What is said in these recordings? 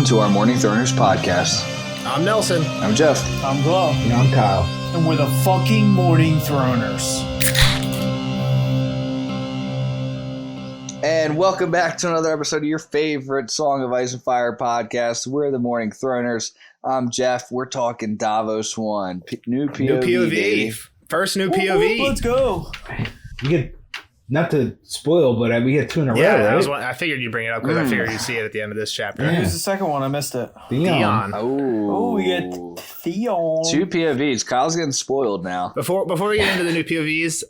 welcome to our Morning Throners podcast. I'm Nelson. I'm Jeff. I'm Glow. And I'm Kyle. And we're the fucking Morning Throners. And welcome back to another episode of your favorite Song of Ice and Fire podcast. We're the Morning Throners. I'm Jeff. We're talking Davos 1. New POV. Baby. First new POV. Let's go. We get, not to spoil, but we get two in a row, That right? was one. I figured you'd bring it up because I figured you'd see it at the end of this chapter. Yeah. Here's the second one. I missed it. Theon. Oh, We get Theon. two POVs. Kyle's getting spoiled now. Before we get into the new POVs,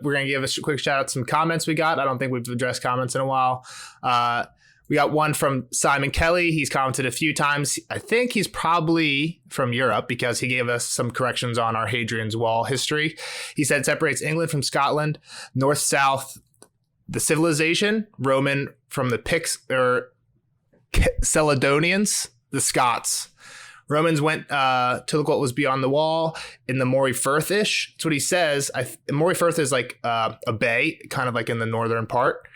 we're gonna give a quick shout out to some comments we got. I don't think we've addressed comments in a while. We got one from Simon Kelly. He's commented a few times. I think he's probably from Europe because he gave us some corrections on our Hadrian's Wall history. He said separates England from Scotland, north-south, the civilization, Roman from the Picts or Celadonians, the Scots. Romans went to look what was beyond the wall in the Moray Firth-ish. That's what he says. Moray Firth is like a bay, kind of like in the northern part.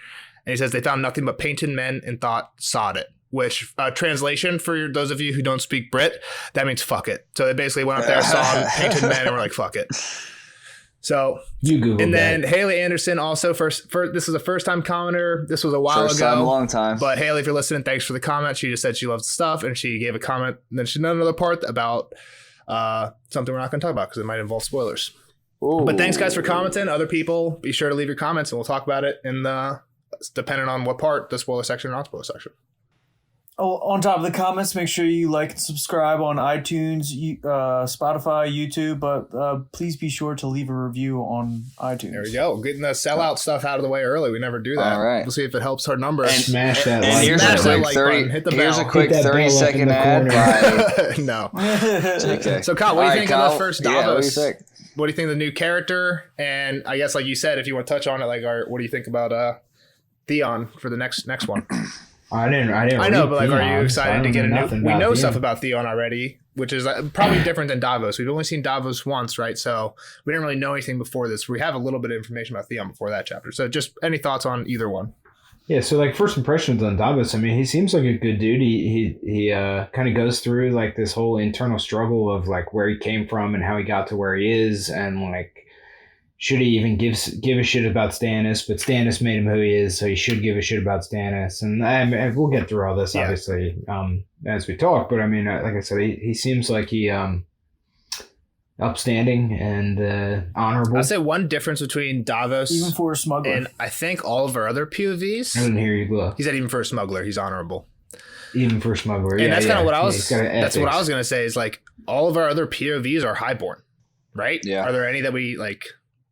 And he says they found nothing but painted men and thought sod it, which translation for those of you who don't speak Brit, that means fuck it. So they basically went up there, saw painted men, and were like, fuck it. So You Googled and then that. Haley Anderson also first this is a first time commenter. This was a while First ago. time, a long time. But Haley, if you're listening, thanks for the comment. She just said she loves the stuff and she gave a comment. And then she did another part about something we're not going to talk about because it might involve spoilers. Ooh. But thanks guys for commenting. Other people, be sure to leave your comments and we'll talk about it in the depending on what part, the spoiler section or not spoiler section. Oh, on top of the comments, make sure you like and subscribe on iTunes, Spotify, YouTube, but please be sure to leave a review on iTunes. There we go. Getting the sellout stuff out of the way early. We never do that. All right. We'll see if it helps our numbers. Smash that And like here's Smash a that quick like 30. button. Hit the Here's bell. a quick Hit that bell up in 30-second the ad by No. JK. So Kyle, what do you think of the first Davos? Yeah, what do you think? What do you think of the new character? And I guess like you said, if you want to touch on it, like what do you think about Theon for the next one? I didn't. I know, read but like, are Theon, you so I excited to don't get a know new? nothing We about know Theon. stuff about Theon already, which is probably different than Davos. We've only seen Davos once, right? So we didn't really know anything before this. We have a little bit of information about Theon before that chapter. So just any thoughts on either one? Yeah, so like first impressions on Davos, I mean, he seems like a good dude. He kind of goes through like this whole internal struggle of like where he came from and how he got to where he is, and like should he even give a shit about Stannis? But Stannis made him who he is, so he should give a shit about Stannis. And we'll get through all this obviously as we talk. But I mean, like I said, he seems like he upstanding and honorable. I'd say one difference between Davos Even for a smuggler. and I think all of our other I POVs. didn't hear you, Glow. He said even for a smuggler, he's honorable. Even for a smuggler, And that's kind of what I was. he's got That's what I ethics. was gonna say. Is like all of our other POVs are highborn, right? Yeah. Are there any that we like?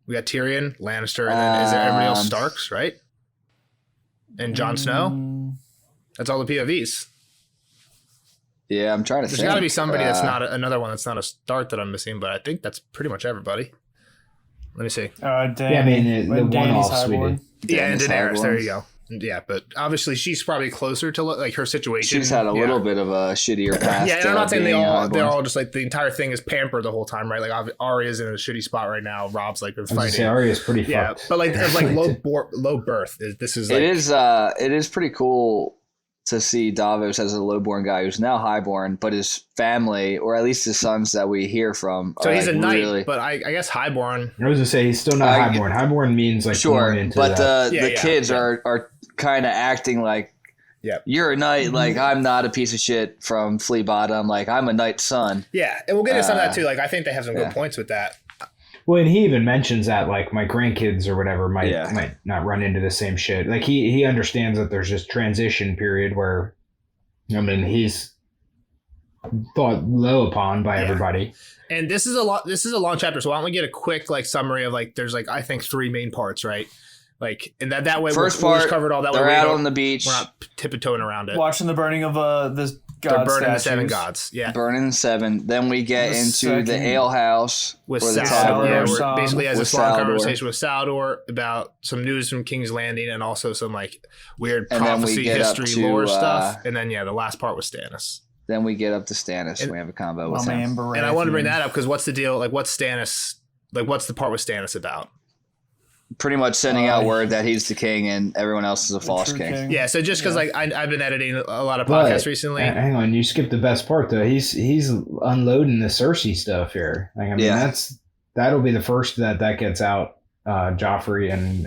We got Tyrion, Lannister, and then is there everybody else Starks, right? And Jon Snow. That's all the POVs. Yeah, I'm trying to There's think. got to be somebody that's not another one that's not a Stark that I'm missing, but I think that's pretty much everybody. Let me see. Dan, Yeah, I mean, the Danny's one-offs we highborn. did. Yeah, and Daenerys Daenerys. had There one. you go. Yeah, but obviously she's probably closer to like her situation. She's had a little bit of a shittier past. Yeah, and I'm not saying being they're highborn. all just like the entire thing is pampered the whole time, right? Like Arya's in a shitty spot right now. Rob's like been I was gonna fighting. say Arya's pretty Yeah, fucked. but like low birth. This is like It is pretty cool to see Davos as a lowborn guy who's now highborn, but his family, or at least his sons that we hear from, so are he's like a knight, really, but I guess highborn. I was gonna say he's still not I- highborn. Highborn means like sure, born into but that. the kids are kind of acting like, Yep. you're a knight, like I'm not a piece of shit from Flea Bottom, like I'm a knight's son. Yeah, and we'll get into some of that too. Like I think they have some good points with that. Well, and he even mentions that like my grandkids or whatever might Yeah. not run into the same shit. Like he understands that there's this transition period where, I mean, he's thought low upon by everybody. And this is a lot. This is a long chapter, so why don't we get a quick like summary of like there's like I think 3 main parts, right? Like and that way First we'll part, just covered all that. they're way out on the beach, We're not tiptoeing around it. Watching the burning of the They're god burning the statues. 7 gods. Yeah. burning 7. Then we get The into second- the ale house With or the Salador, tavern. yeah, Salador. we're basically has With this long Salador. conversation with Salador about some news from King's Landing and also some like weird And then we prophecy, get up history, to, lore stuff. And then the last part was Stannis. Then we get up to Stannis. And we have a combo My with him. man Baratheon. And I want to bring that up because what's the deal? Like, what's Stannis? Like, what's the part with Stannis about? pretty much sending out word that he's the king and everyone else is a false king. Yeah, so just because I've been editing a lot of podcasts recently. Hang on, you skipped the best part though. He's unloading the Cersei stuff here. Like, I mean, that'll be the first that gets out. Joffrey and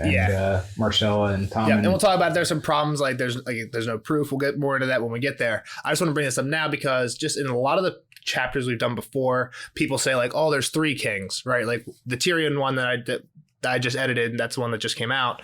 Marcella and Tom. Yeah, and we'll talk about there's some problems like there's no proof. We'll get more into that when we get there. I just want to bring this up now because just in a lot of the chapters we've done before, people say like, oh, there's 3 kings, right? Like the Tyrion one that I just edited, and that's the one that just came out.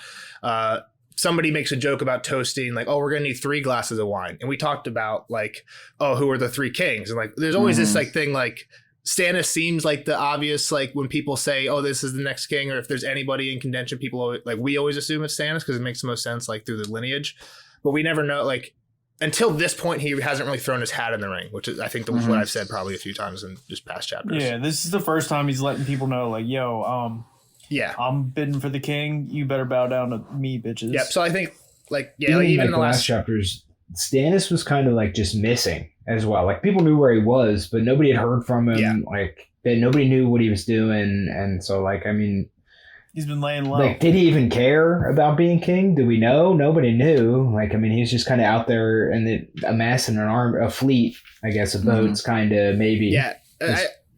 Somebody makes a joke about toasting, like, oh, we're going to need 3 glasses of wine. And we talked about like, oh, who are the 3 kings? And like, there's always this like thing like, Stannis seems like the obvious, like when people say, oh, this is the next king, or if there's anybody in contention, people always, like we always assume it's Stannis because it makes the most sense like through the lineage, but we never know. Like until this point, he hasn't really thrown his hat in the ring, which is I think what I've said probably a few times in just past chapters. Yeah, this is the first time he's letting people know like, yo, I'm bidding for the king. You better bow down to me, bitches. Yep. So I think like even in the last chapters, Stannis was kind of like just missing as well. Like people knew where he was, but nobody had heard from him. Yeah. Like nobody knew what he was doing, and so like I mean, he's been laying low. Like, did he even care about being king? Do we know? Nobody knew. Like I mean, he's just kind of out there and amassing a fleet, I guess, of boats, kind of maybe. Yeah.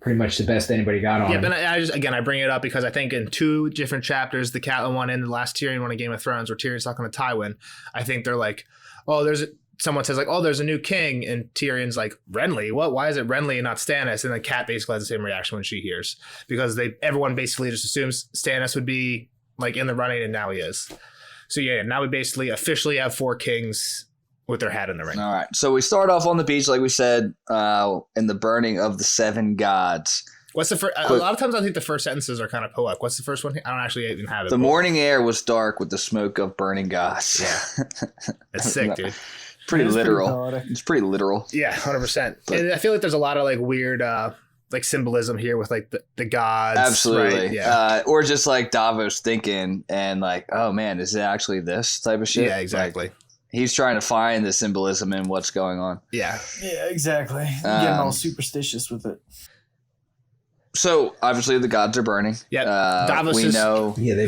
Pretty much the best anybody got on. Yeah, but I bring it up because I think in 2 different chapters, the Catelyn one and the last Tyrion one in Game of Thrones, where Tyrion's talking to Tywin, I think they're like, oh, someone says like, oh, there's a new king, and Tyrion's like, Renly? What? Why is it Renly and not Stannis? And then Kat basically has the same reaction when she hears, because everyone basically just assumes Stannis would be like in the running, and now he is. So yeah, now we basically officially have 4 kings with their hat in the ring. All right. So we start off on the beach, like we said, in the burning of the 7 gods. What's the first? A lot of times I think the first sentences are kind of poetic. What's the first one? I don't actually even have it. The morning air was dark with the smoke of burning gods. Yeah. It's sick, dude. Pretty literal. It's pretty literal. Yeah, 100%. And I feel like there's a lot of like weird like symbolism here with like the gods. Absolutely. Right? Yeah. Or just like Davos thinking and like, oh man, is it actually this type of shit? Yeah, exactly. Like, he's trying to find the symbolism in what's going on. Yeah. Yeah, exactly. Getting all superstitious with it. So obviously the gods are burning. Yeah. Davos know. Yeah,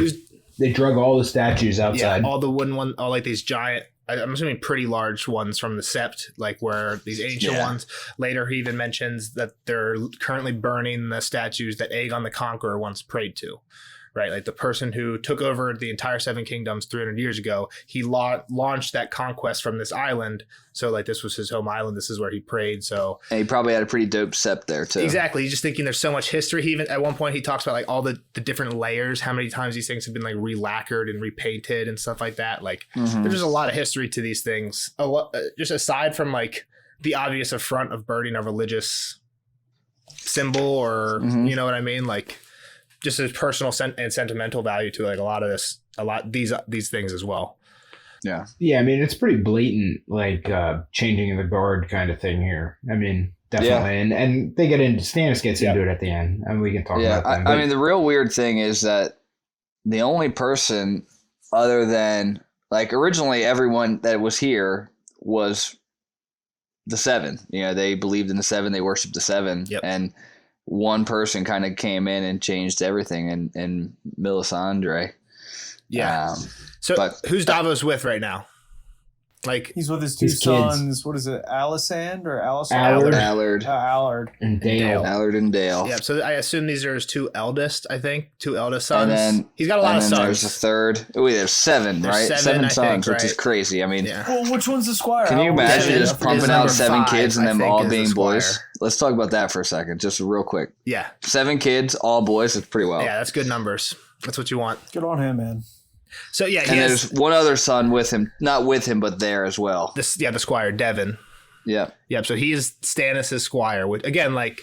they drug all the statues outside. Yeah, all the wooden ones, all like these giant, I'm assuming pretty large ones from the Sept, like where these ancient ones. Later, he even mentions that they're currently burning the statues that Aegon the Conqueror once prayed to. Right, like the person who took over the entire 7 kingdoms 300 years ago, he launched that conquest from this island. So like this was his home island. This is where he prayed. So and he probably had a pretty dope sept there too. Exactly. He's just thinking there's so much history. He even at one point he talks about like all the different layers, how many times these things have been like re-lacquered and repainted and stuff like that. Like there's just a lot of history to these things. Just aside from like the obvious affront of burning a religious symbol or you know what I mean, like. Just a personal and sentimental value to like a lot of these things as well. Yeah. Yeah. I mean, it's pretty blatant, like changing the guard kind of thing here. I mean, definitely. Yeah. And they Stannis gets into it at the end, and we can talk about that. I mean, the real weird thing is that the only person other than like originally everyone that was here was the 7. You know, they believed in the 7. They worshiped the 7. Yep. And one person kind of came in and changed everything, and Melisandre. Yeah. But who's Davos with right now? Like he's with his 2 sons. Kids. What is it, Alicent or Alicent? Allard and Dale. Allard and Dale. Yeah. So I assume these are his 2 eldest. I think 2 eldest sons. And then he's got a lot of sons. There's a third. Oh, wait, there's 7, right? 7 sons, which is crazy. I mean, well, which one's the squire? Can you imagine just pumping out 7 kids and them all being the boys? Let's talk about that for a second, just real quick. Yeah. 7 kids, all boys. It's pretty well. Yeah, that's good numbers. That's what you want. Good on him, man. So yeah, and there's one other son with him, not with him, but there as well. The squire Devon. Yeah. So he is Stannis' squire. Which again, like,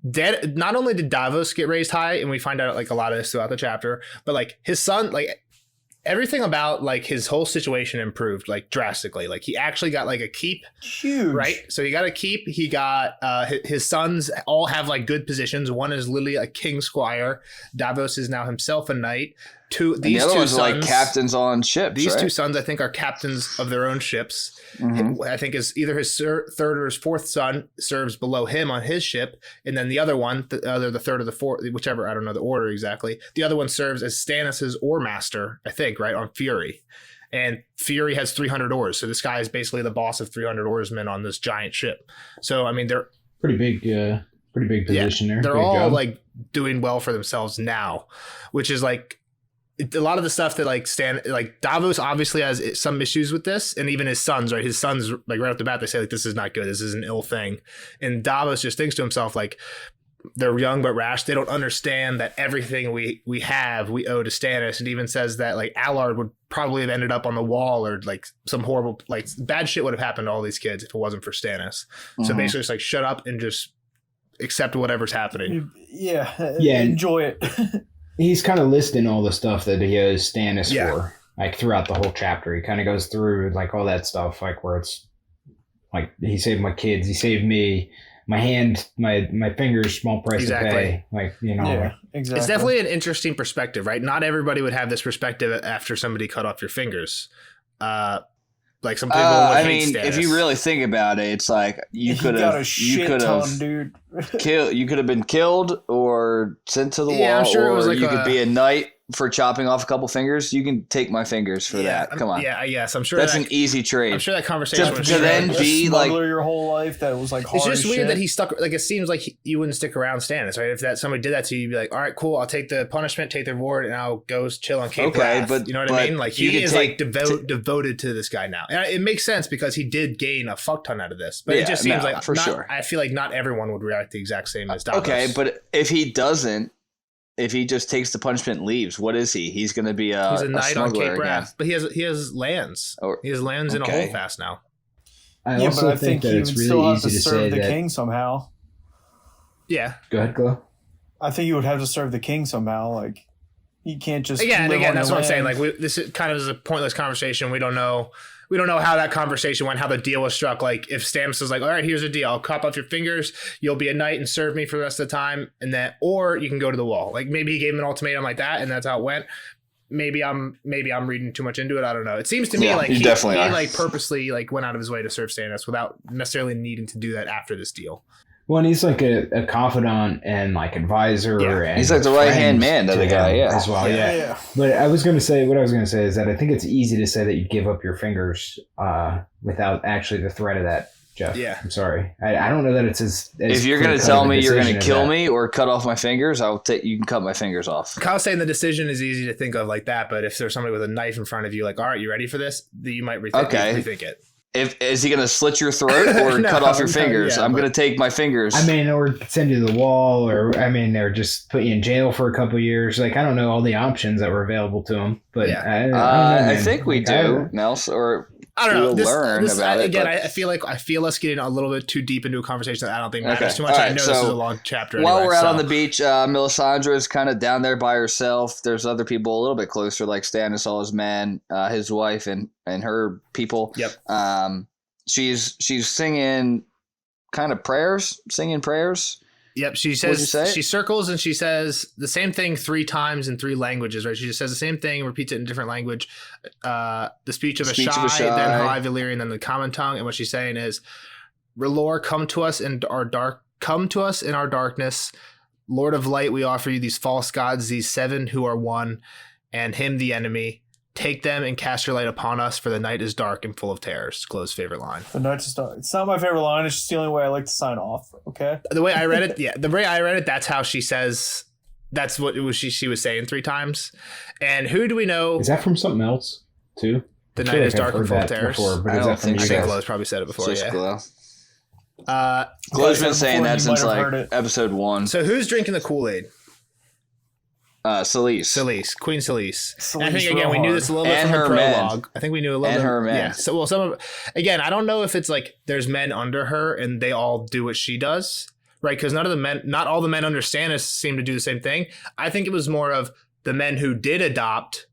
not only did Davos get raised high, and we find out like a lot of this throughout the chapter, but like his son, like everything about like his whole situation improved like drastically. Like he actually got like a keep. Huge. Right. So he got a keep. He got his sons all have like good positions. One is literally a king squire. Davos is now himself a knight. the other ones are like captains on ships. These right? two sons, I think, are captains of their own ships. Mm-hmm. I think is either his third or his fourth son serves below him on his ship, and then the other one, either the third or the fourth, whichever, I don't know the order exactly. The other one serves as Stannis's oar master, I think, right, on Fury. And Fury has 300 oars, so this guy is basically the boss of 300 oarsmen on this giant ship. So I mean, they're pretty big position there. They're Great all job. like doing well for themselves now, which is like a lot of the stuff that like Davos obviously has some issues with this, and even his sons, right? His sons, like right off the bat, they say like this is not good, this is an ill thing, and Davos just thinks to himself like they're young but rash. They don't understand that everything we owe to Stannis, and even says that like Allard would probably have ended up on the wall, or like some horrible like bad shit would have happened to all these kids if it wasn't for Stannis. So basically, it's like shut up and just accept whatever's happening. Yeah. Enjoy it. He's kind of listing all the stuff that he owes Stannis for, like throughout the whole chapter. He kind of goes through like all that stuff, like where it's like he saved my kids, he saved me, my hand, my fingers, small price to pay. Like, you know, yeah, exactly. It's definitely an interesting perspective, right? Not everybody would have this perspective after somebody cut off your fingers. Like some people would I hate mean, Stannis. if you really think about it, it's like you could have dude. You could have been killed or sent to the wall, I'm sure it was like you could be a knight for chopping off a couple fingers. You can take my fingers for that. Come on. Yeah, yes, I'm sure that's an easy trade. I'm sure that conversation to was then be like your whole life that was like hard. It's just as weird shit. that he stuck. Like it seems like you wouldn't stick around Stannis, right? If that somebody did that to you, you'd be like, all right, cool, I'll take the punishment, take the reward, and I'll go chill on Cape Wrath. But you know what I mean? Like he is take, like devoted to this guy now, and it makes sense because he did gain a fuck ton out of this. But it just seems like for sure. I feel like not everyone would react the exact same as Davos. Okay, but if he doesn't, if he just takes the punishment and leaves, what is he? He's going to be he's a knight on Cape again. Wrath, but he has lands. He has lands in a whole fast now. I think he would still have to serve the king somehow. Yeah. Go ahead, Glo. I think you would have to serve the king somehow. Like you can't just again. That's what I'm saying. Like this is kind of is a pointless conversation. We don't know how that conversation went, how the deal was struck. Like if Stannis was like, all right, here's a deal. I'll cut off your fingers. You'll be a knight and serve me for the rest of the time. And then, or you can go to the wall. Like maybe he gave him an ultimatum like that. And that's how it went. Maybe I'm reading too much into it. I don't know. It seems to me like he like purposely like went out of his way to serve Stannis without necessarily needing to do that after this deal. Well, and he's like a confidant and like advisor. Yeah. And he's like the right hand man to the guy, as well. Yeah. But what I was going to say is that I think it's easy to say that you give up your fingers without actually the threat of that, Jeff. Yeah. I'm sorry. I don't know that it's as if you're going to tell me you're going to kill me or cut off my fingers, you can cut my fingers off. Kyle's saying the decision is easy to think of like that, but if there's somebody with a knife in front of you, like, all right, you ready for this? You might rethink it. Is he going to slit your throat or cut off your fingers? I'm going to take my fingers. I mean, or send you to the wall, or just put you in jail for a couple of years. Like, I don't know all the options that were available to him, but I don't know, I think we do, Nels, or I don't know. We'll learn about it. Again, I feel us getting a little bit too deep into a conversation that I don't think matters too much. Right, I know this is a long chapter. While we're out on the beach, Melisandre is kind of down there by herself. There's other people a little bit closer, like Stannis, all his men, his wife, and her people. Yep. She's singing prayers. Yep, she says she circles and she says the same thing 3 times in 3 languages, right? She just says the same thing, repeats it in a different language. The speech of a shy, then High Valyrian, then the common tongue. And what she's saying is, R'hllor, come to us in our darkness. Lord of light, we offer you these false gods, these 7 who are one, and him the enemy. Take them and cast your light upon us, for the night is dark and full of terrors. Glo's favorite line. The night is dark. It's not my favorite line. It's just the only way I like to sign off. Okay. The way I read it, that's how she says. That's what it was. She was saying 3 times. And who do we know? Is that from something else too? The night is dark and full of terrors. I don't think so. I think Glo's probably said it before. Just yeah. Glo. Glo's been saying that since like episode 1. So who's drinking the Kool-Aid? Selyse. Queen Selyse. And I think again we knew this a little bit and from her the prologue. Men. I think we knew a little bit. And her men. Yeah. So I don't know if it's like there's men under her and they all do what she does, right? Because not all the men under Stannis seem to do the same thing. I think it was more of the men who did adopt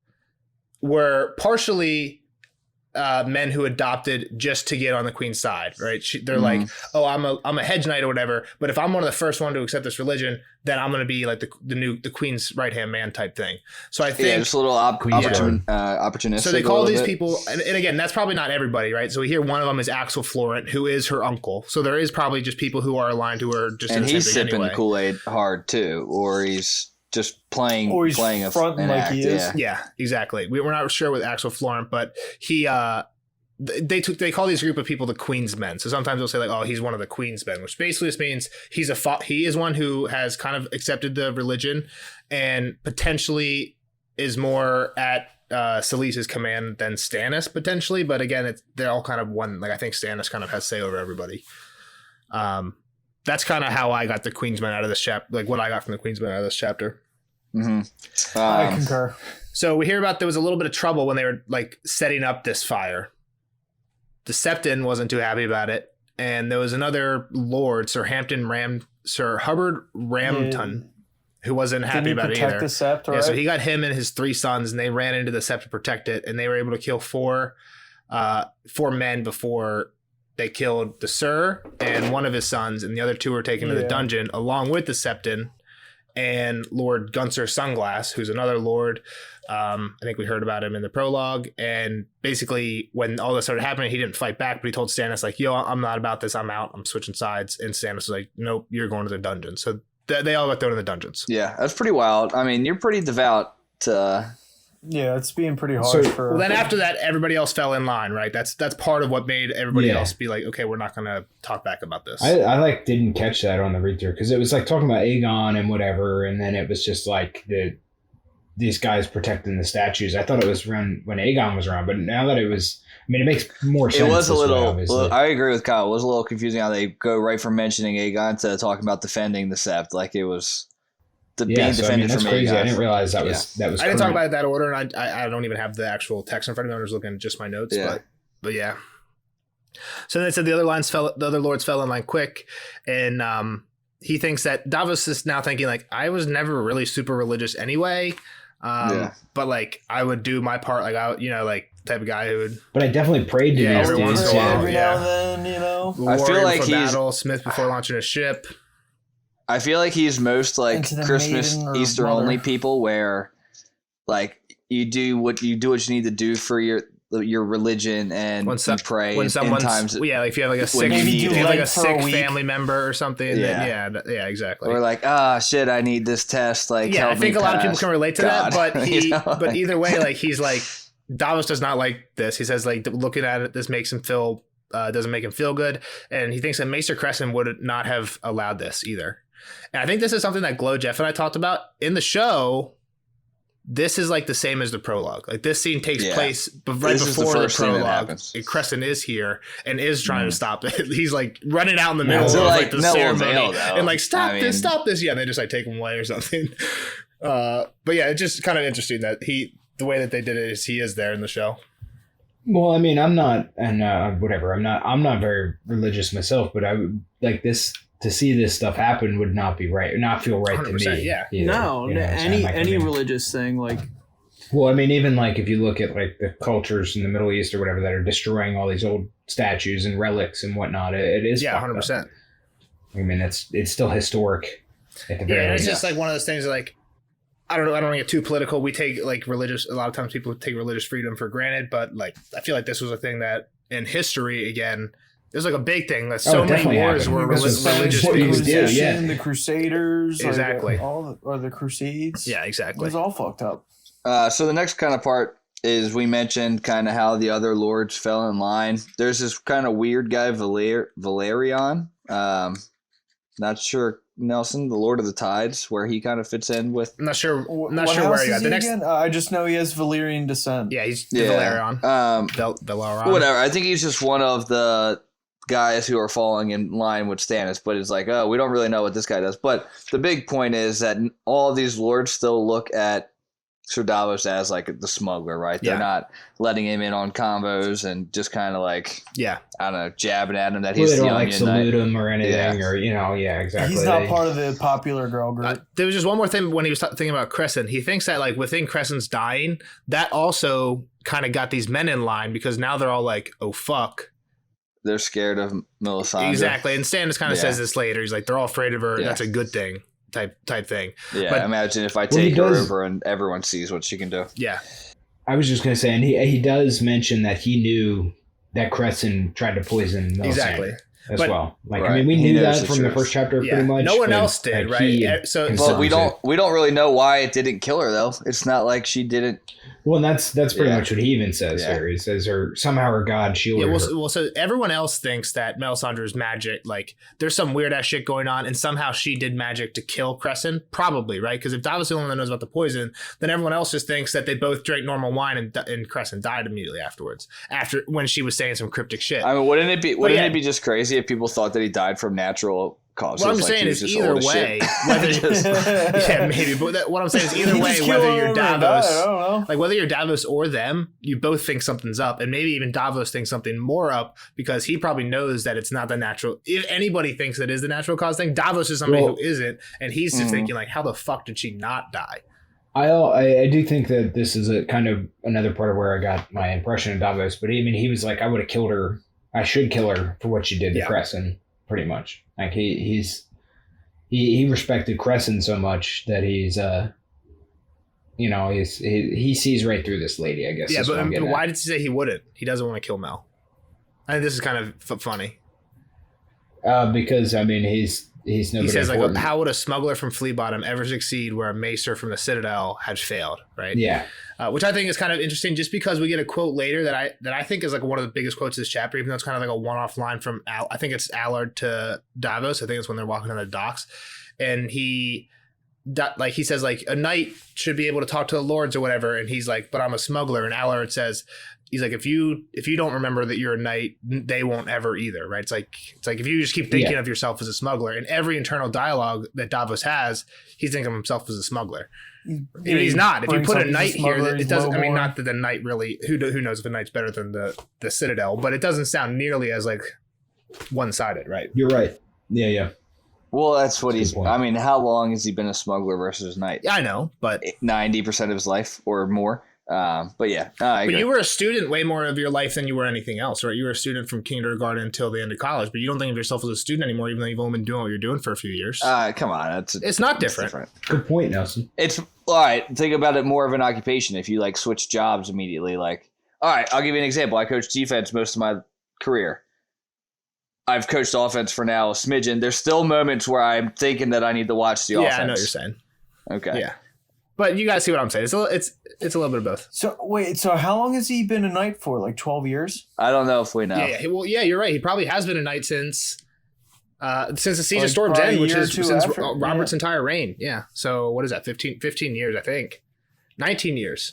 were partially men who adopted just to get on the queen's side, right? They're like, oh, I'm a hedge knight or whatever. But if I'm one of the first one to accept this religion, then I'm going to be like the queen's right hand man type thing. So I think just a little opportunistic. So they call these people, and again, that's probably not everybody, right? So we hear one of them is Axel Florent, who is her uncle. So there is probably just people who are aligned who are just, and he's sipping anyway. the Kool-Aid hard too, or he's just playing a fronting like act. he is. Yeah, exactly. We're not sure with Axel Florent, but he they call these group of people the Queen's Men. So sometimes they'll say like, oh, he's one of the Queen's Men, which basically just means he is one who has kind of accepted the religion and potentially is more at Selyse's command than Stannis potentially. But again, they're all kind of one. Like I think Stannis kind of has say over everybody. That's kind of how I got the Queensmen out of this chapter, like what I got from the Queensmen out of this chapter. Mm-hmm. I concur. So we hear about there was a little bit of trouble when they were like setting up this fire. The Septon wasn't too happy about it, and there was another lord, Sir Hubbard Ramton, who wasn't happy about it either. The Sept, right? Yeah, so he got him and his 3 sons, and they ran into the Sept to protect it, and they were able to kill 4 men before they killed the Sir and one of his sons, and the other 2 were taken to the dungeon along with the Septon and Lord Gunser Sunglass, who's another lord. I think we heard about him in the prologue. And basically, when all this started happening, he didn't fight back, but he told Stannis, like, yo, I'm not about this. I'm out. I'm switching sides. And Stannis was like, nope, you're going to the dungeon. So they all got thrown in the dungeons. Yeah, that's pretty wild. I mean, you're pretty devout. Yeah, it's being pretty hard for. Well, then after that, everybody else fell in line, right? That's part of what made everybody else be like, okay, we're not going to talk back about this. I like didn't catch that on the read through because it was like talking about Aegon and whatever, and then it was just like these guys protecting the statues. I thought it was around when Aegon was around, but now that it was, I mean, it makes more sense. It was a little. Way, I agree with Kyle. It was a little confusing how they go right from mentioning Aegon to talking about defending the Sept. Like it was. Being defended that's from crazy. Aegon. I didn't realize that was. I didn't talk about it that order, and I don't even have the actual text in front of me. I'm just looking at just my notes. Yeah. But yeah. So then they said the other lords fell in line quick, and he thinks that Davos is now thinking like I was never really super religious anyway, but like I would do my part, like like type of guy who would. But I definitely prayed to every once in a while. Every now and then, you know. I feel like he's battle, Smith before launching a ship. I feel like he's most like Christmas, Easter only people, where like you do what you need to do for your religion and you pray when someone's times. Like if you have like a sick family member or something. Yeah, exactly. Or like, shit, I need this test. Like, I think a lot of people can relate to that, but but either way, like he's like Davos does not like this. He says like looking at it, this makes him feel doesn't make him feel good, and he thinks that Maester Crescent would not have allowed this either. And I think this is something that Glow, Jeff, and I talked about in the show. This is like the same as the prologue. Like this scene takes place right before the prologue. And Crescent is here and is trying to stop it. He's like running out in the middle of like the ceremony and like stop this. Yeah, and they just like take him away or something. But yeah, it's just kind of interesting that the way that they did it is he is there in the show. Well, I mean, I'm not, and whatever. I'm not very religious myself, but I would like this. To see this stuff happen would not be right, not feel right to me. Yeah. Either, no, any religious thing like. Well, I mean, even like if you look at like the cultures in the Middle East or whatever that are destroying all these old statues and relics and whatnot, it is 100%. I mean, it's still historic. At the very it's just like one of those things like I don't want to get too political. We take like religious. A lot of times people take religious freedom for granted, but like I feel like this was a thing that in history again. It was like a big thing that so many wars were religious based. The Crusaders, exactly, or the Crusades. Yeah, exactly. It was all fucked up. So the next kind of part is we mentioned kind of how the other lords fell in line. There's this kind of weird guy, Valerion. Not sure, Nelson, the Lord of the Tides, where he kind of fits in with. I'm not sure where he got the next. I just know he has Valyrian descent. Yeah, he's Valerion. Valerion. Whatever. I think he's just one of the guys who are falling in line with Stannis, but it's like, oh, we don't really know what this guy does. But the big point is that all of these lords still look at Sir Davos as like the smuggler, right? They're not letting him in on combos and just kind of like, I don't know, jabbing at him that he's the onion. They don't like salute him or anything, or exactly. He's not part of the popular girl group. There was just one more thing when he was thinking about Crescent. He thinks that like within Crescent's dying, that also kind of got these men in line because now they're all like, oh fuck. They're scared of Melisandre. Exactly. And Stannis kind of says this later. He's like, they're all afraid of her. Yeah. That's a good thing type thing. Yeah. But imagine if I take her over and everyone sees what she can do. Yeah. I was just going to say, and he does mention that he knew that Crescent tried to poison Melisandre. Exactly. As But- well, like Right. I mean, we He knew knows that the from the truth. first chapter, Yeah. pretty much. No one but, else did, like, right? he So- But confirms we it. don't really know why it didn't kill her though. It's not like she didn't. Well, and that's pretty Yeah. much what he even says Yeah. here. He says somehow her god shielded Yeah, her. well, so everyone else thinks that Melisandre's magic, like there's some weird ass shit going on, and somehow she did magic to kill Crescent, probably, right? Because if Davos is the only one that knows about the poison, then everyone else just thinks that they both drank normal wine and Crescent died immediately afterwards, after when she was saying some cryptic shit. I mean, wouldn't yeah. it be just crazy if people thought that he died from natural causes? What I'm like saying he is was just either old as way, shit? whether yeah, maybe, but what I'm saying is either He way, just whether killed you're him and died, Davos, I don't know. like whether you're Davos or them, you both think something's up, and maybe even Davos thinks something more up because he probably knows that it's not the natural. If anybody thinks it is the natural cause thing, Davos is somebody who isn't, and he's just thinking like, how the fuck did she not die? I do think that this is a kind of another part of where I got my impression of Davos, but I mean, he was like, I would have killed her. I should kill her for what she did to Crescent, pretty much. Like he respected Crescent so much that he sees right through this lady, I guess. Yeah, is what but I'm getting why at. did he say he wouldn't? He doesn't want to kill Mel. I think this is kind of funny. Because I mean, he's no. He good says like, important. how would a smuggler from Flea Bottom ever succeed where a maester from the Citadel had failed? Right. Yeah. Which I think is kind of interesting, just because we get a quote later that I think is like one of the biggest quotes of this chapter, even though it's kind of like a one-off line from I think it's Allard to Davos. I think it's when they're walking on the docks, and he says like a knight should be able to talk to the lords or whatever, and he's like, but I'm a smuggler, and Allard says, he's like, if you don't remember that you're a knight, they won't ever either, right? It's like if you just keep thinking of yourself as a smuggler, in every internal dialogue that Davos has, he's thinking of himself as a smuggler. He's not. If you put a knight here, it doesn't. I mean, not that the knight really. Who knows if a knight's better than the Citadel? But it doesn't sound nearly as like one-sided, right? You're right. Yeah. Well, that's what Good point. I mean, how long has he been a smuggler versus knight? Yeah, I know, but 90% of his life or more. But yeah, I agree. But you were a student way more of your life than you were anything else, right? You were a student from kindergarten until the end of college, but you don't think of yourself as a student anymore, even though you've only been doing what you're doing for a few years. Come on, It's not different. Good point, Nelson. It's all right. Think about it more of an occupation. If you like switch jobs immediately, like, all right, I'll give you an example. I coached defense most of my career. I've coached offense for now a smidgen. There's still moments where I'm thinking that I need to watch the offense. Yeah, I know what you're saying. Okay. Yeah. But you guys see what I'm saying. It's a little bit of both. So wait, so how long has he been a knight for? Like 12 years? I don't know if we know. Yeah. Well, yeah, you're right. He probably has been a knight since the Siege Like of Storm's probably End, a which year or is two since after, Robert's yeah. entire reign. Yeah. So what is that? 15 years, I think. 19 years.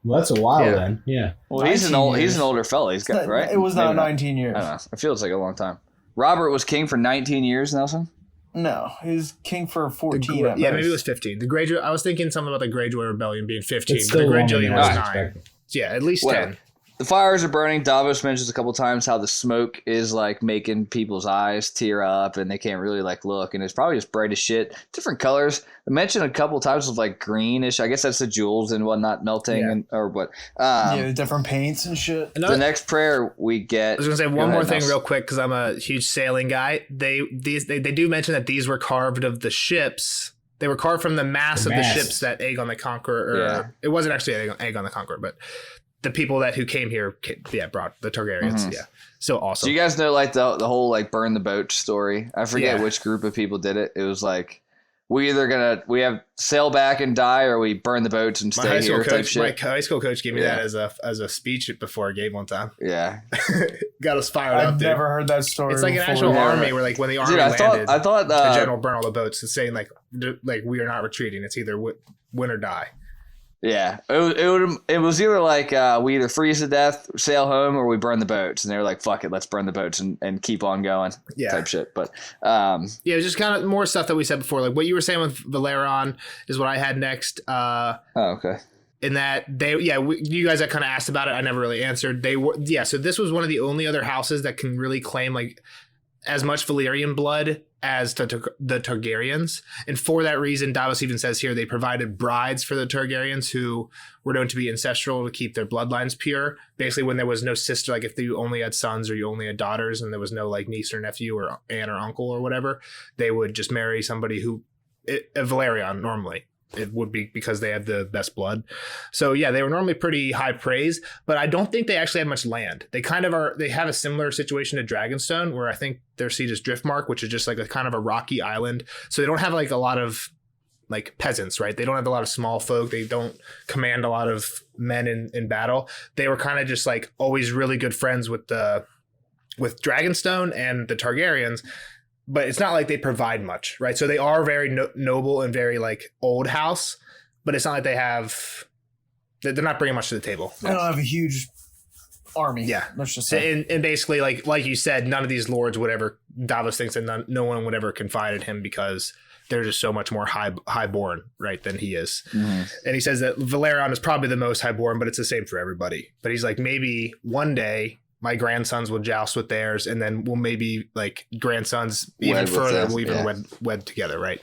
Well, that's a while Yeah. then. Yeah. Well, he's 19 an years. older fella. He's got right. It was not Maybe 19 years. I don't know. It feels like a long time. Robert was king for 19 years, Nelson. No, he was king for 14. Yeah, at maybe most. it was 15. The Greyjoy. I was thinking something about the Greyjoy Rebellion being 15, It's but the still longer Greyjoy than was I 9. expected. Yeah, at least Well, 10. The fires are burning. Davos mentions a couple times how the smoke is like making people's eyes tear up and they can't really like look. And it's probably just bright as shit. Different colors. I mentioned a couple times of like greenish. I guess that's the jewels and whatnot melting Yeah. and or what. Yeah, different paints and shit. The next prayer we get. I was gonna say Go one more ahead, thing Nelson. real quick because I'm a huge sailing guy. They do mention that these were carved of the ships. They were carved from the mass of the mass. ships that Aegon the Conqueror. Yeah. It wasn't actually Aegon the Conqueror, but the people who came here, brought the Targaryens. Mhm. Yeah, so awesome. Do you guys know like the whole like burn the boat story? I forget Yeah. which group of people did it. It was like we have sail back and die or we burn the boats and my stay high school here type coach, shit. high school coach gave me Yeah. that as a speech before a game one time. Yeah. Got us fired up. I've Dude. never heard that story. It's like an before. actual Yeah. army where like when the army Dude, I landed, thought the general burned all the boats and saying like we are not retreating. It's either win or die. yeah. It was either like we either freeze to death, sail home, or we burn the boats. And they were like, fuck it, let's burn the boats and keep on going Yeah. type shit. But Yeah, it was just kind of more stuff that we said before. Like what you were saying with Valeron is what I had next. oh, okay. In that you guys that kind of asked about it, I never really answered. So this was one of the only other houses that can really claim like as much Valyrian blood as the Targaryens. And for that reason, Davos even says here they provided brides for the Targaryens who were known to be ancestral to keep their bloodlines pure. Basically, when there was no sister, like if you only had sons or you only had daughters and there was no like niece or nephew or aunt or uncle or whatever, they would just marry somebody who, a Valerian normally. It would be because they had the best blood. So yeah, they were normally pretty high praise, but I don't think they actually had much land. They kind of are, they have a similar situation to Dragonstone where I think their seat is Driftmark, which is just like a kind of a rocky island. So they don't have like a lot of like peasants, right? They don't have a lot of small folk. They don't command a lot of men in battle. They were kind of just like always really good friends with Dragonstone and the Targaryens. But it's not like they provide much, right? So they are very noble and very like old house, but it's not like they're not bringing much to the table. They don't have a huge army. Yeah. Let's just say. And basically, like you said, none of these lords would ever, Davos thinks that no one would ever confide in him because they're just so much more highborn, right, than he is. Mm-hmm. And he says that Valerian is probably the most highborn, but it's the same for everybody. But he's like, maybe one day my grandsons will joust with theirs, and then we'll maybe like grandsons even further, we'll even wed together, right?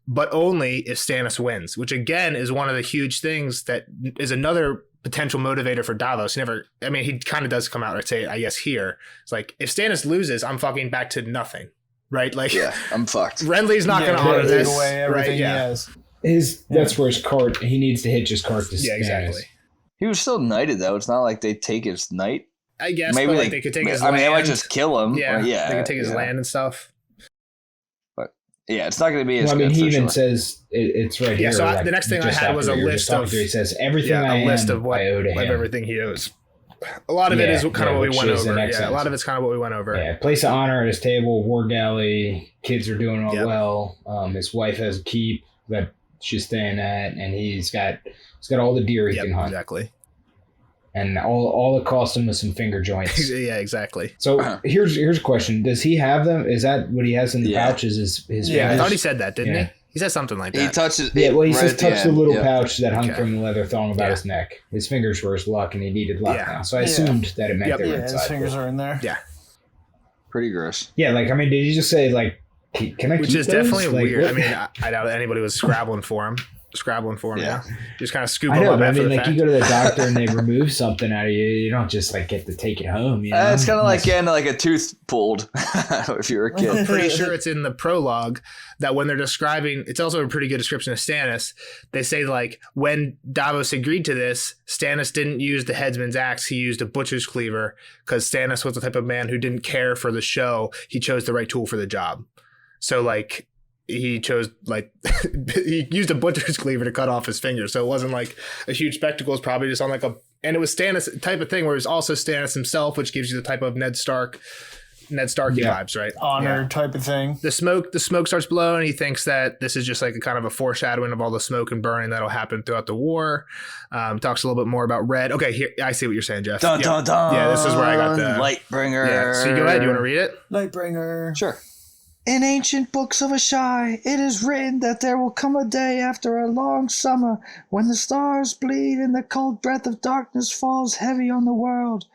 But only if Stannis wins, which again is one of the huge things that is another potential motivator for Davos. He kind of does come out and say, I guess here, it's like, if Stannis loses, I'm fucking back to nothing, right? Like, yeah, I'm fucked. Renly's not going to honor this. Away everything right? Yeah. He has. That's where his cart, he needs to hitch his cart to Stannis. Yeah, exactly. He was still knighted, though. It's not like they take his knight. I guess maybe they could take his land. They might just kill him. Yeah, they could take his land and stuff. But yeah, it's not going to be as good. He even says it's right here. Yeah, so like, the next thing I had was a list of. He says everything I list am, of what I owe to him. Of everything he owes. A lot of it is kind of what we went over. Yeah, a lot of it's kind of what we went over. Yeah, place of honor at his table, war galley. Kids are doing all well. His wife has a keep that she's staying at, and he's got all the deer he can hunt. Exactly. And all it cost him was some finger joints. Yeah, exactly. So here's a question: does he have them? Is that what he has in the pouch? Is his fingers? I thought he said that, didn't he? He said something like that. He touches. Yeah, well, he says touch the little pouch that hung Okay. from the leather thong about his neck. His fingers were his luck, and he needed luck now. So I assumed that it meant they were inside. His fingers are in there. Yeah. Pretty gross. Yeah, like did he just say like, can I? Which keep is those? definitely Like, weird. what? I doubt anybody was scrabbling for him. Yeah. Just kind of scoop I them know, up but after the like fact. you go to the doctor and they remove something out of you. You don't just like get to take it home. You know? It's kind of like getting like a tooth pulled if you're a kid. I'm pretty sure it's in the prologue that when they're describing, it's also a pretty good description of Stannis. They say like when Davos agreed to this, Stannis didn't use the headsman's axe. He used a butcher's cleaver because Stannis was the type of man who didn't care for the show. He chose the right tool for the job. So like he chose like he used a butcher's cleaver to cut off his finger. So it wasn't like a huge spectacle. It's probably just on like and it was Stannis type of thing where it's also Stannis himself, which gives you the type of Ned Starky vibes, right? Honor type of thing. The smoke starts blowing. He thinks that this is just like a kind of a foreshadowing of all the smoke and burning that'll happen throughout the war. Talks a little bit more about Red. Okay, here I see what you're saying, Jeff. Dun, dun, dun. Yeah, this is where I got the Lightbringer. Yeah, so you go ahead. You want to read it? Lightbringer. Sure. In ancient books of Ashai, it is written that there will come a day after a long summer when the stars bleed and the cold breath of darkness falls heavy on the world.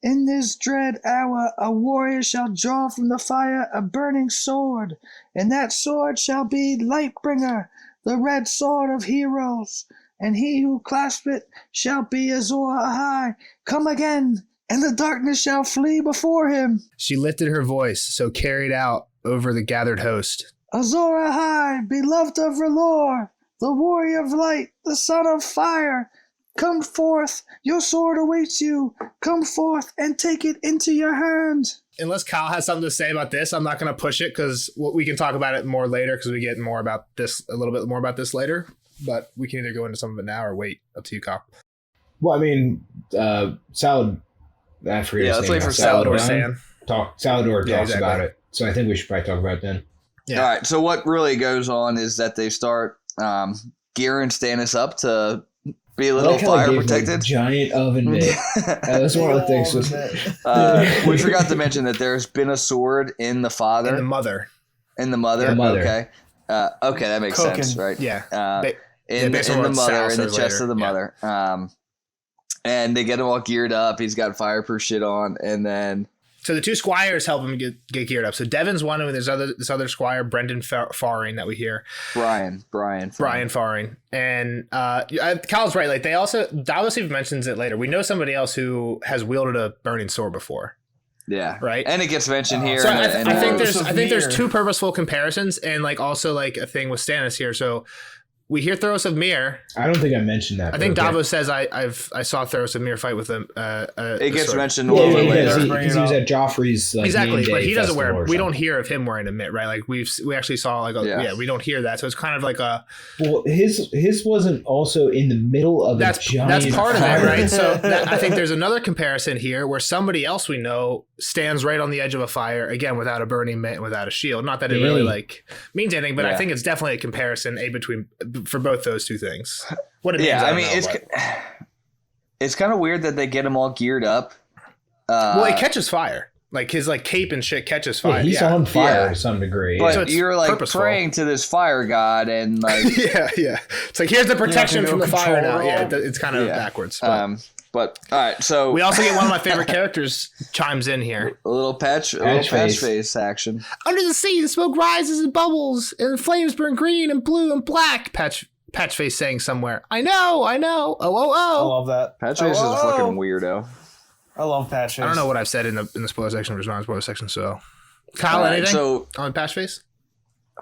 In this dread hour, a warrior shall draw from the fire a burning sword, and that sword shall be Lightbringer, the red sword of heroes, and he who clasps it shall be Azor Ahai, come again, and the darkness shall flee before him. She lifted her voice, so carried out over the gathered host. Azor Ahai, beloved of R'hllor, the warrior of light, the son of fire, come forth, your sword awaits you. Come forth and take it into your hand. Unless Kyle has something to say about this, I'm not going to push it because we can talk about it more later because we get more about this, a little bit more about this later. But we can either go into some of it now or wait. Up to you, Kyle. Well, I mean, Salad. I forget. Yeah, let's wait for Salador. Salador talks about it. So I think we should probably talk about it then. Yeah. All right. So what really goes on is that they start gearing Stannis up to be a little fire protected. Giant oven mitt. That's one of the things. We forgot to mention that there's been a sword in the father. And the mother. In the mother. Okay. Okay, that makes sense, right? Yeah. In the mother, in the chest of the mother. And they get him all geared up. He's got fireproof shit on, and then So the two squires help him get geared up. So Devin's one, and there's this other squire, Brendan Faring, that we hear. Brian Faring. And Kyle's right. Like Davos even mentions it later. We know somebody else who has wielded a burning sword before. Yeah. Right. And it gets mentioned here. So I think there's two purposeful comparisons, and like also like a thing with Stannis here. So we hear Thoros of Myr. I don't think I mentioned that. I think Davos says I saw Thoros of Myr fight with him. It gets mentioned a little bit later because he was at Joffrey's. Like, exactly, but he doesn't wear. We don't hear of him wearing a mitt, right? Like we actually saw like we don't hear that. So it's kind of like a. Well, his wasn't also in the middle of that's part fire. of it, right? So I think there's another comparison here where somebody else we know stands right on the edge of a fire again without a burning mitt, without a shield. Not that it really like means anything, but I think it's definitely a comparison for both those two things. What it means, I mean, it's kind of weird that they get them all geared up. Well, it catches fire. Like his like cape and shit catches fire. Yeah, he's on fire to some degree. But so you're like purposeful. praying to this fire god and like yeah. It's like here's the protection from the fire now. Yeah, it's kind of backwards. But all right, so we also get one of my favorite characters chimes in here. A little patch face action. Under the sea, the smoke rises and bubbles, and the flames burn green and blue and black. Patchface saying somewhere, I know. Oh. I love that. Patchface is a fucking weirdo. I love Patchface. I don't know what I've said in the spoiler section versus non-spoiler section. So, Kyle, anything on Patchface?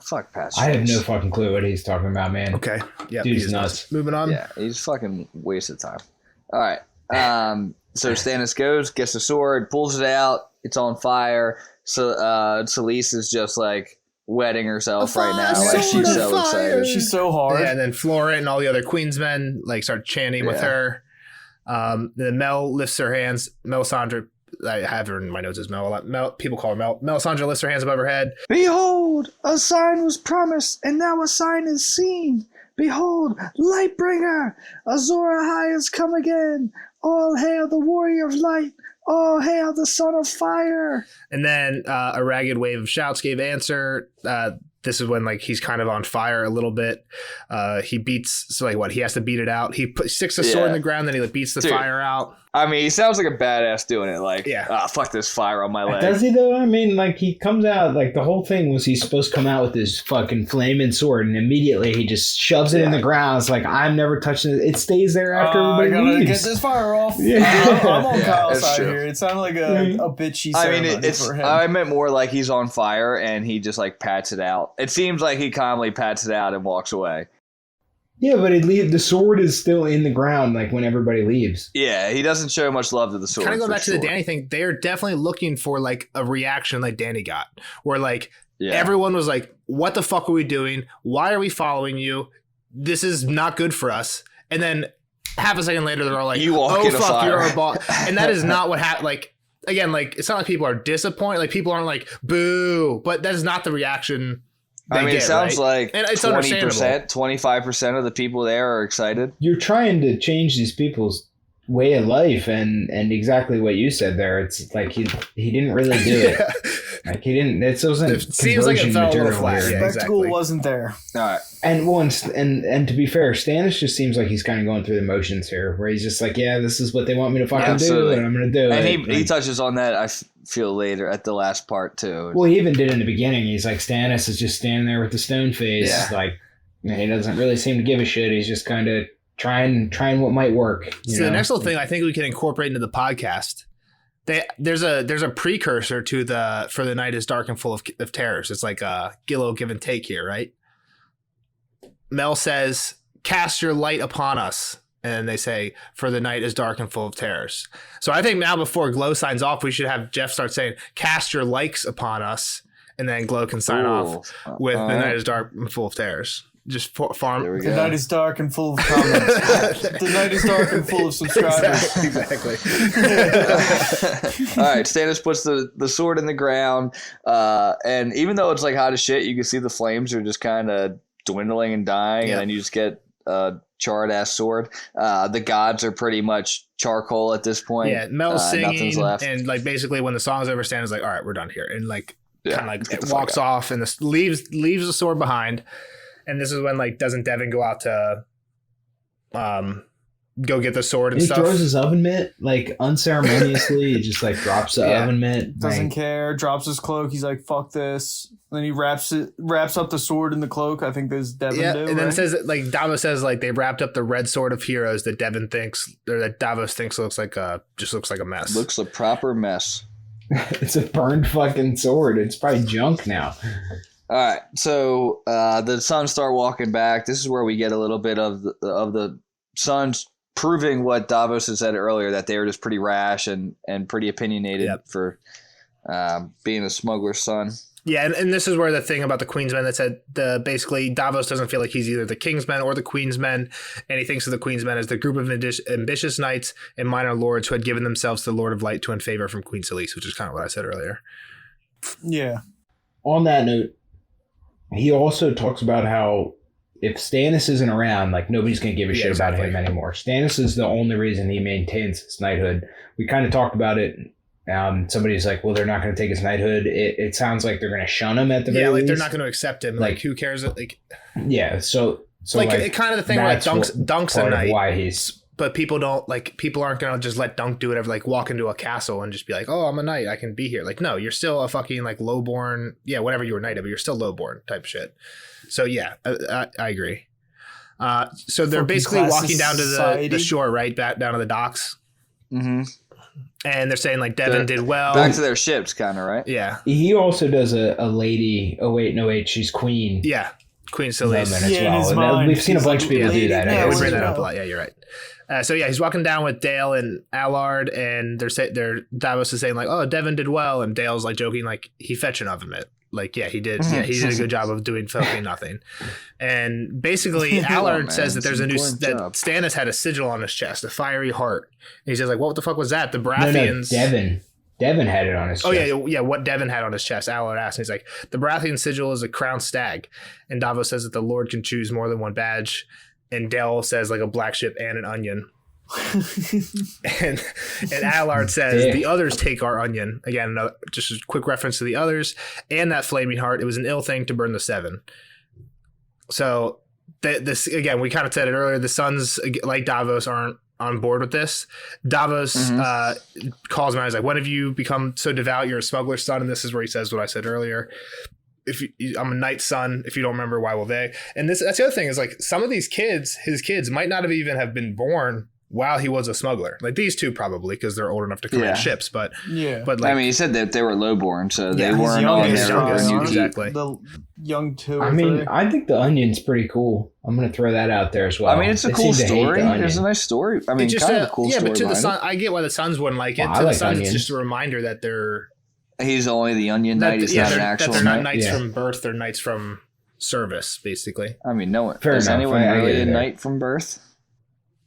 Fuck Patchface. I have no fucking clue what he's talking about, man. Okay, yeah, dude's nuts. Moving on. Yeah, he's fucking wasted time. All right. So Stannis goes, gets the sword, pulls it out. It's on fire. So Selyse is just like wetting herself right now. Like she's so excited. She's so hard. Yeah, and then Flora and all the other Queensmen like start chanting with her. Then Mel lifts her hands. Melisandre, I have her in my notes as Mel. People call her Mel. Melisandre lifts her hands above her head. Behold, a sign was promised, and now a sign is seen. Behold, Lightbringer, Azor Ahai has come again. All hail the warrior of light. All hail the son of fire. And then a ragged wave of shouts gave answer. This is when like he's kind of on fire a little bit. He has to beat it out. He sticks the sword in the ground, then he like beats the fire out. I mean, he sounds like a badass doing it. Like, fuck this fire on my leg. Does he though? I mean, like he comes out, like the whole thing was he's supposed to come out with this fucking flaming sword, and immediately he just shoves it in the ground. It's like, I'm never touching it. It stays there after everybody leaves. Get this fire off. Yeah. I'm on Kyle's side here. It sounded like a bitchy ceremony for him. I meant more like he's on fire and he just like pats it out. It seems like he calmly pats it out and walks away. Yeah, but the sword is still in the ground, like when everybody leaves. Yeah, he doesn't show much love to the sword. Kind of going back to the Dany thing, they are definitely looking for like a reaction like Dany got, where like everyone was like, "What the fuck are we doing? Why are we following you? This is not good for us." And then half a second later, they're all like, "Oh fuck, you're our boss," and that is not what happened. Like again, like it's not like people are disappointed. Like people aren't like boo, but that is not the reaction. It sounds like and it's 20%, 25% of the people there are excited. You're trying to change these people's way of life, and exactly what you said there. It's like he didn't really do it. Like he didn't. It seems like it fell a little flat. The spectacle wasn't there. All right. And once, and to be fair, Stannis just seems like he's kind of going through the motions here, where he's just like, yeah, this is what they want me to fucking do, and I'm going to do it. And he touches on that, I feel, later at the last part, too. Well, he even did in the beginning. He's like, Stannis is just standing there with the stone face. Yeah. Like, he doesn't really seem to give a shit. He's just kind of trying what might work. So the next little thing I think we can incorporate into the podcast, there's a precursor to For the Night is Dark and Full of Terrors. It's like a Gillo give and take here, right? Mel says, cast your light upon us. And they say, for the night is dark and full of terrors. So I think now before Glow signs off, we should have Jeff start saying, cast your likes upon us. And then Glow can sign off with the night is dark and full of terrors. Just farm. The night is dark and full of comments. The night is dark and full of subscribers. Exactly. All right, Stannis puts the sword in the ground. And even though it's like hot as shit, you can see the flames are just kind of dwindling and dying. And then you just get a charred ass sword. The gods are pretty much charcoal at this point. Yeah, Mel's singing. Nothing's left. And like basically when the song's over, Stannis is like, all right, we're done here. And like kind of like walks off and leaves the sword behind. And this is when like doesn't Devin go out to go get the sword and He stuff. throws his oven mitt like unceremoniously. He just like drops the oven mitt. Doesn't like, care. Drops his cloak. He's like, "Fuck this." Then he wraps up the sword in the cloak. I think there's Devin. Yeah, do, and then right? it says that, like Davos says, like they wrapped up the red sword of heroes that Devin thinks, or that Davos thinks looks like a mess. Looks a proper mess. It's a burned fucking sword. It's probably junk now. All right, so the Suns start walking back. This is where we get a little bit of the Suns proving what Davos had said earlier, that they were just pretty rash and pretty opinionated for being a smuggler's son. Yeah, and this is where the thing about the Queensmen that said basically Davos doesn't feel like he's either the King's men or the Queen's men, and he thinks of the Queen's men as the group of ambitious knights and minor lords who had given themselves to the Lord of Light to win favor from Queen Selyse, which is kind of what I said earlier. Yeah. On that note, he also talks about how if Stannis isn't around, like nobody's going to give a shit about him anymore. Stannis is the only reason he maintains his knighthood. We kind of talked about it. Somebody's like, well, they're not going to take his knighthood. It sounds like they're going to shun him at the very least. They're not going to accept him. Like who cares? Like, yeah. So like kind of the thing where like Dunk's a knight. Why he's. But people aren't going to just let Dunk do whatever, like walk into a castle and just be like, oh, I'm a knight, I can be here. Like, no, you're still a fucking like lowborn. Yeah, whatever you were knighted, but you're still lowborn type shit. So yeah, I agree. So they're basically walking down to the shore, right? Back down to the docks. Mm-hmm. And they're saying like Devin did well. Back to their ships, kind of, right? Yeah. He also does a lady. Oh wait, no wait, she's queen. Yeah, Queen Selyse as well. We've seen a bunch of people do that. Yeah, we bring that up a lot. Yeah, you're right. So yeah, he's walking down with Dale and Allard, and Davos is saying like, "Oh, Devin did well," and Dale's like joking like he fetched an oven mitt. Like, yeah, he did. Yeah, he did a good job of doing fucking nothing. And basically, Allard says that there's that Stannis had a sigil on his chest, a fiery heart. And he says like, "What the fuck was that?" The Baratheons. No, Devin had it on his chest. Oh yeah. What Devin had on his chest? Allard asked. And he's like, "The Baratheon sigil is a crowned stag," and Davos says that the Lord can choose more than one badge. And Dale says like a black ship and an onion. and Allard says the others take our onion. Again, just a quick reference to the others and that flaming heart. It was an ill thing to burn the seven. So this again, we kind of said it earlier. The Suns, like Davos, aren't on board with this. Davos calls him out. He's like, "When have you become so devout? You're a smuggler's son." And this is where he says what I said earlier. I'm a knight's son. If you don't remember, why will they? And that's the other thing is like some of these kids, his kids, might not have even have been born while he was a smuggler. Like these two probably because they're old enough to command ships. But like, I mean, he said that they were lowborn, so they weren't on there. Exactly. The young two. I mean, I think the onion's pretty cool. I'm going to throw that out there as well. I mean, it's a cool story. There's a nice story. I mean, kind of a cool story. But to the Sun, I get why the Suns wouldn't like it. To the Suns, it's just a reminder that they're. He's only the onion knight. He's not an actual they're knight. Not knights from birth. They're knights from service, basically. I mean, no one. Is anyone really a knight from birth?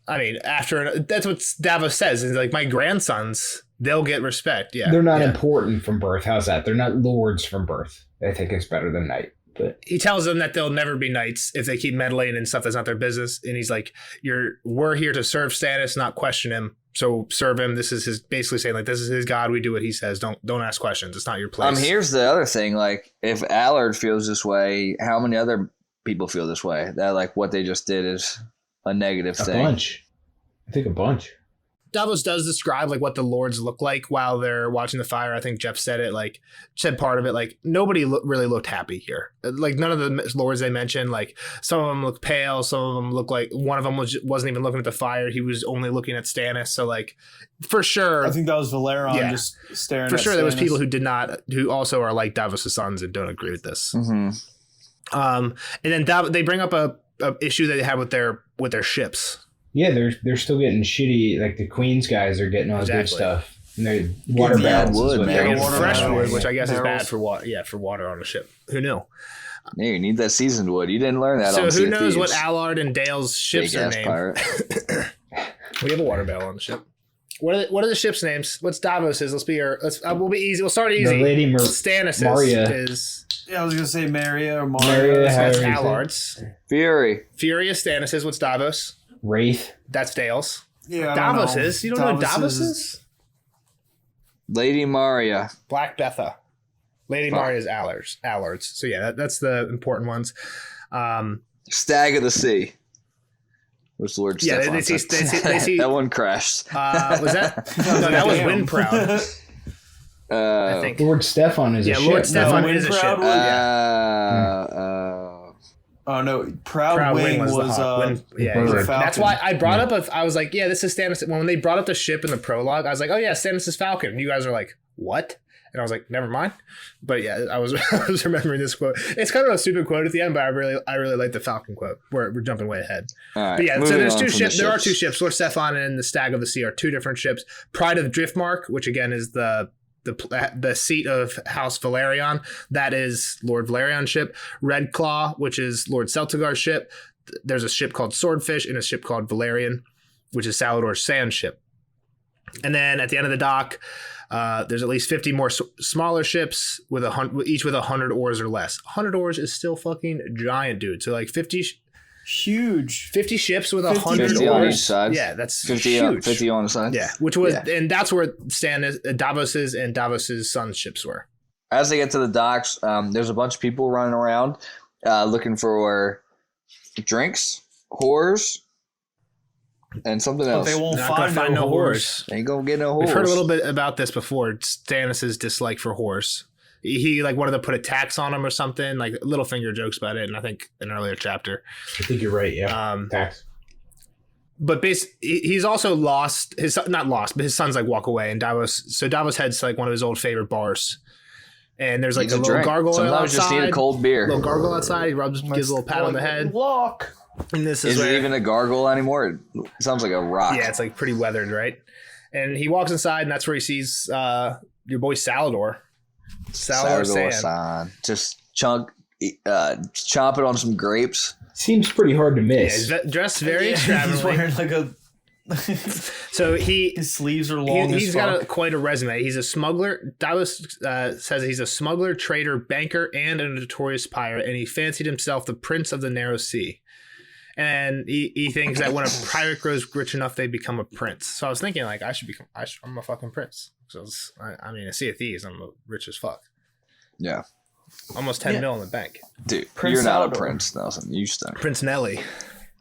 I mean, that's what Davos says. Is like my grandsons, they'll get respect. Yeah, they're not important from birth. How's that? They're not lords from birth. I think it's better than knight. But he tells them that they'll never be knights if they keep meddling in stuff that's not their business. And he's like, we're here to serve Stannis, not question him. So serve him. This is his basically saying like, this is his God. We do what he says. Don't ask questions. It's not your place. Here's the other thing. Like if Allard feels this way, how many other people feel this way? That like what they just did is a negative thing. A bunch. I think a bunch. Davos does describe like what the lords look like while they're watching the fire. I think Jeff said part of it. Like nobody really looked happy here. Like none of the lords they mentioned, like some of them look pale. Some of them look like one of them wasn't even looking at the fire. He was only looking at Stannis. So like for sure. I think that was Valeron just staring for sure. Stannis. There was people who also are like Davos' sons and don't agree with this. Mm-hmm. And then they bring up a issue that they have with their ships. Yeah, they're still getting shitty. Like the Queen's guys are getting all the good stuff. And they're water barrels. Wood, they're getting fresh wood, which I guess is bad for water. Yeah, for water on a ship. Who knew? Yeah, you need that seasoned wood. You didn't learn that. So on who knows what Allard and Dale's ships are named? We have a water barrel on the ship. What are the ship's names? What's Davos's? We'll be easy. We'll start easy. The Lady Stannis is. Yeah, I was gonna say Maria or Maria. That's Allard's. Fury is Stannis's. What's Davos? Wraith. That's Dale's. Yeah, Davos is. You don't know what Davos is? Lady Maria. Black Betha. Lady Maria is Allard's. So yeah, that's the important ones. Stag of the Sea. Was Lord Yeah, Stefan. they see that one crashed. was that? No, that was Wind Proud. I think. Lord Stefan is a ship. Lord Stefan No, is a ship. Oh no, Proud Wing was the hawk. Falcon. That's why I brought up. I was like, yeah, this is Stannis. When they brought up the ship in the prologue, I was like, oh yeah, Stannis' Falcon. And you guys are like, what? And I was like, never mind. But yeah, I was remembering this quote. It's kind of a stupid quote at the end, but I really like the Falcon quote. We're jumping way ahead. Right, but yeah, so there's two ships. There are two ships. ships. Lord Stefan and the Stag of the Sea are two different ships. Pride of Driftmark, which again is the seat of House Valerion, that is Lord Valerion's ship. Red Claw, which is Lord Celtigar's ship. There's a ship called Swordfish and a ship called Valerian, which is Salador's sand ship. And then at the end of the dock, there's at least 50 more smaller ships with each with 100 oars or less. 100 oars is still fucking giant, dude. So like 50 ships with 100 50 oars on each side. Yeah, that's 50 huge. 50 on the side. Yeah, and that's where Davos's and Davos's son's ships were. As they get to the docks, there's a bunch of people running around looking for drinks, whores, and something else. But they won't Not gonna find no horse. Ain't gonna get no whores. We've heard a little bit about this before. Stannis' dislike for horse. He like wanted to put a tax on him or something. Like Littlefinger jokes about it, and I think an earlier chapter. I think you're right. Yeah, tax. But he's also lost not lost, but his sons like walk away, and Davos heads to like one of his old favorite bars. And there's like a little gargoyle Sometimes outside. just need a cold beer. Little gargoyle outside. He gives a little pat on the head. Walk. And this is it even a gargoyle anymore? It sounds like a rock. Yeah, it's like pretty weathered, right? And he walks inside, and that's where he sees your boy Salador. Salador-san. Just chomping on some grapes. Seems pretty hard to miss. Yeah, he's dressed very extravagantly. He's wearing like a. So his sleeves are long. He's got quite a resume. He's a smuggler. Davos says he's a smuggler, trader, banker, and a notorious pirate, and he fancied himself the Prince of the Narrow Sea. And he thinks that when a pirate grows rich enough, they become a prince. So I was thinking, like, I'm a fucking prince. So I mean, a Sea of Thieves, I'm rich as fuck. Yeah. Almost 10 mil in the bank. Dude, Prince you're not Salador. a prince, Nelson. You stink. Prince Nelly.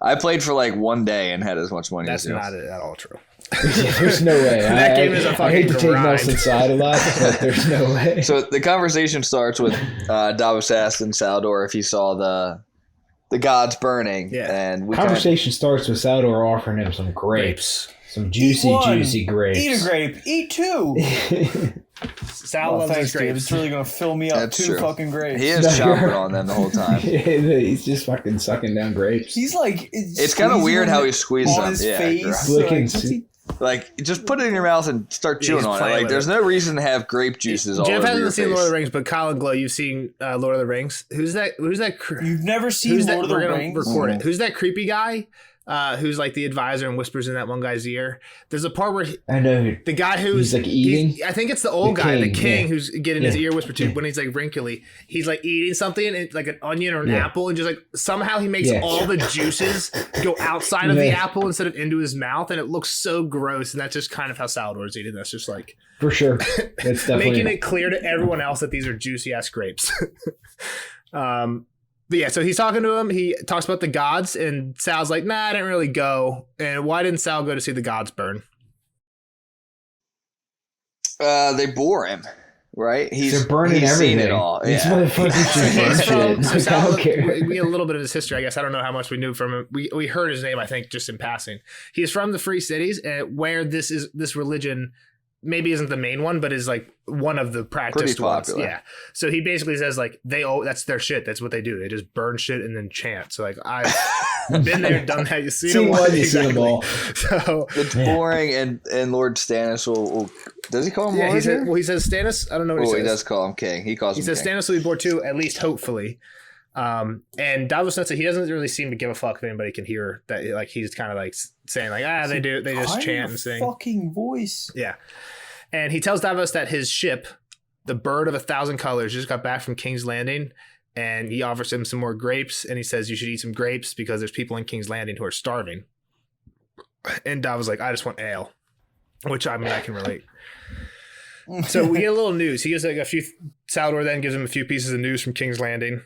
I played for like one day and had as much money That's as you. not at all true. There's no way. That game is a I hate to fucking take grind. Nelson's side a lot, but there's no way. So the conversation starts with Davos asking Salador if he saw the gods burning. Yeah. And Conversation starts with Salador offering him some grapes. Some juicy grapes. Eat a grape. Eat two. Sal loves thanks, his grapes. dude. It's really gonna fill me up. That's Two true. fucking grapes. He is chomping on them the whole time. He's just fucking sucking down grapes. He's like. It's kind of weird how he squeezes on them. his Yeah, face. Licking. like just put it in your mouth and start Yeah, chewing he's on it. playing Like with there's it. no reason to have grape juices all Jeff over your hasn't seen face. Lord of the Rings, but Kyle and Glow, you've seen Lord of the Rings. Who's that? You've never seen Lord of the We're gonna Rings? record it. Who's that creepy guy? Who's like the advisor and whispers in that one guy's ear? There's a part where I know. the guy who's He's, like, eating? I think it's the old The guy, the king, king, yeah. who's getting his Yeah. ear whispered to Yeah. when he's like wrinkly. He's like eating something, and like an onion or an Yeah. apple, and just like somehow he makes Yeah. all the juices go outside of the Yeah. apple instead of into his mouth, and it looks so gross. And that's just kind of how Salador's eating. That's just like For sure. That's definitely. making it clear to everyone else that these are juicy ass grapes. But yeah, so he's talking to him. He talks about the gods, and Sal's like, "Nah, I didn't really go." And why didn't Sal go to see the gods burn? They bore him, right? They're burning he's everything. seen it all. These Yeah. motherfuckers just burn shit. So Like, I Sal, don't care. we get a little bit of his history, I guess. I don't know how much we knew from him. We heard his name, I think, just in passing. He's from the Free Cities, where this religion maybe isn't the main one, but is like one of the practiced ones. popular. Yeah. So he basically says like that's their shit. That's what they do. They just burn shit and then chant. So like I've been there, done that. You see Seen them one, all. you see them all. So It's boring, and Lord Stannis will does he call him yeah, Lord? he says Stannis. I don't know what he Oh, says. he does call him King. He calls He him says King. Stannis will be bored too, at least hopefully. And Davos notes that he doesn't really seem to give a fuck if anybody can hear that. Like he's kind of like saying like they do, they just chant and sing. Fucking voice. Yeah. And he tells Davos that his ship, the Bird of 1,000 Colors, just got back from King's Landing, and he offers him some more grapes, and he says you should eat some grapes because there's people in King's Landing who are starving. And Davos like, I just want ale, which I mean I can relate. So we get a little news. He gives like a few. Salador then gives him a few pieces of news from King's Landing,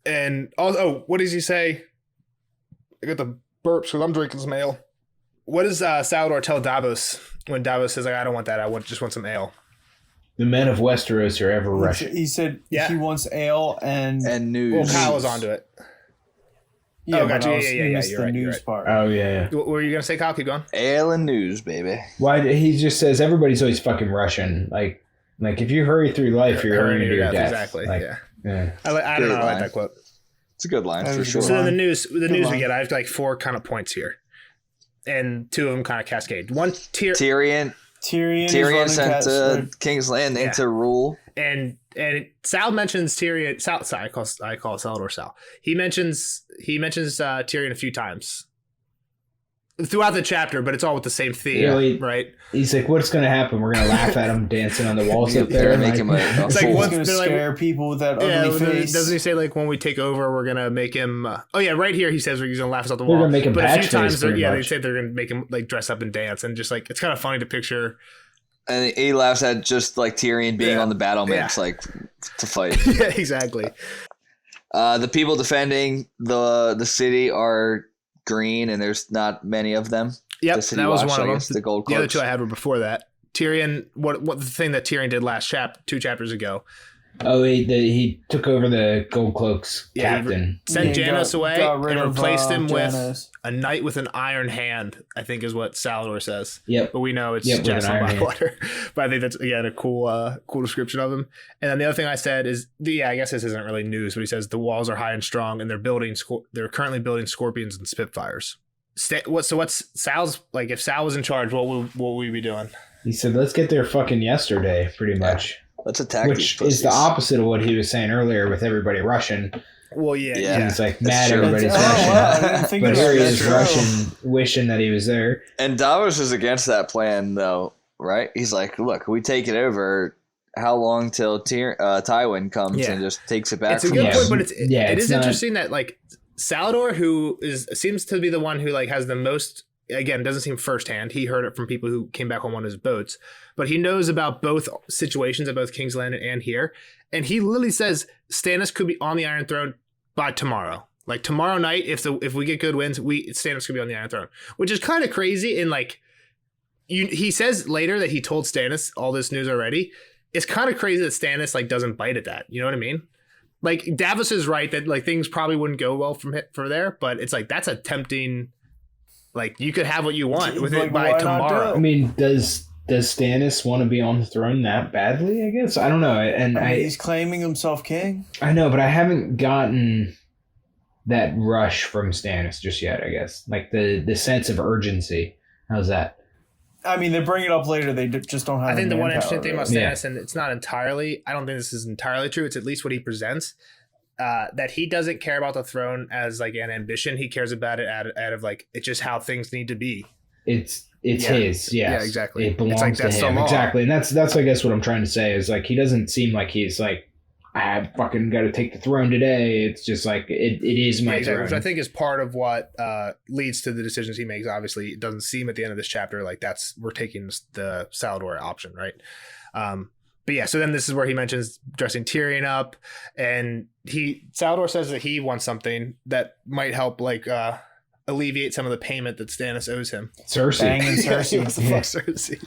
and what does he say? I got the burps because I'm drinking some ale. What does Salvador tell Davos when Davos says, like, I don't want that. Just want some ale. The men of Westeros are ever rushing. He said he wants ale and news. Well, Kyle was onto it. Yeah, gotcha. You missed the news part. Oh yeah. What were you gonna say, Kyle? Keep going. Ale and news, baby. Why he just says everybody's always fucking rushing. Like if you hurry through life, you're hurrying to your death. Exactly. Like, yeah. I don't know. I like that quote. It's a good line for sure. So then the news we get, I have like 4 kind of points here, and 2 of them kind of cascade. One Tyrion sent to King's Landing to rule, and Sal mentions Tyrion. I call Salvador Sal. He mentions Tyrion a few times throughout the chapter, but it's all with the same theme, right? He's like, "What's going to happen? We're going to laugh at him dancing on the walls up there, make him it's like what's going to scare people with that ugly face." Doesn't he say like when we take over, we're going to make him? Right here he says he's going to laugh us off the wall. We're going to make him. But a few times, they say they're going to make him like dress up and dance, and just like it's kind of funny to picture. And he laughs at just like Tyrion being on the battlements, like to fight. Yeah, exactly. The people defending the city are green, and there's not many of them. Yep, that was one of them. The gold cloaks. The other 2 I had were before that. Tyrion, what the thing that Tyrion did last 2 chapters ago. Oh, he took over the Gold Cloaks captain. Sent Janos away and replaced him with a knight with an iron hand, I think is what Salvador says. Yep. But we know it's Jackson Blackwater. But I think that's, again, a cool description of him. And then the other thing I said is, I guess this isn't really news, but he says the walls are high and strong, and they're currently building Scorpions and Spitfires. What's Sal's, like, if Sal was in charge, what would we be doing? He said, let's get there fucking yesterday, pretty much. Let's attack these pussies. Which is the opposite of what he was saying earlier with everybody rushing. Well, yeah. He's like mad everybody's rushing. But here he is rushing, wishing that he was there. And Davos is against that plan, though, right? He's like, look, we take it over. How long till Tywin comes and just takes it back? It's a good point, but it is interesting that like Salvador, who seems to be the one who like has the most. Again, doesn't seem firsthand. He heard it from people who came back on one of his boats, but he knows about both situations at both King's Landing and here. And he literally says Stannis could be on the Iron Throne by tomorrow. Like tomorrow night, if we get good wins, Stannis could be on the Iron Throne, which is kind of crazy. And like, he says later that he told Stannis all this news already. It's kind of crazy that Stannis like doesn't bite at that. You know what I mean? Like Davos is right that like things probably wouldn't go well from there, but it's like that's a tempting. Like you could have what you want with it by tomorrow. I mean, does Stannis want to be on the throne that badly? I guess I don't know. And he's claiming himself king. I know, but I haven't gotten that rush from Stannis just yet. I guess like the sense of urgency. How's that? I mean, they bring it up later. They just don't have. I think the one interesting thing about Stannis, and it's not entirely. I don't think this is entirely true. It's at least what he presents. That he doesn't care about the throne as like an ambition. He cares about it out of like it's just how things need to be. It's his, yeah, exactly. It belongs like, to him, exactly. And that's I guess what I'm trying to say is like he doesn't seem like he's like I fucking got to take the throne today. It's just like it is my throne, which I think is part of what leads to the decisions he makes. Obviously, it doesn't seem at the end of this chapter like we're taking the Salvador option, right? But yeah, so then this is where he mentions dressing Tyrion up, and Salvador says that he wants something that might help, like alleviate some of the payment that Stannis owes him. Cersei, banging Cersei. He wants to fuck Cersei.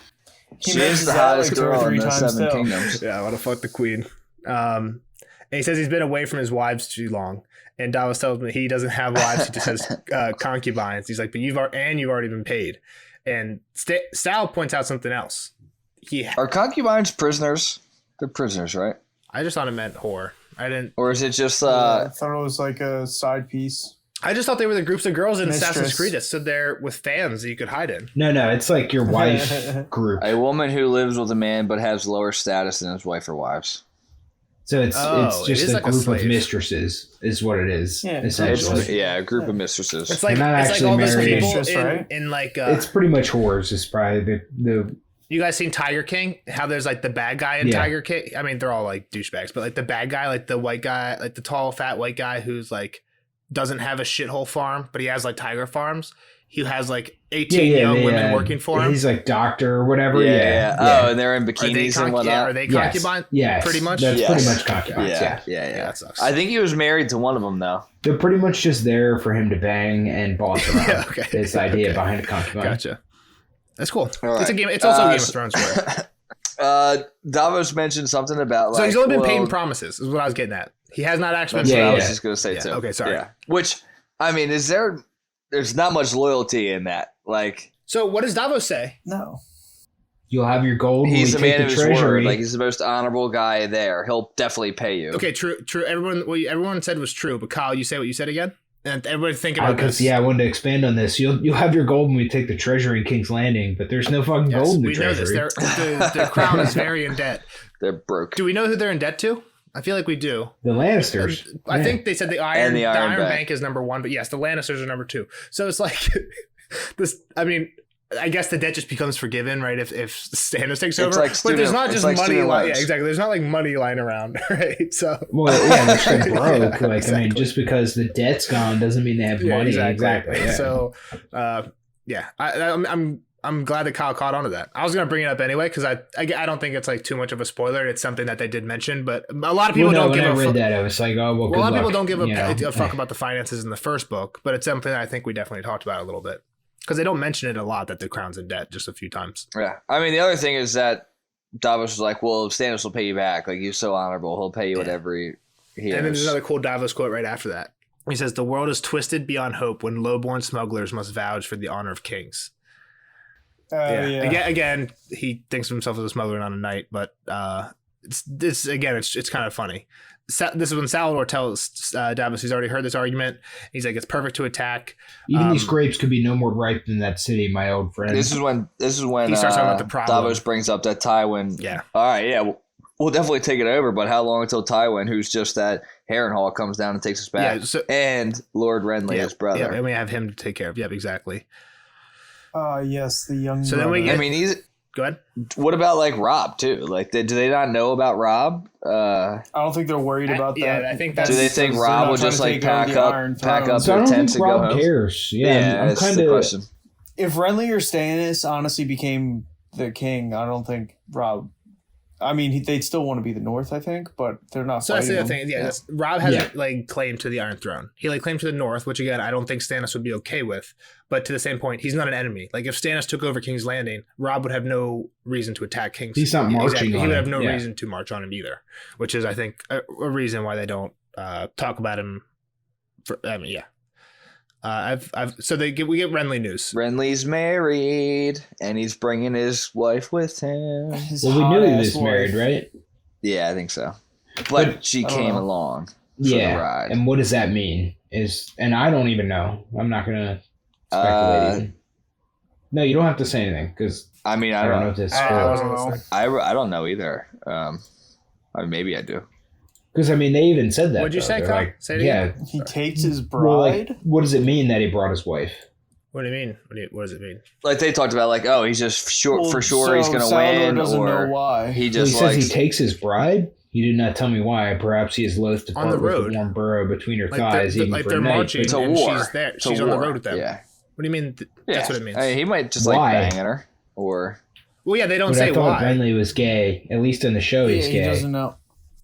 She is the hottest girl in the Seven Kingdoms. Yeah, I want to fuck the queen. And he says he's been away from his wives too long. And Davos tells me he doesn't have wives; he just has concubines. He's like, but you've already been paid. And Sal points out something else. Are concubines prisoners? They're prisoners, right? I just thought it meant whore. I didn't. Or is it just? I thought it was like a side piece. I just thought they were the groups of girls in Assassin's Creed that stood there with fans that you could hide in. No, it's like your wife group. A woman who lives with a man but has lower status than his wife or wives. So it's just a group of mistresses, is what it is. Yeah, essentially. A group of mistresses. It's like all those people right? in like. It's pretty much whores. Is probably the. You guys seen Tiger King? How there's like the bad guy in Tiger King? I mean, they're all like douchebags, but like the bad guy, like the white guy, like the tall, fat white guy who's like doesn't have a shithole farm, but he has like tiger farms. He has like 18 young women working for him. He's like doctor or whatever. Yeah. Oh, and they're in bikinis and whatnot. Yeah, are they concubines? Yes. Pretty much? That's pretty much concubines, Yeah, that sucks. I think he was married to one of them, though. They're pretty much just there for him to bang and boss around. Yeah, okay. This idea behind a concubine. Gotcha. That's cool. Right. It's a game. It's also a Game of Thrones story. Davos mentioned something about so he's only been paying promises, is what I was getting at. He has not actually been I was just going to say, too. Okay, sorry. Yeah. Which, I mean, there's not much loyalty in that. Like, so what does Davos say? No. You'll have your gold when we he's a take man the of his treasury. word. Like, he's the most honorable guy there. He'll definitely pay you. Okay, true. What everyone said was true, but Kyle, you say what you said again? And everybody think about this. Yeah, I wanted to expand on this. You'll have your gold when we take the treasury in King's Landing, but there's no fucking gold in the treasury. We know this. Their crown is very in debt. They're broke. Do we know who they're in debt to? I feel like we do. The Lannisters. I think they said the Iron Bank. Bank is number 1, but yes, the Lannisters are number 2. So it's like this. I mean, I guess the debt just becomes forgiven, right? If Stannis takes over, like but there's not just like money. Yeah, loans. exactly. There's not like money lying around, right? So they're still broke. Yeah, Like, exactly. I mean, just because the debt's gone doesn't mean they have money. Exactly. Yeah. So, I'm glad that Kyle caught on to that. I was going to bring it up anyway because I don't think it's like too much of a spoiler. It's something that they did mention, but a lot of people don't give a fuck. When I read that, I was like, oh, well, a lot of people don't give a a fuck about the finances in the first book, but it's something I think we definitely talked about a little bit because they don't mention it a lot that the crown's in debt, just a few times. Yeah. I mean, the other thing is that Davos was like, well, Stannis will pay you back. Like, he's so honorable. He'll pay you whatever he And then there's another cool Davos quote right after that. He says, "The world is twisted beyond hope when low-born smugglers must vouch for the honor of kings." Again, he thinks of himself as a smuggler, not a knight, but it's kind of funny. This is when Salvador tells Davos he's already heard this argument. He's like, it's perfect to attack. Even these grapes could be no more ripe than that city, my old friend. This is when he starts talking about the problem. Davos brings up that Tywin. Yeah. All right. Yeah. We'll definitely take it over, but how long until Tywin, who's just that Harrenhal, comes down and takes us back? Yeah, and Lord Renly, his brother. Yeah, and we have him to take care of. Yep, exactly. Yes, the young. So brother. then we get. I mean, he's. Go ahead. What about like Robb too? Like, do they not know about Robb? I don't think they're worried about that. Yeah, I think that's. Do they think Robb will just like pack up so their tents and go Robb home? cares. Yeah, I'm that's the question. If Renly or Stannis honestly became the king, I don't think Robb. I mean, they'd still want to be the North, I think, but they're not. So that's the other thing. Yeah, Robb has like claim to the Iron Throne. He like claimed to the North, which again I don't think Stannis would be okay with. But to the same point, he's not an enemy. Like if Stannis took over King's Landing, Robb would have no reason to attack King's. He's not marching. Exactly. On he would him. have no reason to march on him either, which is I think a reason why they don't talk about him. We get Renly news. Renly's married, and he's bringing his wife with him. Well, we knew he was married, right? Yeah, I think so. But she came along for the ride. And what does that mean? And I don't even know. I'm not gonna speculate. No, you don't have to say anything because I mean I don't know if this. I don't know either. Maybe I do. Because I mean, they even said that. What'd you say, Kyle? Like, say it again. He takes his bride. Well, like, what does it mean that he brought his wife? What do you mean? What does it mean? Like they talked about, like, oh, he's just he's going to win, doesn't or know why. he just says he takes his bride. He did not tell me why. Perhaps he is loath to part with the warm burrow between her thighs, even for they're a night. marching. It's a war. She's there. She's on the road with them. Yeah. What do you mean? That's what it means. I mean, he might just like banging her, or. Well, yeah, they don't but say I thought why. Renly was gay. At least in the show, he's gay. He doesn't know.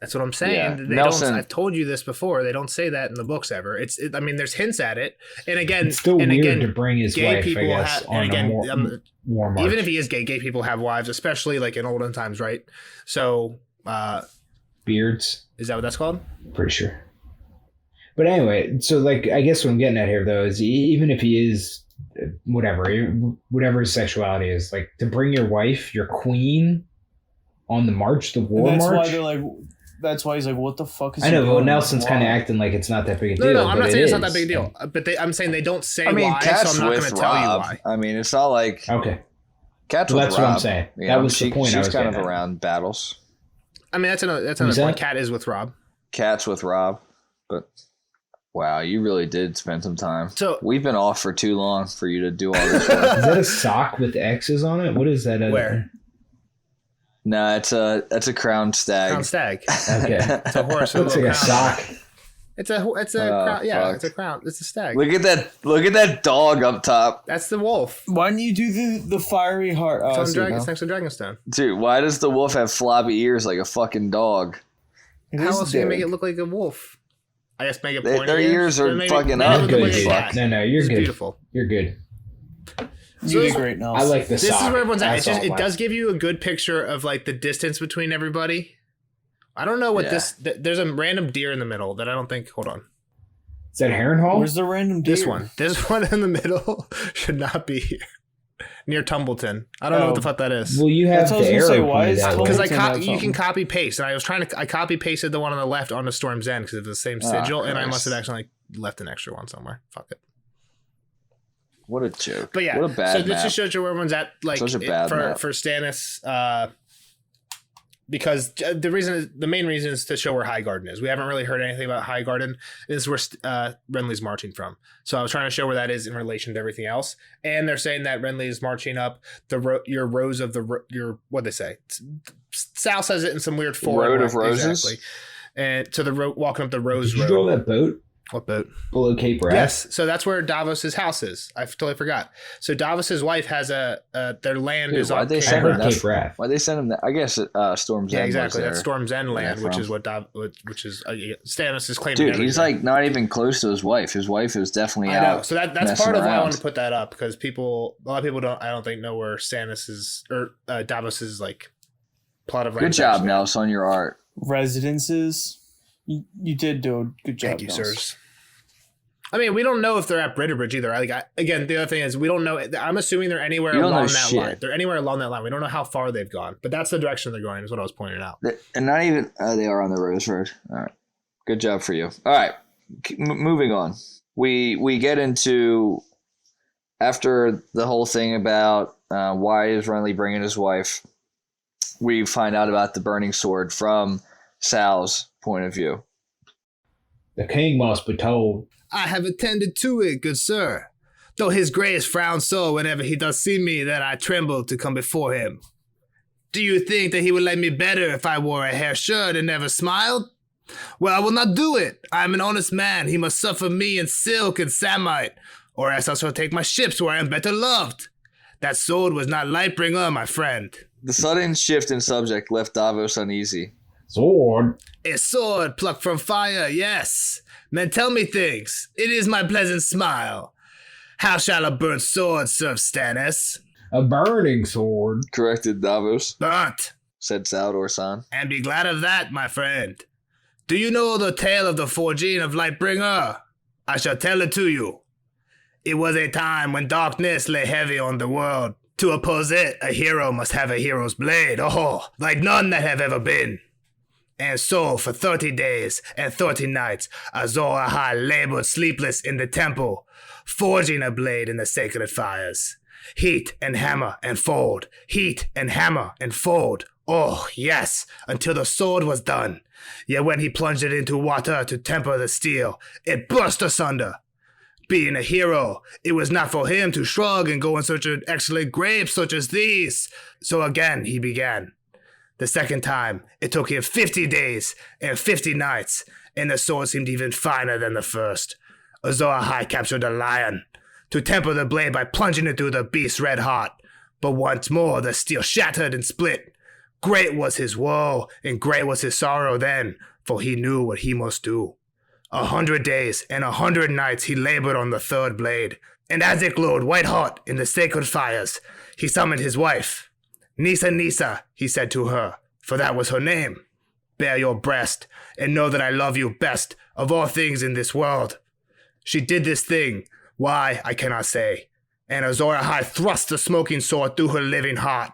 That's what I'm saying. Yeah. They Nelson, don't. I've told you this before. They don't say that in the books ever. I mean, there's hints at it, and again, it's still weird to bring his wife. I guess on a warm march. Even if he is gay people have wives, especially like in olden times, right? So, beards. Is that what that's called? Pretty sure. But anyway, so like, I guess what I'm getting at here though is even if he is whatever his sexuality is, like to bring your wife, your queen, on the march, the war march. Why they're like. That's why he's like, what the fuck is I know, he but doing? Nelson's kind of acting like it's not that big a deal. No, I'm not saying it's not that is. big a deal. But I'm saying they don't say why, Cat's so I'm not going to tell you why. I mean, it's not like... Okay. Cat's with that's Robb. what I'm saying. You that know, was the point I was She's kind of getting at. around battles. I mean, that's another point. Cat is with Robb. Cat's with Robb. But, wow, you really did spend some time. So we've been off for too long for you to do all this work. Is that a sock with X's on it? What is that? Where? No, that's a crown stag. Crown stag. Okay. It's a horse. Looks like a sock. It's a crown. Yeah, fuck. it's a crown. It's a stag. Look at that dog up top. That's the wolf. Why don't you do the fiery heart? It's next to Dragonstone. Dude, why does the wolf have floppy ears like a fucking dog? It How is else do you dead. make it look like a wolf? I guess make it pointy. Their ears are fucking up. Look Good, like a dude. cat. No, you're It's good. beautiful. You're good. You did great, Nels. I like the This is sock. where everyone's at. I It's just, saw it last- does give you a good picture of like the distance between everybody. I don't know what Yeah. there's a random deer in the middle that I don't think. Hold on. Is that Harrenhal? Where's the random deer? This one in the middle should not be here. Near Tumbleton. I don't know what the fuck that is. Well, you have That's what the I was gonna arrow say, why pointed is that way. Tumbleton- Because Tumbleton you have can something. copy paste, and I copy pasted the one on the left onto Storm's End because it's the same sigil, and I must have actually left an extra one somewhere. Fuck it. What a joke. But yeah, what a bad so this map. just shows you where everyone's at, like Such a bad map. for Stannis. Because the main reason is to show where Highgarden is. We haven't really heard anything about Highgarden. This is where Renly's marching from. So I was trying to show where that is in relation to everything else. And they're saying that Renly is marching up your rows of your what they say. Sal says it in some weird form. Road of Roses? Exactly. And to the walking up the Rose Did you Road. draw that boat What boat? below Cape Wrath? Yes. So that's where Davos's house is. I totally forgot. So Davos's wife has their land Dude, is on why'd they I send Cape him heard Wrath. Cape Wrath. Why they send him that? I guess Storm's Yeah, End was exactly. there. That's Storm's End Where land, they're which from. is what which is Stannis is claiming. Dude, everything. he's like not even close to his wife. His wife is definitely I know. out. So that's messing part of why I around. wanted to put that up because a lot of people I don't think know where Stannis is or Davos's like plot of land. Good is job, actually. Nels, on your art. Residences. You did do a good job. Thank you, Nels. sirs. I mean, we don't know if they're at Bridge either. Again, the other thing is we don't know. I'm assuming they're anywhere You don't know along that shit. line. They're anywhere along that line. We don't know how far they've gone, but that's the direction they're going. Is what I was pointing out. And not even they are on the Rose Road. All right, good job for you. All right, moving on. We get into after the whole thing about why is Renly bringing his wife. We find out about the burning sword from Sal's point of view. The king must be told. I have attended to it, good sir. Though his grace frowns so whenever he does see me that I tremble to come before him. Do you think that he would like me better if I wore a hair shirt and never smiled? Well, I will not do it. I am an honest man. He must suffer me in silk and samite, or else I shall take my ships where I am better loved. That sword was not Lightbringer, my friend. The sudden shift in subject left Davos uneasy. Sword. A sword plucked from fire, yes. Men tell me things. It is my pleasant smile. How shall a burnt sword serve Stannis? A burning sword. Corrected Davos, Burnt. said Saldor-san. And be glad of that, my friend. Do you know the tale of the forging of Lightbringer? I shall tell it to you. It was a time when darkness lay heavy on the world. To oppose it, a hero must have a hero's blade. Oh, like none that have ever been. And so, for 30 days and 30 nights, Azor Ahai labored sleepless in the temple, forging a blade in the sacred fires. Heat and hammer and fold, heat and hammer and fold. Oh, yes, until the sword was done. Yet when he plunged it into water to temper the steel, it burst asunder. Being a hero, it was not for him to shrug and go in search of excellent grapes such as these. So again he began. The second time, it took him 50 days and 50 nights, and the sword seemed even finer than the first. Azor Ahai captured a lion, to temper the blade by plunging it through the beast's red heart. But once more the steel shattered and split. Great was his woe, and great was his sorrow then, for he knew what he must do. 100 days and 100 nights he labored on the third blade, and as it glowed white-hot in the sacred fires, he summoned his wife. Nisa, Nisa, he said to her, for that was her name. Bare your breast, and know that I love you best of all things in this world. She did this thing, why, I cannot say, and Azor Ahai thrust the smoking sword through her living heart.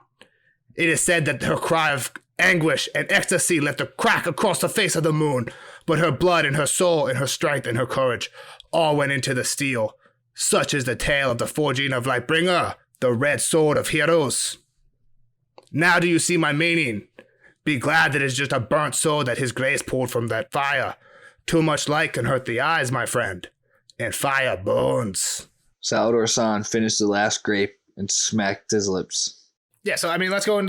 It is said that her cry of anguish and ecstasy left a crack across the face of the moon, but her blood and her soul and her strength and her courage all went into the steel. Such is the tale of the forging of Lightbringer, the red sword of heroes. Now do you see my meaning? Be glad that it is just a burnt sword that his grace pulled from that fire. Too much light can hurt the eyes, my friend, and fire burns. Saldor-san finished the last grape and smacked his lips. Yeah, so I mean, let's talk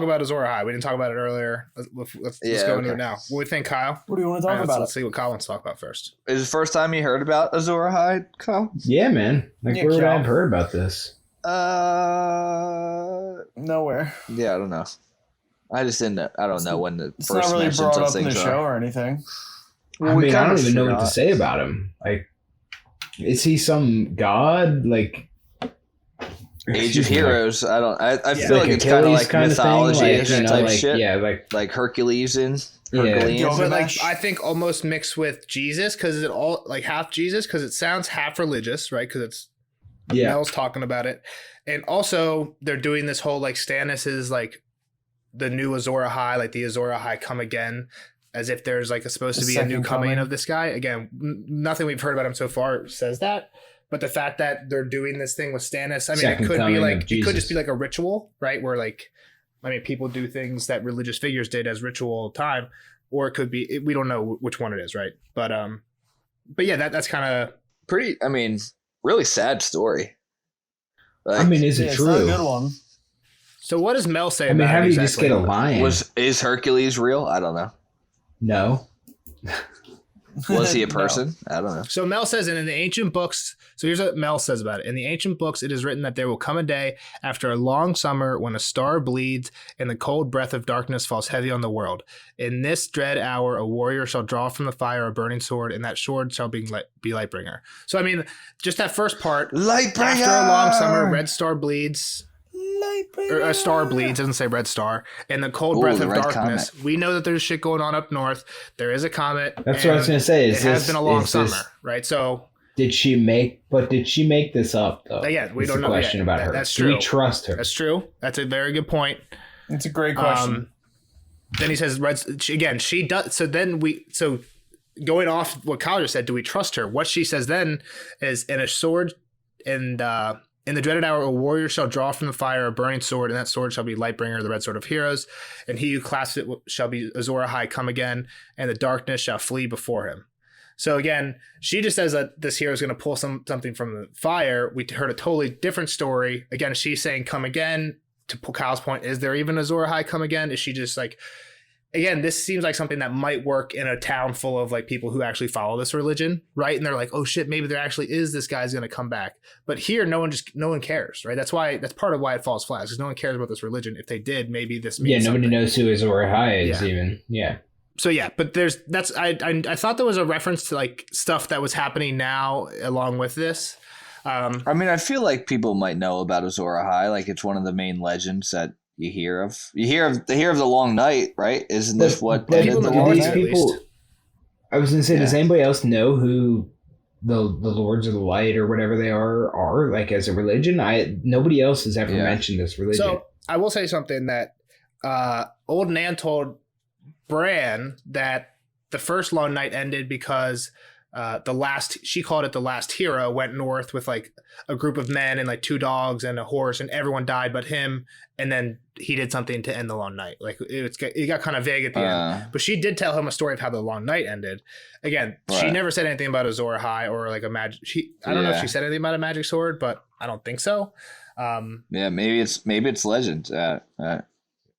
about Azor Ahai. We didn't talk about it earlier. Let's go into it now. What do you think, Kyle? What do you want to talk about? Let's see what Kyle wants to talk about first. Is it the first time you heard about Azor Ahai, Kyle? Yeah, man. Like, where would I have heard about this? Nowhere. Yeah, I don't know. I just didn't. I don't know when the It's first not really mentions brought of up in the things show are. or anything. Well, I mean, I don't even know what forgot. to say about him. Like, is he some god? Like, Age of Heroes. I don't. I feel like like it's kind of Achilles like kind of thing, mythology like, you know, type like, shit. yeah, like Hercules and Yeah. Herculean. But like, I think almost mixed with Jesus because it all like half Jesus because it sounds half religious, right? Because it's Mel's talking about it, and also they're doing this whole like Stannis is like the new Azor Ahai, like the Azor Ahai come again, as if there's like supposed to be a new coming of this guy. Again, nothing we've heard about him so far says that. But the fact that they're doing this thing with Stannis, I mean, it could be like it could just be like a ritual, right? Where like, I mean, people do things that religious figures did as ritual all the time, or it could be we don't know which one it is, right? But yeah, that's kind of Pretty. I mean, really sad story. Like, I mean, is it It's true? not a good one. So what does Mel say? I mean, about how it do you exactly? just get a lion? is Hercules real? I don't know. No. Was he a No. person? I don't know. So Mel says, and in the ancient books, so here's what Mel says about it. In the ancient books, it is written that there will come a day after a long summer when a star bleeds and the cold breath of darkness falls heavy on the world. In this dread hour, a warrior shall draw from the fire a burning sword, and that sword shall be Lightbringer. So, I mean, just that first part. Lightbringer! After a long summer, red star bleeds. Or a star bleeds, doesn't say red star, and the cold breath the of red darkness. comet. We know that there's shit going on up north. There is a comet. That's what I was and gonna say. It has been a long summer, right? So Did she make this up though? yeah, we Is don't the know. question about her. That's Do true. we trust her? That's true. That's a very good point. It's a great question. Then he says, she does. So going off what Kyle just said, do we trust her? What she says then is, in a sword, and in the dreaded hour, a warrior shall draw from the fire a burning sword, and that sword shall be Lightbringer, the red sword of heroes. And he who clasps it shall be Azor Ahai come again, and the darkness shall flee before him. So again, she just says that this hero is going to pull something from the fire. We heard a totally different story. Again, she's saying come again. To Kyle's point, is there even Azor Ahai come again? Is she just like, again, this seems like something that might work in a town full of like people who actually follow this religion, right? And they're like, oh shit, maybe there actually is this guy's going to come back. But here, no one cares, right? That's part of why it falls flat, because no one cares about this religion. If they did, maybe this means nobody something. knows who Azor Ahai is even. Yeah. So yeah, but I thought there was a reference to like stuff that was happening now along with this. I mean, I feel like people might know about Azor Ahai. Like, it's one of the main legends that you hear of. They hear of the Long Night, right? Isn't this what But ended the know Long these Night? at people? least. I was gonna say, does Yeah. anybody else know who the Lords of the Light or whatever they are like as a religion? Nobody else has ever mentioned this religion. So I will say something that old Nan told Bran that the first Long Night ended because she called it the last hero, went north with like a group of men and like 2 dogs and a horse, and everyone died but him, and then he did something to end the Long Night. Like it got kind of vague at the end, but she did tell him a story of how the Long Night ended. Again, she never said anything about Azor Ahai or like a magic. I don't know if she said anything about a magic sword, but I don't think so. Yeah, maybe it's legend.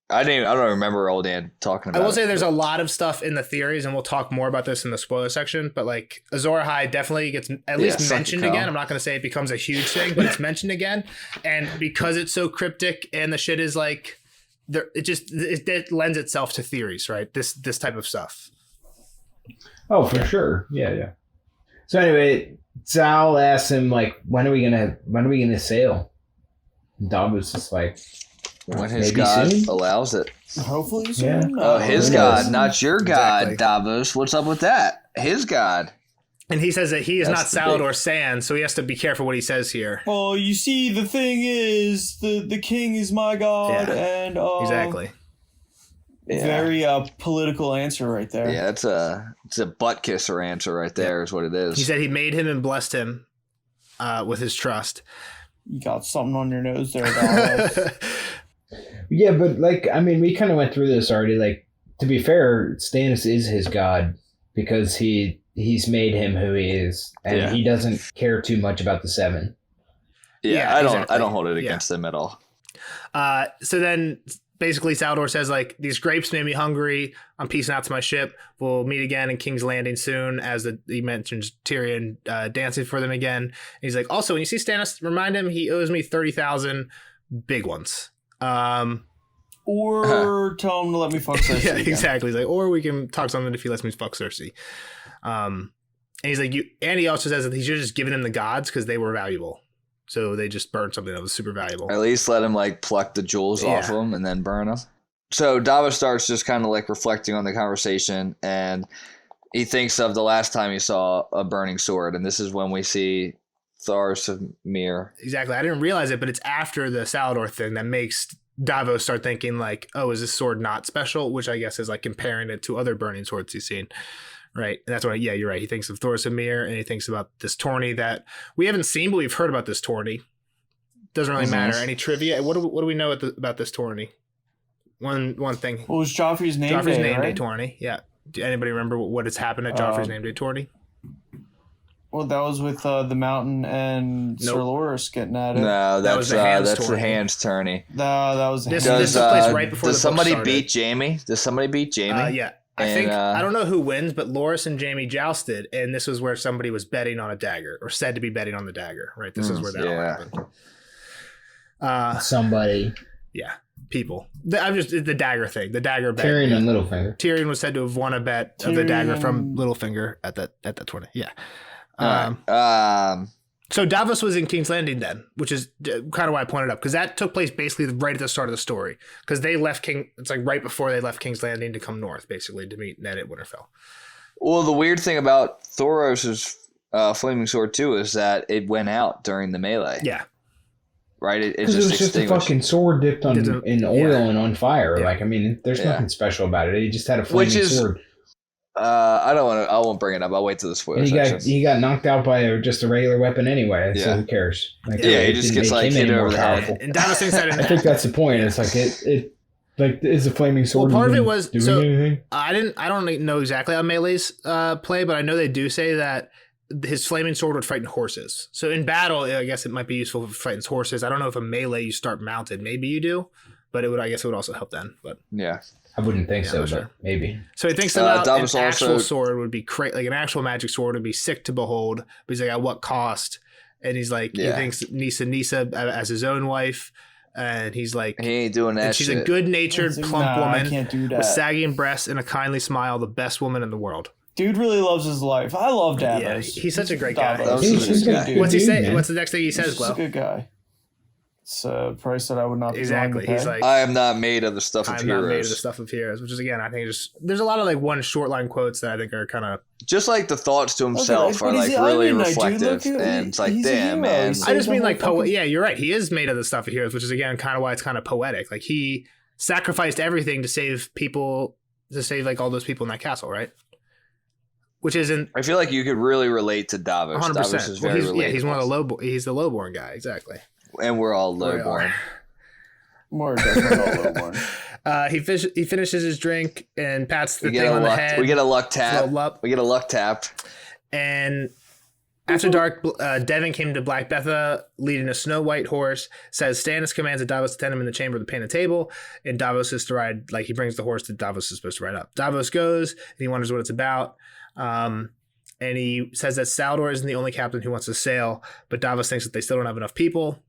I don't remember old Dan talking about. I will say there's a lot of stuff in the theories, and we'll talk more about this in the spoiler section. But like Azor Ahai definitely gets at least mentioned again. I'm not going to say it becomes a huge thing, but it's mentioned again. And because it's so cryptic and the shit is like, it lends itself to theories, right? This type of stuff. Oh, for sure. Yeah. So anyway, Sal asks him like, when are we gonna sail? And Davos is like, when his maybe god soon? allows it. Hopefully soon. Yeah. Oh, his who god, knows? not your god, Exactly. Davos. What's up with that? His god. And he says that he is That's not the salad big- or sand, so he has to be careful what he says here. Well, you see, the thing is, the king is my god, Yeah. and Exactly. very political answer right there. Yeah, it's a butt kisser answer right there. Is what it is. He said he made him and blessed him with his trust. You got something on your nose there, Dalton. yeah, but like, I mean, we kind of went through this already. Like, to be fair, Stannis is his god because he's made him who he is, and he doesn't care too much about the Seven. Yeah, Yeah, I don't exactly. hold it against them at all. So then basically Saldor says, like, these grapes made me hungry. I'm peacing out to my ship. We'll meet again in King's Landing soon, as he mentions Tyrion dancing for them again. And he's like, also, when you see Stannis, remind him he owes me 30,000 big ones. Or tell him to let me fuck Cersei. Yeah, again. exactly. He's like, or we can talk something if he lets me fuck Cersei. And he's like, and he also says that he should have just given him the gods because they were valuable. So they just burned something that was super valuable. At least let him like pluck the jewels off of him and then burn them. So Davos starts just kind of like reflecting on the conversation, and he thinks of the last time he saw a burning sword, and this is when we see Thoros of Myr. Exactly. I didn't realize it, but it's after the Saldor thing that makes Davos start thinking like, oh, is this sword not special? Which I guess is like comparing it to other burning swords he's seen. Right. And that's why, yeah, you're right. He thinks of Thoros of Myr, and he thinks about this tourney that we haven't seen, but we've heard about this tourney. Doesn't really matter. Any trivia? What do we know about this tourney? One thing. What was Joffrey's name? Joffrey's day, name day right? tourney. Yeah. Do anybody remember what has happened at Joffrey's name day tourney? Well, that was with the Mountain and Sir Loras getting at it. No, That was the Hands that's the tourney. Hands tourney. No, that was This Hands. took place right before does the book somebody started. beat Jaime? Does somebody beat Jaime? Yeah. I And, think I don't know who wins, but Loras and Jaime jousted, and this was where somebody was betting on a dagger, or said to be betting on the dagger. Right, this is where that all happened. Somebody. Yeah, people. I'm just the dagger thing, the dagger bet. Tyrion and Littlefinger. Tyrion was said to have won a bet of the dagger from Littlefinger at that tourney. Yeah. So Davos was in King's Landing then, which is kind of why I pointed up, because that took place basically right at the start of the story, because they left it's like right before they left King's Landing to come north, basically, to meet Ned at Winterfell. Well, the weird thing about Thoros' flaming sword too is that it went out during the melee. Yeah. Right? It Because it was just a extinguished. fucking sword dipped in oil and on fire. Yeah. Like, I mean, there's Yeah. nothing special about it. He just had a flaming sword. I won't bring it up. I'll wait till the spoiler And section. he got knocked out by just a regular weapon anyway. So Yeah. who cares? Like, Yeah, he it just didn't gets, make like, him hit any more over the head. powerful. And Davos thinks that I think that's the point. It's like it like is a flaming sword. Well, part of it even was doing anything? I don't know exactly how melee's play, but I know they do say that his flaming sword would frighten horses. So in battle, I guess it might be useful if it frightens horses. I don't know if a melee you start mounted, maybe you do, but I guess it would also help then. But Yeah. I wouldn't think so, not but sure. maybe. so he thinks about Davos an actual also- sword would be like an actual magic sword would be sick to behold, but he's like, at what cost? And he's like, he Yeah. thinks Nisa as his own wife, and he's like, He ain't doing that and she's shit. a good-natured, It's like, plump nah, I woman can't do with that. sagging breasts and a kindly smile, the best woman in the world. Dude really loves his life. I love Davos. Yeah, he's such a great guy. Davos. He's He's a a good good dude. What's he Dude, say? man. What's the next thing he says, He's just a Glo? good guy. It's a price that I would not be willing Exactly. to pay. He's like, I am not made of the stuff of I'm not made of the heroes. stuff of heroes, which is, again, I think there's a lot of like one short line quotes that I think are kind of. Just like the thoughts to himself but are he's like the really Iron Knight, dude. reflective, Look at- and it's like, he's a damn, hero. man. He's I just the mean whole like fucking- Yeah, you're right. He is made of the stuff of heroes, which is again kind of why it's kind of poetic. Like he sacrificed everything to save people, to save like all those people in that castle, right? Which isn't I feel like you could really relate to Davos. 100%. Davos is very relatable. he's one of the he's the lowborn guy, exactly. And we're all We are. lowborn. More definitely all over one. He finishes his drink and pats the We thing get a on the luck. head. We get a luck Little tap. lup. We get a luck tap. And after dark, Devin came to Black Betha leading a snow white horse. Says Stannis commands that Davos attend him in the chamber of the painted table, and Davos is to ride. Like he brings the horse that Davos is supposed to ride up. Davos goes and he wonders what it's about. And he says that Saldor isn't the only captain who wants to sail, but Davos thinks that they still don't have enough people.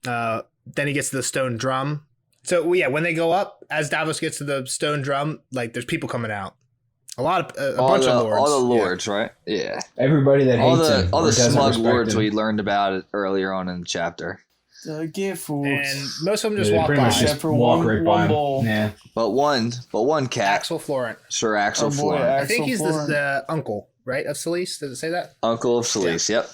Then he gets to the stone drum. So yeah, when they go up, as Davos gets to the stone drum, like there's people coming out. A lot of a bunch of lords. All the lords, right? Yeah. Everybody that hates him All or the doesn't smug respect lords him. we learned about it earlier on in the chapter. Get fools. And most of them Yeah, just they walk pretty by. much Except just for walk one- right by one him. bull. Yeah. But one cat, Axel Florent. Sir Axel Oh, boy, Florent, I think Axel he's Florent. the uncle, right, of Selyse. Does it say that? uncle of Selyse. Yep.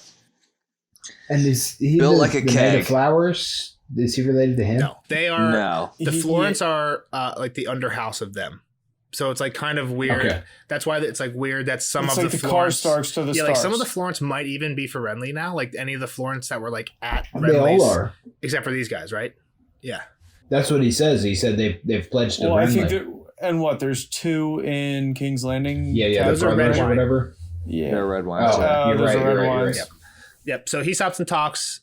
And is he Built the, like a the Knight keg. of Flowers? Is he related to him? No, they are. No. The He- Florents are like the underhouse of them. So it's like kind of weird. Okay. That's why it's like weird that some It's of like the the Florents, Karstarks to the yeah, Starks. like some of the Florents might even be for Renly now. Like any of the Florents that were like at They all Renly's, are. except for these guys, right? Yeah. That's what he says. He said they've pledged to Well, I think Renly. that, and what? There's two in King's Landing. Yeah, Those the are brothers red or wine. whatever. Yeah. They're red wines. Oh, yeah. you're those right. are red You're right. wines. Yep. So he stops and talks.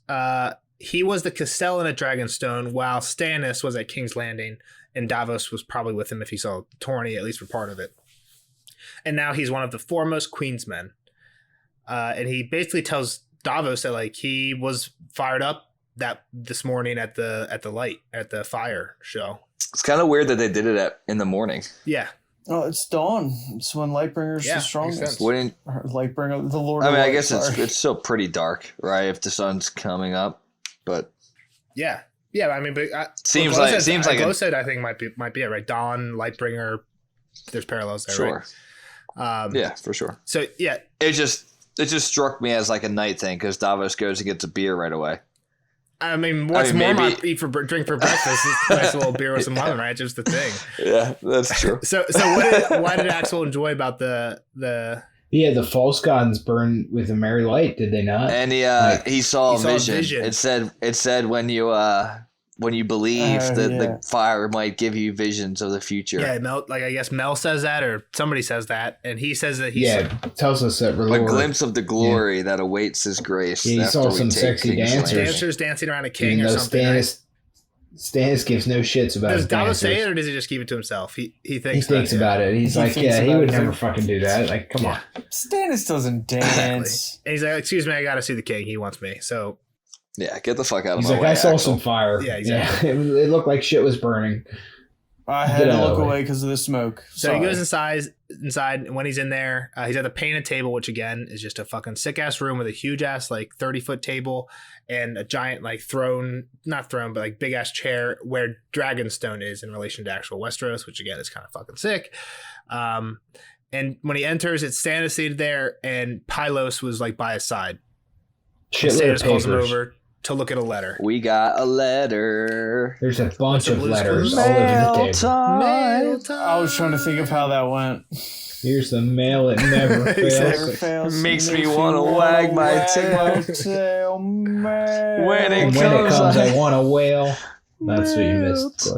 he was the Castellan at Dragonstone, while Stannis was at King's Landing, and Davos was probably with him if he saw the tourney, at least for part of it. And now he's one of the foremost Queensmen. And he basically tells Davos that like he was fired up that this morning at the fire show. It's kind of weird that they did it in the morning. Yeah. Oh, it's dawn. It's when Lightbringer's the strongest. Wouldn't Lightbringer, the Lord. I mean, of I guess Light, it's still pretty dark, right? If the sun's coming up, but yeah. I mean, but seems like Glow said I think might be it, right? Dawn, Lightbringer. There's parallels there, sure. Right? Yeah, for sure. So yeah, it just struck me as like a night thing because Davos goes and gets a beer right away. I mean, what's more drink for breakfast is a nice little beer with some lemon, right? Just the thing. Yeah, that's true. So why did Axel enjoy about the Yeah, the false gods burn with a merry light, did they not? And he saw a vision. It said when you believe that the fire might give you visions of the future. Yeah, Mel, like I guess Mel says that or somebody says that, and he says that tells us that a glimpse of the glory that awaits his grace. Yeah, he saw some sexy dancers dancing around a king or something. Stannis gives no shits about does his Davos dancers. say it or does he just keep it to himself? He thinks about it. He's like, he would never fucking do that. Like, come on. Stannis doesn't dance. Exactly. And he's like, excuse me, I got to see the king. He wants me. So. Yeah, get the fuck out of my way. He's like, I saw some fire. Yeah, exactly. Yeah, it looked like shit was burning. I had to look away because of the smoke. So he goes inside, and when he's in there, he's at the painted table, which again is just a fucking sick ass room with a huge ass like 30-foot table and a giant like not throne, but like big ass chair where Dragonstone is in relation to actual Westeros, which again is kind of fucking sick. And when he enters, it's Stannis seated there, and Pylos was like by his side. Stannis calls him over to look at a letter. We got a letter. There's a bunch of letters all over the table. Mail time. I was trying to think of how that went. Here's the mail. It never fails. Makes me want to wag my tail. When it comes, I want to wail. That's what you missed.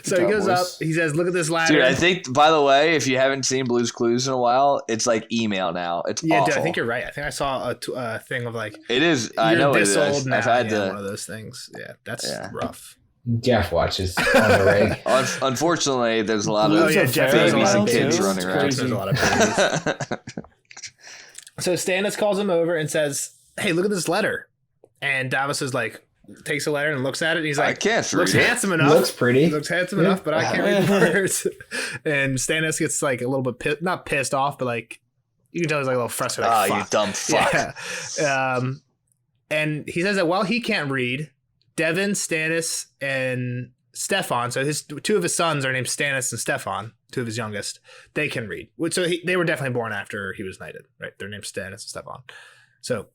So he goes up. He says, "Look at this ladder." Dude, I think, by the way, if you haven't seen Blue's Clues in a while, it's like email now. It's awful. Dude, I think you're right. I think I saw a thing of like it is. I know it is. Old now. I've had one of those things. Yeah, that's rough. Jeff watches on the reg. Unfortunately, there's a lot of babies and kids running around. There's a lot of babies. So Stannis calls him over and says, "Hey, look at this letter." And Davos is like, takes a letter and looks at it. And he's like, I can't read looks it. handsome enough. Looks pretty. Looks handsome enough, but I can't read the words. And Stannis gets like a little bit not pissed off, but like you can tell he's like a little frustrated. Like, you dumb fuck. Yeah. And he says that while he can't read, Devin, Stannis, and Stefan, so two of his sons are named Stannis and Stefan, two of his youngest, they can read. So they were definitely born after he was knighted, right? They're named Stannis and Stefan. So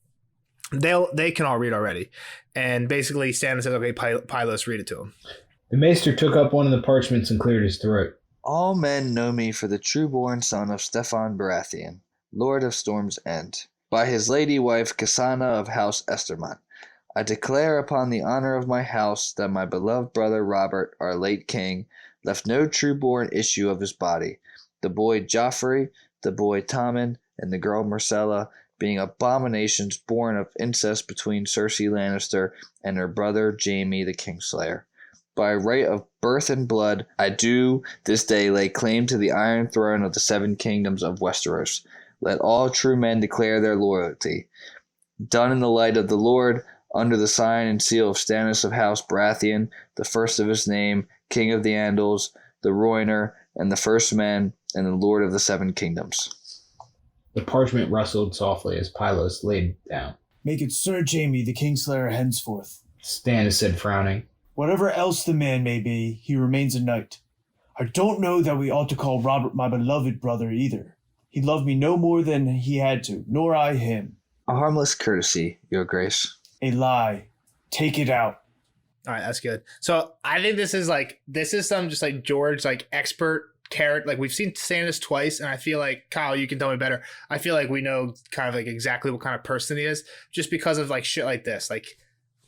they can all read already. And basically Stannis says, okay, Pylos, read it to him. The maester took up one of the parchments and cleared his throat. All men know me for the true-born son of Stefan Baratheon, Lord of Storm's End, by his lady wife Cassana of House Estermont. I declare upon the honor of my house that my beloved brother Robert, our late king, left no true-born issue of his body, the boy Joffrey, the boy Tommen, and the girl Myrcella, being abominations born of incest between Cersei Lannister and her brother Jaime the Kingslayer. By right of birth and blood, I do this day lay claim to the Iron Throne of the Seven Kingdoms of Westeros. Let all true men declare their loyalty. Done in the light of the Lord, under the sign and seal of Stannis of House Baratheon, the first of his name, King of the Andals, the Ruiner, and the First Men, and the Lord of the Seven Kingdoms. The parchment rustled softly as Pylos laid down. Make it Sir Jaime the Kingslayer henceforth. Stannis said, frowning. Whatever else the man may be, he remains a knight. I don't know that we ought to call Robert my beloved brother either. He loved me no more than he had to, nor I him. A harmless courtesy, Your Grace. A lie. Take it out. All right, that's good. So I think this is some just like George, like expert carrot. Like we've seen Stannis twice, and I feel like, Kyle, you can tell me better. I feel like we know kind of like exactly what kind of person he is just because of like shit like this. Like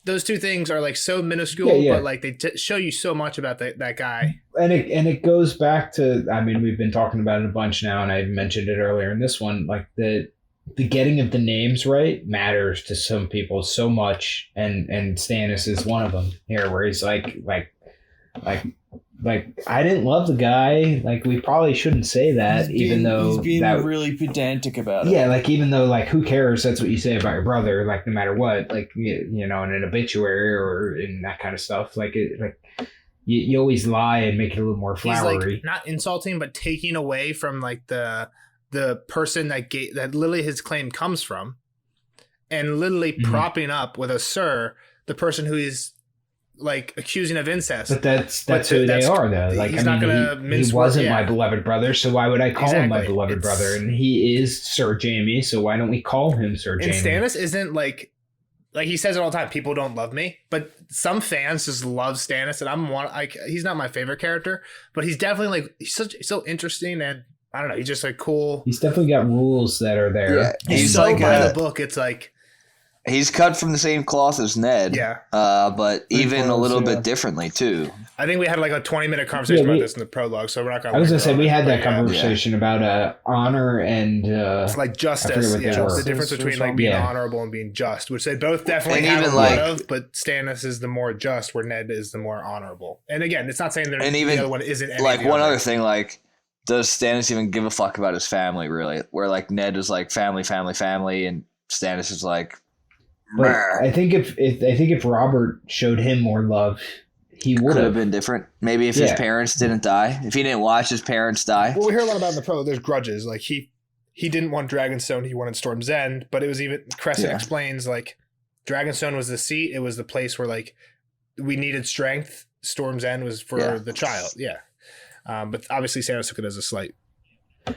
those two things are like so minuscule, but like they show you so much about that guy. And it goes back to, I mean, we've been talking about it a bunch now, and I mentioned it earlier in this one, like the the getting of the names right matters to some people so much, and Stannis is one of them here, where he's like I didn't love the guy. Like, we probably shouldn't say that, even though he's being really pedantic about it. Yeah, like, even though, like, who cares? That's what you say about your brother. Like, no matter what, like, you know, in an obituary or in that kind of stuff. Like, you always lie and make it a little more flowery. He's like not insulting, but taking away from like the person that literally his claim comes from, and literally propping up with a sir the person who is like accusing of incest. But that's who they are, though. Like, he's not gonna mince. He wasn't my beloved brother, so why would I call him my beloved It's- brother? And he is Sir Jaime, so why don't we call him Sir And Jaime? Stannis isn't like he says it all the time. People don't love me, but some fans just love Stannis, and I'm one. Like, he's not my favorite character, but he's definitely like he's so interesting, and I don't know. He's just like cool. He's definitely got rules that are there. Yeah, He's so like by the book. It's like he's cut from the same cloth as Ned. Yeah. But even a little bit differently too. I think we had like a 20-minute conversation about this in the prologue, so we're not going to. I was going to say, we had that conversation about honor and it's like justice. The difference between like being honorable and being just, which they both definitely have a lot of, but Stannis is the more just, where Ned is the more honorable. And again, it's not saying that the other one isn't any like one other thing, like, does Stannis even give a fuck about his family, really? Where like Ned is like family, and Stannis is like. But I think if Robert showed him more love, he would have been different. Maybe if his parents didn't die, if he didn't watch his parents die. Well, we hear a lot about in the prologue. There's grudges. Like he didn't want Dragonstone. He wanted Storm's End. But it was even Crescent explains like Dragonstone was the seat. It was the place where like we needed strength. Storm's End was for the child. Yeah. But obviously Stannis took it as a slight.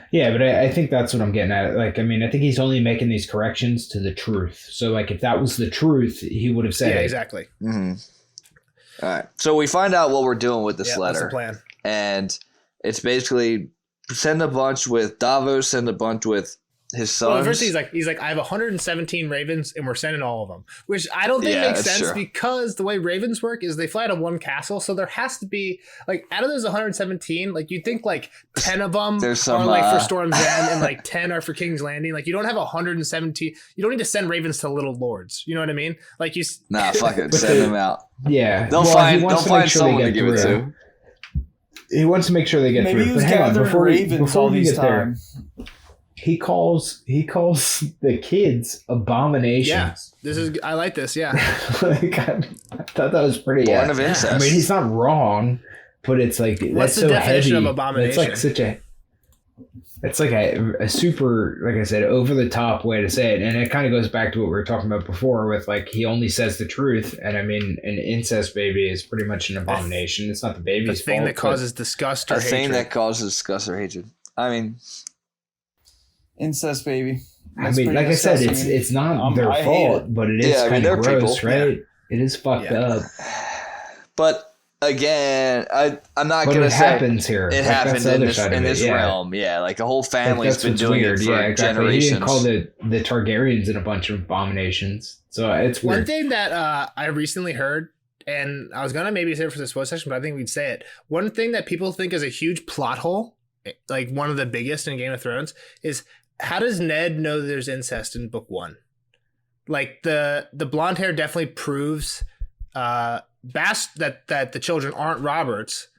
Yeah, but I think that's what I'm getting at. Like, I mean, I think he's only making these corrections to the truth. So, like, if that was the truth, he would have said it. Yeah, exactly. Mm-hmm. All right. So we find out what we're doing with this letter. That's the plan. And it's basically send a bunch with Davos, send a bunch with his sons. Well, first he's like, I have 117 ravens, and we're sending all of them, which I don't think makes sense because the way ravens work is they fly to one castle, so there has to be like out of those 117, like you'd think like 10 of them are like for Storm's End and like 10 are for King's Landing. Like you don't have 117. You don't need to send ravens to Little Lords. You know what I mean? Like you. Nah, fuck it, send them out. Yeah, they'll find someone to give it to. He wants to make sure they get through. Maybe he was gathering ravens all these time. He calls the kids abominations. Yeah, I like this. Yeah, like, I thought that was pretty. Born of incest. I mean, he's not wrong, but it's like what's the definition of abomination? It's like a super, like I said, over the top way to say it, and it kind of goes back to what we were talking about before with like he only says the truth, and I mean, an incest baby is pretty much an abomination. It's not the baby's fault. A thing that causes disgust or hatred. A thing that causes disgust or hatred. I mean. Incest baby. That's I mean, like I said, it's not their fault, but it is kind of gross, people. Right? Yeah. It is fucked up. But again, I'm not going to say happens here. It happens in this realm. Yeah, like the whole family's been doing it for generations. He didn't call the Targaryens in a bunch of abominations, so it's weird. One thing that I recently heard, and I was gonna maybe say it for this post section, but I think we'd say it. One thing that people think is a huge plot hole, like one of the biggest in Game of Thrones, is how does Ned know there's incest in book 1? Like the blonde hair definitely proves that the children aren't Robert's,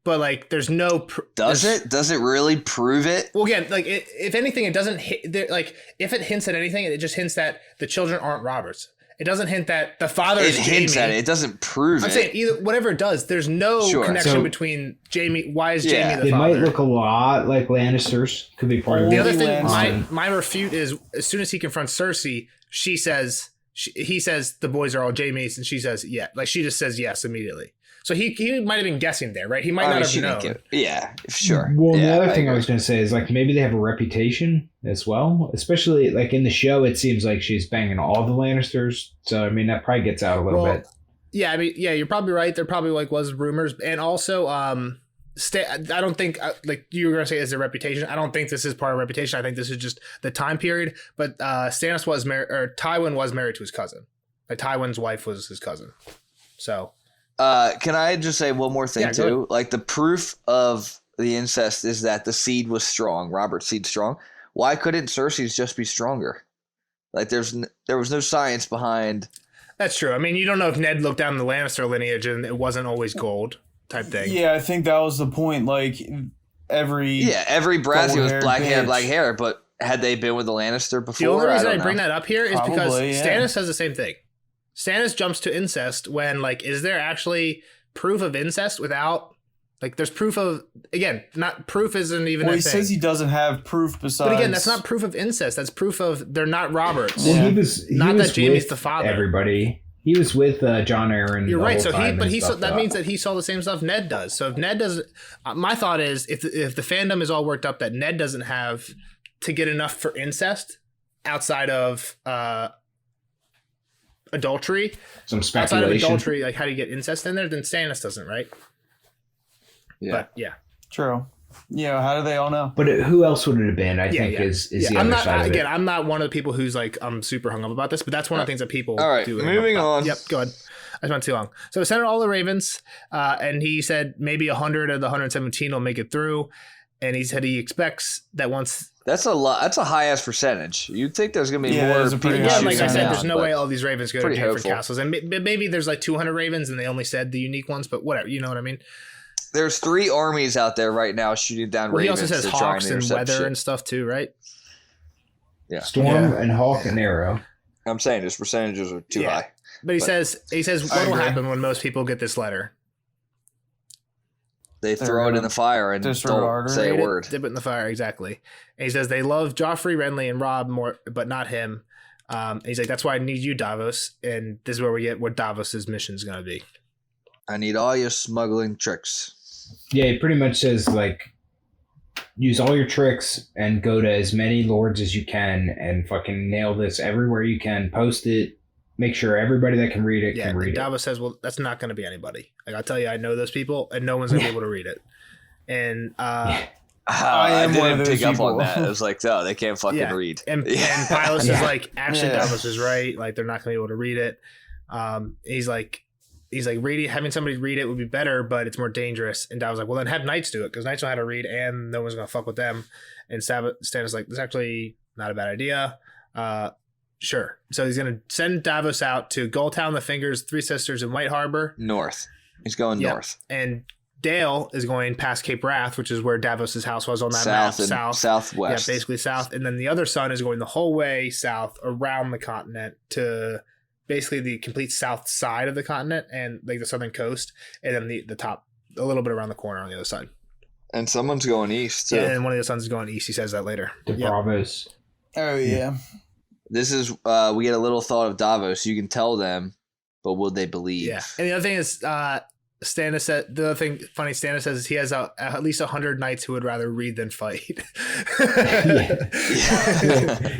but like there's no does it really prove it? Well, again, like if anything, it doesn't hit. Like if it hints at anything, it just hints that the children aren't Robert's. It doesn't hint that the father is Jaime. It hints at it. It doesn't prove I'm saying either whatever it does, there's no connection between Jaime. Why is Jaime the father? They might look a lot like Lannisters. Could be part of it. The other thing, my refute is as soon as he confronts Cersei, he says the boys are all Jaime's, and she says like she just says yes immediately. So he might have been guessing there, right? He might not have known. Yeah, sure. Well, the other thing I was going to say is like maybe they have a reputation as well, especially like in the show. It seems like she's banging all the Lannisters, so I mean that probably gets out a little bit. Yeah, I mean, yeah, you're probably right. There probably like was rumors, and also, I don't think like you were going to say is a reputation. I don't think this is part of reputation. I think this is just the time period. But Stannis was married, or Tywin was married to his cousin. Like Tywin's wife was his cousin. So. Can I just say one more thing too? Like the proof of the incest is that the seed was strong, Robert's seed strong. why couldn't Cersei's just be stronger? Like there was no science behind. That's true. I mean, you don't know if Ned looked down the Lannister lineage and it wasn't always gold type thing. Yeah, I think that was the point. Like every Baratheon was black hair, but had they been with the Lannister before? The only reason I bring that up here is because yeah. Stannis says the same thing. Stannis jumps to incest when, like, is there actually proof of incest without, like, there's proof of, again, not proof isn't even a thing. He says he doesn't have proof besides. But again, that's not proof of incest. That's proof of they're not Roberts. Well, he was that Jaime's the father. Everybody. He was with John Aaron. You're right. So that means that he saw the same stuff Ned does. So if Ned doesn't, my thought is if the fandom is all worked up that Ned doesn't have to get enough for incest outside of adultery, some speculation. Outside of adultery, like how do you get incest in there? Then Stannis doesn't, right? Yeah. But yeah. True. Yeah, how do they all know? But who else would it have been? I think is the other side of it. Again, I'm not one of the people who's like, I'm super hung up about this, but that's one of the things that people all right, do. Moving on. Yep, go ahead. I went too long. So sent all the Ravens, and he said maybe 100 of the 117 will make it through. And he said he expects that once... That's a lot. That's a high-ass percentage. You'd think there's going to be more people. Yeah, like I said, there's no way all these Ravens go to different hopeful. castles. And maybe there's like 200 Ravens and they only said the unique ones, but whatever. You know what I mean? There's 3 armies out there right now shooting down Ravens. He Ravens. also says hawks and weather and stuff too, right? Yeah. Storm and hawk and arrow. I'm saying his percentages are too high. But he says what will happen when most people get this letter? They throw it in the fire and don't say a word. Dip it in the fire, exactly. And he says they love Joffrey, Renly, and Robb more, but not him. And he's like, that's why I need you, Davos. And this is where we get what Davos's mission is going to be. I need all your smuggling tricks. Yeah, he pretty much says, like, use all your tricks and go to as many lords as you can and fucking nail this everywhere you can. Post it. Make sure everybody that can read it can read it. Davos says, well, that's not going to be anybody. Like, I'll tell you, I know those people, and no one's going to be able to read it. And I didn't pick up on that. It was like, no, they can't fucking read. And Pylos is like, actually, Davos is right. Like, they're not going to be able to read it. He's like, having somebody read it would be better, but it's more dangerous. And Davos was like, well, then have knights do it, because knights know how to read, and no one's going to fuck with them. And Stannis like, that's actually not a bad idea. Sure. So he's going to send Davos out to Gulltown, the Fingers, Three Sisters, and White Harbor. North. He's going north. And Dale is going past Cape Wrath, which is where Davos's house was on that map. Southwest. Yeah, basically south. And then the other son is going the whole way south around the continent to basically the complete south side of the continent and like the southern coast. And then the top, a little bit around the corner on the other side. And someone's going east, too. Yeah, and one of the sons is going east. He says that later. The Bravos. Oh, yeah. This is, we get a little thought of Davos. You can tell them, but will they believe? Yeah. And the other thing is, Stannis said, the other thing funny Stannis says is he has at least 100 knights who would rather read than fight.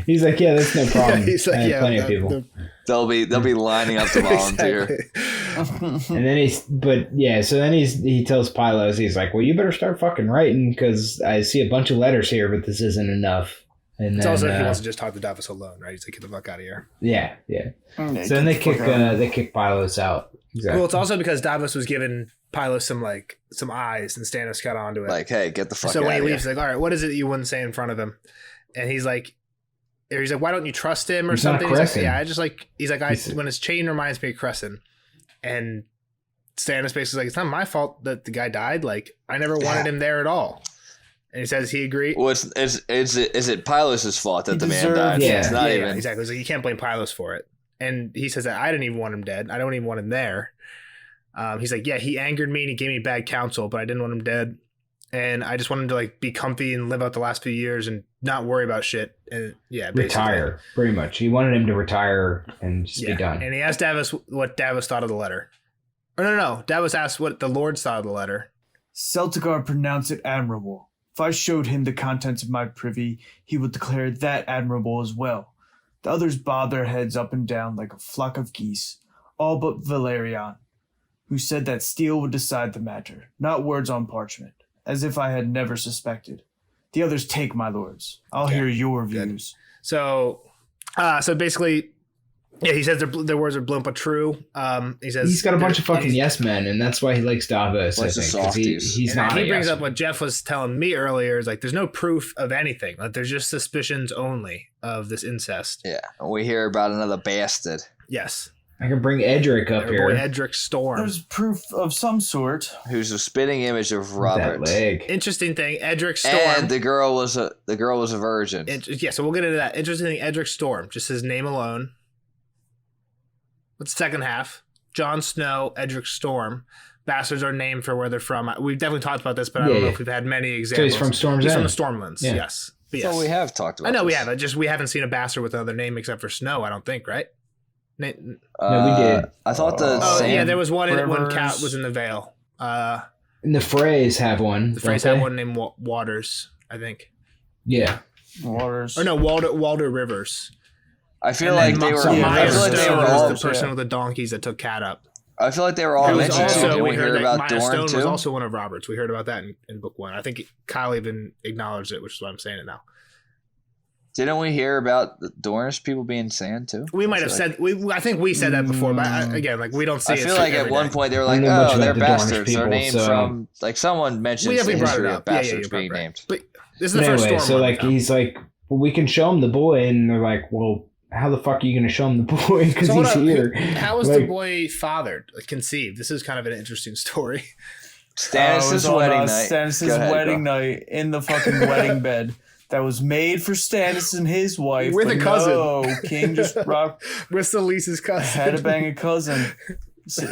He's like, yeah, that's no problem. He's like, plenty of people. They'll be lining up to volunteer. And then so then he tells Pylos, he's like, well, you better start fucking writing because I see a bunch of letters here, but this isn't enough. And it's then, also he wants to just talk to Davos alone, right? He's like, get the fuck out of here. Yeah. So then they kick Pylos out. Exactly. Well, it's also because Davos was giving Pylos some eyes, and Stannis got onto it. Like, hey, get the fuck out of here. So when he leaves, he's like, all right, what is it that you wouldn't say in front of him? And he's like, why don't you trust him or he's something? Not he's like, yeah, I just like, he's like, when his chain reminds me of Crescent. And Stannis basically like, it's not my fault that the guy died. Like, I never wanted him there at all. And he says he agreed. Well, is it Pylos' fault that the man died? Yeah, it's not even exactly. He's like, you can't blame Pylos for it. And he says that I didn't even want him dead. I don't even want him there. He's like, yeah, he angered me and he gave me bad counsel, but I didn't want him dead. And I just want him to like be comfy and live out the last few years and not worry about shit. And yeah, basically. Retire, pretty much. He wanted him to retire and just be done. And he asked Davos what Davos thought of the letter. Or no. Davos asked what the Lords thought of the letter. Celtigar pronounced it admirable. If I showed him the contents of my privy, he would declare that admirable as well. The others bobbed their heads up and down like a flock of geese, all but Valerian, who said that steel would decide the matter, not words on parchment, as if I had never suspected. The others take, my lords. I'll hear your views. So basically, Yeah, he says their words are blunt but true. He says he's got a bunch of fucking yes men, and that's why he likes Davos. I think 'cause he's and not. He brings up what Jeff was telling me earlier. Is like there's no proof of anything. Like there's just suspicions only of this incest. Yeah, we hear about another bastard. Yes, I can bring Edric up here. Boy Edric Storm. There's proof of some sort. Who's a spitting image of Robert. That leg. Interesting thing, Edric Storm. And the girl was a virgin. Yeah, so we'll get into that. Interesting thing, Edric Storm. Just his name alone. What's the second half? Jon Snow, Edric Storm. Bastards are named for where they're from. We've definitely talked about this, but I don't know if we've had many examples. So he's from Storm's End. He's from the Stormlands, yes. But yes. So we have talked about I know this. we have. We haven't seen a bastard with another name except for Snow, I don't think, right? No, we did. I thought the yeah, there was one when Cat was in the Vale. And the Freys have one. The Freys have one named Waters, I think. Yeah. Waters. Or no, Walder Rivers. I feel like they were. I feel like they were all the person with the donkeys that took Cat up. I feel like they were all mentioned. Also, we heard about Maya Dorne Stone too. was also one of Robert's. We heard about that in book 1. I think Kyle even acknowledged it, which is why I'm saying it now. Didn't we hear about the Dornish people being sand too? We might have said. I think we said that before, but again, like we don't see. I feel like at one point they were like, know much "Oh, they're about the Dornish bastards. They're people, named so- from like someone mentioned We the definitely brought it history up. of bastards being named." But this is the But first anyway, storm. so like he's like, well, we can show him the boy, and they're like, well, how the fuck are you going to show him the boy because he's here? How was the boy fathered, conceived? This is kind of an interesting story. Stannis' wedding night. Stannis' wedding night in the fucking wedding bed that was made for Stannis and his wife. With a cousin. No, King just rocked. With Selyse's cousin. Had to bang a cousin.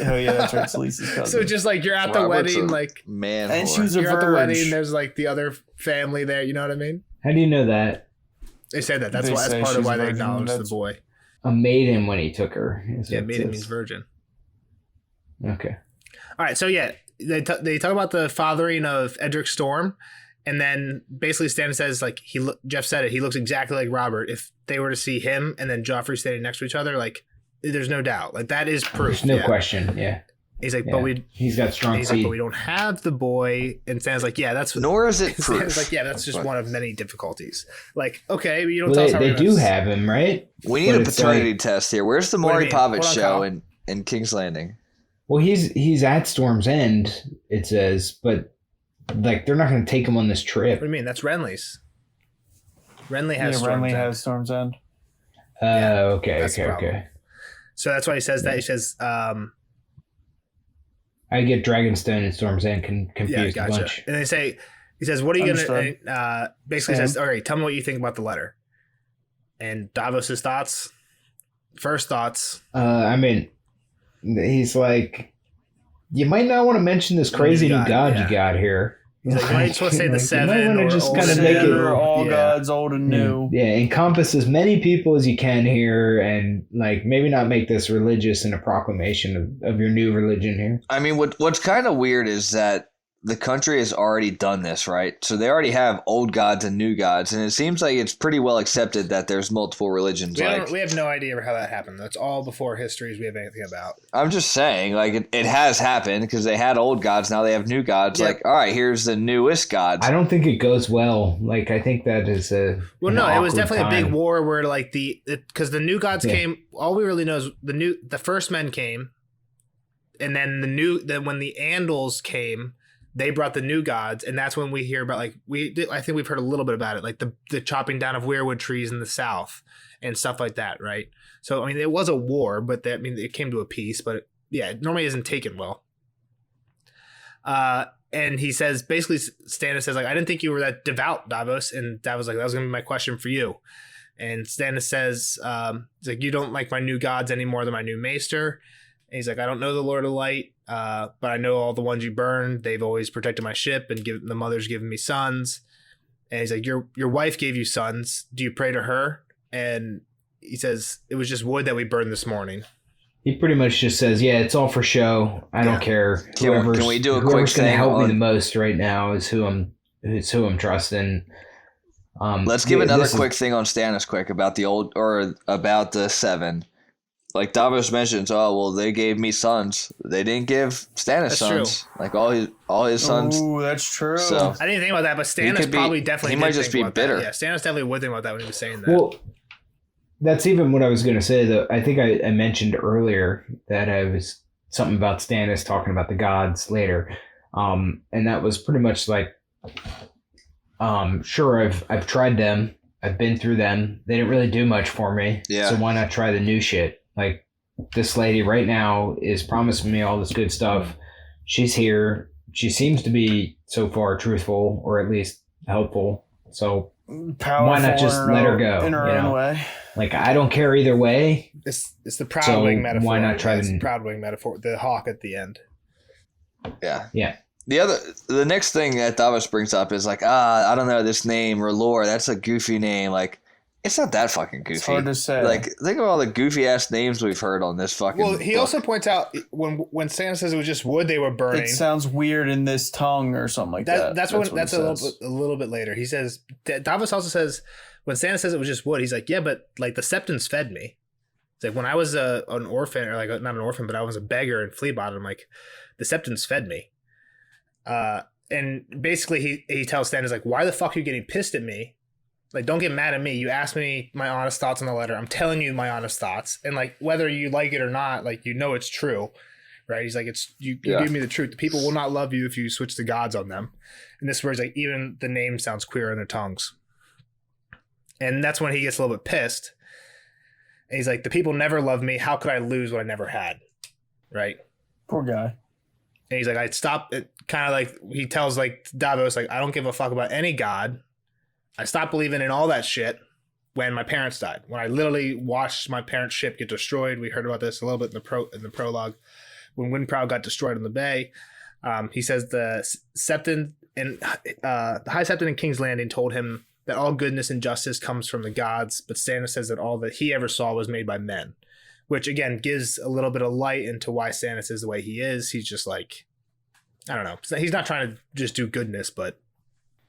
Oh yeah, that's right, Selyse's cousin. So just like you're at the Robert's wedding, a like man, and whore. she was a you're at the wedding. virgin. There's like the other family there. You know what I mean? How do you know that? They said that. That's They why. That's say part of she's why a they virgin, acknowledged the that's- boy. A maiden when he took her. Yeah, maiden means virgin. Okay. All right, so yeah, they talk about the fathering of Edric Storm, and then basically Stannis says like Jeff said it. He looks exactly like Robert. If they were to see him and then Joffrey standing next to each other, like there's no doubt, like that is proof. There's no question. Yeah. He's like, Yeah. but he's got strong he's seed. like, but we don't have the boy. And Stannis like, yeah, that's Nor is it Stannis proof. like, yeah, that's just one of many difficulties. Like, okay, but you don't Well, tell us how they we're do gonna- have him, right? We need But a it's paternity like- test here. Where's the What do Maury you mean? Povich Hold on, show Kyle. in King's Landing? Well, he's at Storm's End, it says, but like they're not going to take him on this What trip. do you mean? That's Renly's. Renly has Yeah, Storm's Renly End. has Storm's End. Okay, that's the problem. okay. So that's why he says that. He says, I get Dragonstone and Storm's End confused yeah, a gotcha. bunch. And they say, he says, what are you going Understood. to, basically Same. says, all right, tell me what you think about the letter. And Davos's thoughts, first thoughts. I mean, he's like, you might not want to mention this crazy new god you got here. He's like, you might just want to say the Like, seven you might wanna or just old kinda and make it- new. All Yeah. gods, old and new. Yeah, encompass as many people as you can here, and like maybe not make this religious in a proclamation of your new religion here. I mean, what's kind of weird is that the country has already done this, right? So they already have old gods and new gods, and it seems like it's pretty well accepted that there's multiple religions. We have no idea how that happened. That's all before histories we have anything about. I'm just saying, like it has happened because they had old gods, now they have new gods. Yeah. Like, all right, here's the newest gods. I don't think it goes well. Like I think that is a Well, an no, it was awkward definitely a time. big war where like because the new gods Yeah. came. All we really know is the first men came, and then when the Andals came, they brought the new gods, and that's when we hear about I think we've heard a little bit about it, like the chopping down of weirwood trees in the south and stuff like that, right? So I mean, it was a war, but it came to a peace, but it normally isn't taken well. And he says, basically, Stannis says, like, I didn't think you were that devout, Davos. And Davos like, that was going to be my question for you. And Stannis says, he's like, you don't like my new gods any more than my new maester. And he's like, I don't know the Lord of Light, but I know all the ones you burned. They've always protected my ship, and the mother's given me sons. And he's like, your wife gave you sons. Do you pray to her? And he says, it was just wood that we burned this morning. He pretty much just says, "Yeah, it's all for show. I don't care. Can we do a quick whoever's going to thing help me on- the most right now is who I'm trusting." Let's give another quick thing on Stannis quick about about the seven. Like Davos mentions, oh well, they gave me sons. They didn't give Stannis That's sons. true. Like all his sons. Ooh, that's true. So I didn't think about that, but Stannis could be- probably definitely he might did just think be about bitter. that. Yeah, Stannis definitely would think about that when he was saying that. Well, That's even what I was going to say. Though I think I mentioned earlier that I was something about Stannis talking about the gods later, and that was pretty much like, sure, I've tried them, I've been through them. They didn't really do much for me. Yeah. So why not try the new shit? Like this lady right now is promising me all this good stuff. She's here. She seems to be so far truthful or at least helpful. So Powerful why not just let her go? In her own way. Like I don't care either way. It's the Proud Wing metaphor. Why not try the Proud Wing metaphor? The hawk at the end. Yeah. Yeah. The next thing that Davos brings up is like, I don't know this name or lore. That's a goofy name. Like, it's not that fucking goofy. It's hard to say. Like, think of all the goofy ass names we've heard on this fucking. Well, he also points out when Santa says it was just wood they were burning. It sounds weird in this tongue or something like that. That's a little bit later. He says Davos also says when Santa says it was just wood, he's like, yeah, but like the Septons fed me. It's like when I was an orphan, or like not an orphan, but I was a beggar in Flea Bottom. Like the Septons fed me. And basically he tells Stannis like, why the fuck are you getting pissed at me? Like, don't get mad at me. You asked me my honest thoughts on the letter. I'm telling you my honest thoughts. And like, whether you like it or not, like, you know, it's true, right? He's like, you give me the truth. The people will not love you if you switch the gods on them. And this word's like, even the name sounds queer in their tongues. And that's when he gets a little bit pissed. And he's like, the people never loved me. How could I lose what I never had? Right. Poor guy. And he's like, I stopped it. Kind of like he tells like Davos, like, I don't give a fuck about any god. I stopped believing in all that shit when my parents died. When I literally watched my parents' ship get destroyed. We heard about this a little bit in the prologue. When Windprow got destroyed in the bay, he says the Septon and the High Septon in King's Landing told him that all goodness and justice comes from the gods, but Stannis says that all that he ever saw was made by men, which again gives a little bit of light into why Stannis is the way he is. He's just like, I don't know. He's not trying to just do goodness, but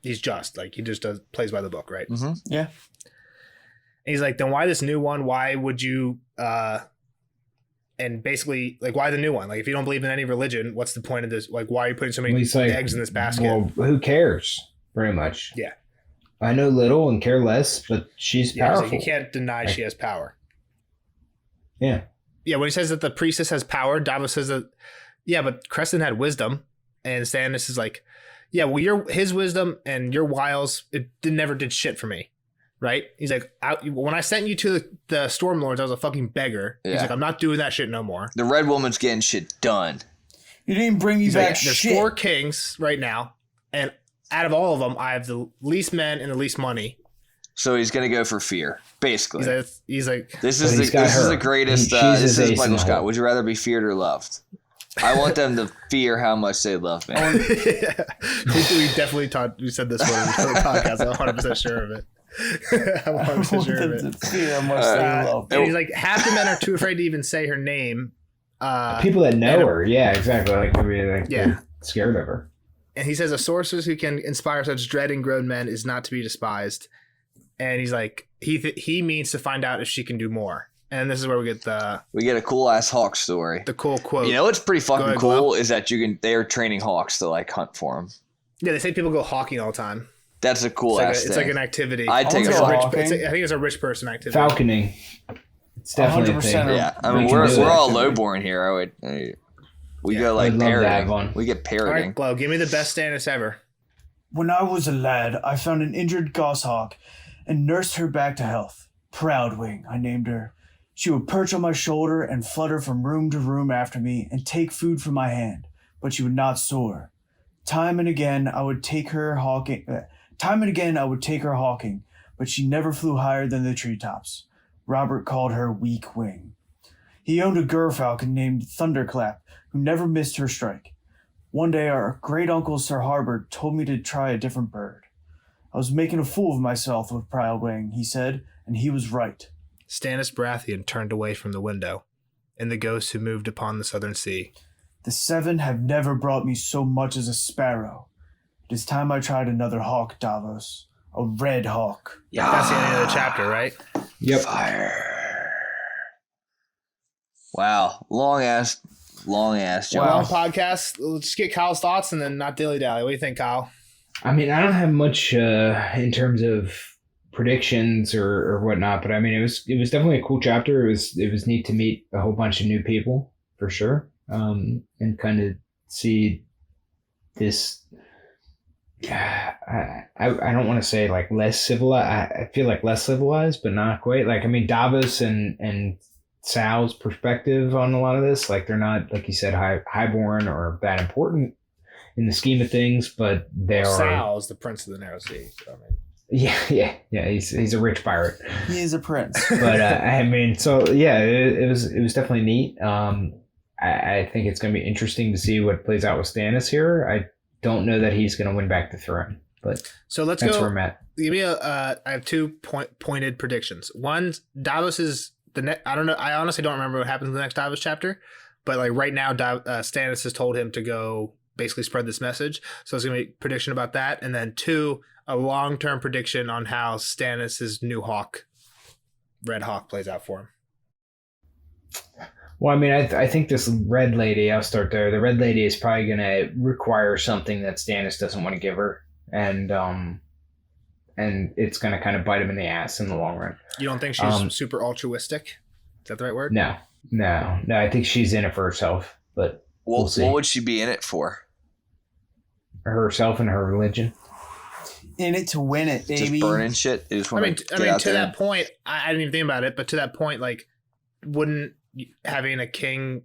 he's just like, he just plays by the book, right? Mm-hmm. Yeah. And he's like, then why this new one? Why would you, and basically like, why the new one? Like, if you don't believe in any religion, what's the point of this? Like, why are you putting so many eggs in this basket? Well, who cares? Pretty much. Yeah. I know little and care less, but she's powerful. Like, you can't deny she has power. Yeah. Yeah. When he says that the priestess has power, Davos says that, yeah, but Creston had wisdom. And Stannis is like, yeah, well, his wisdom and your wiles, never did shit for me, right? He's like, when I sent you to the Stormlords, I was a fucking beggar. Yeah. He's like, I'm not doing that shit no more. The Red Woman's getting shit done. You didn't bring me back like, shit. There's 4 kings right now, and out of all of them, I have the least men and the least money. So he's gonna go for fear, basically. He's like this is the greatest. This is Michael Scott. Would you rather be feared or loved? I want them to fear how much they love me. We definitely talked. We said this one in the podcast. I'm 100% sure of it. I'm 100% sure of it. Fear how much they love. And he's like, half the men are too afraid to even say her name. People that know her, yeah, exactly. Like maybe they're scared of her. And he says a sorceress who can inspire such dread in grown men is not to be despised. And he's like, he means to find out if she can do more. And this is where we get a cool ass hawk story. The cool quote. You know what's pretty fucking cool is that they are training hawks to like hunt for them. Yeah, they say people go hawking all the time. That's a cool ass thing. It's like an activity. I think I think it's a rich person activity. Falconing. It's definitely 100%. A thing. Yeah, I mean we're all lowborn here. We go like parroting. We get parroting. All right, Glow, give me the best Stannis ever. When I was a lad, I found an injured goshawk and nursed her back to health. Proudwing, I named her. She would perch on my shoulder and flutter from room to room after me and take food from my hand, but she would not soar. Time and again I would take her hawking, but she never flew higher than the treetops. Robert called her Weak Wing. He owned a gerfalcon named Thunderclap, who never missed her strike. One day our great uncle Sir Harbert told me to try a different bird. I was making a fool of myself with Proudwing, he said, and he was right. Stannis Baratheon turned away from the window, and the ghosts who moved upon the southern sea. The 7 have never brought me so much as a sparrow. It is time I tried another hawk, Davos. A red hawk. Yeah, that's the end of the chapter, right? Yep. Fire. Wow. Long ass job. Long podcast. Let's just get Kyle's thoughts and then not dilly-dally. What do you think, Kyle? I mean, I don't have much in terms of predictions or whatnot, but I mean, it was definitely a cool chapter. It was neat to meet a whole bunch of new people for sure, and kind of see this. I don't want to say like less civilized. I feel like less civilized, but not quite. Like, I mean, Davos and Sal's perspective on a lot of this, like they're not, like you said, highborn or that important in the scheme of things, but they are. Sal is the prince of the narrow sea. So, I mean. Yeah. He's a rich pirate. He is a prince. But I mean, so yeah, it was definitely neat. I think it's going to be interesting to see what plays out with Stannis here. I don't know that he's going to win back the throne, but so let's that's go. where I'm at. Give me I have 2 pointed predictions. One, Davos is I don't know. I honestly don't remember what happens in the next Davos chapter, but like right now, Stannis has told him to go basically spread this message. So it's going to be a prediction about that. And then 2, a long-term prediction on how Stannis' new hawk, Red Hawk, plays out for him. Well, I mean, I think this Red Lady, I'll start there. The Red Lady is probably going to require something that Stannis doesn't want to give her. And it's going to kind of bite him in the ass in the long run. You don't think she's super altruistic? Is that the right word? No. I think she's in it for herself, but we'll see. What would she be in it for? Herself and her religion. In it to win it, baby. Just burning shit. I mean, to that point, I didn't even think about it, but to that point, like, wouldn't having a king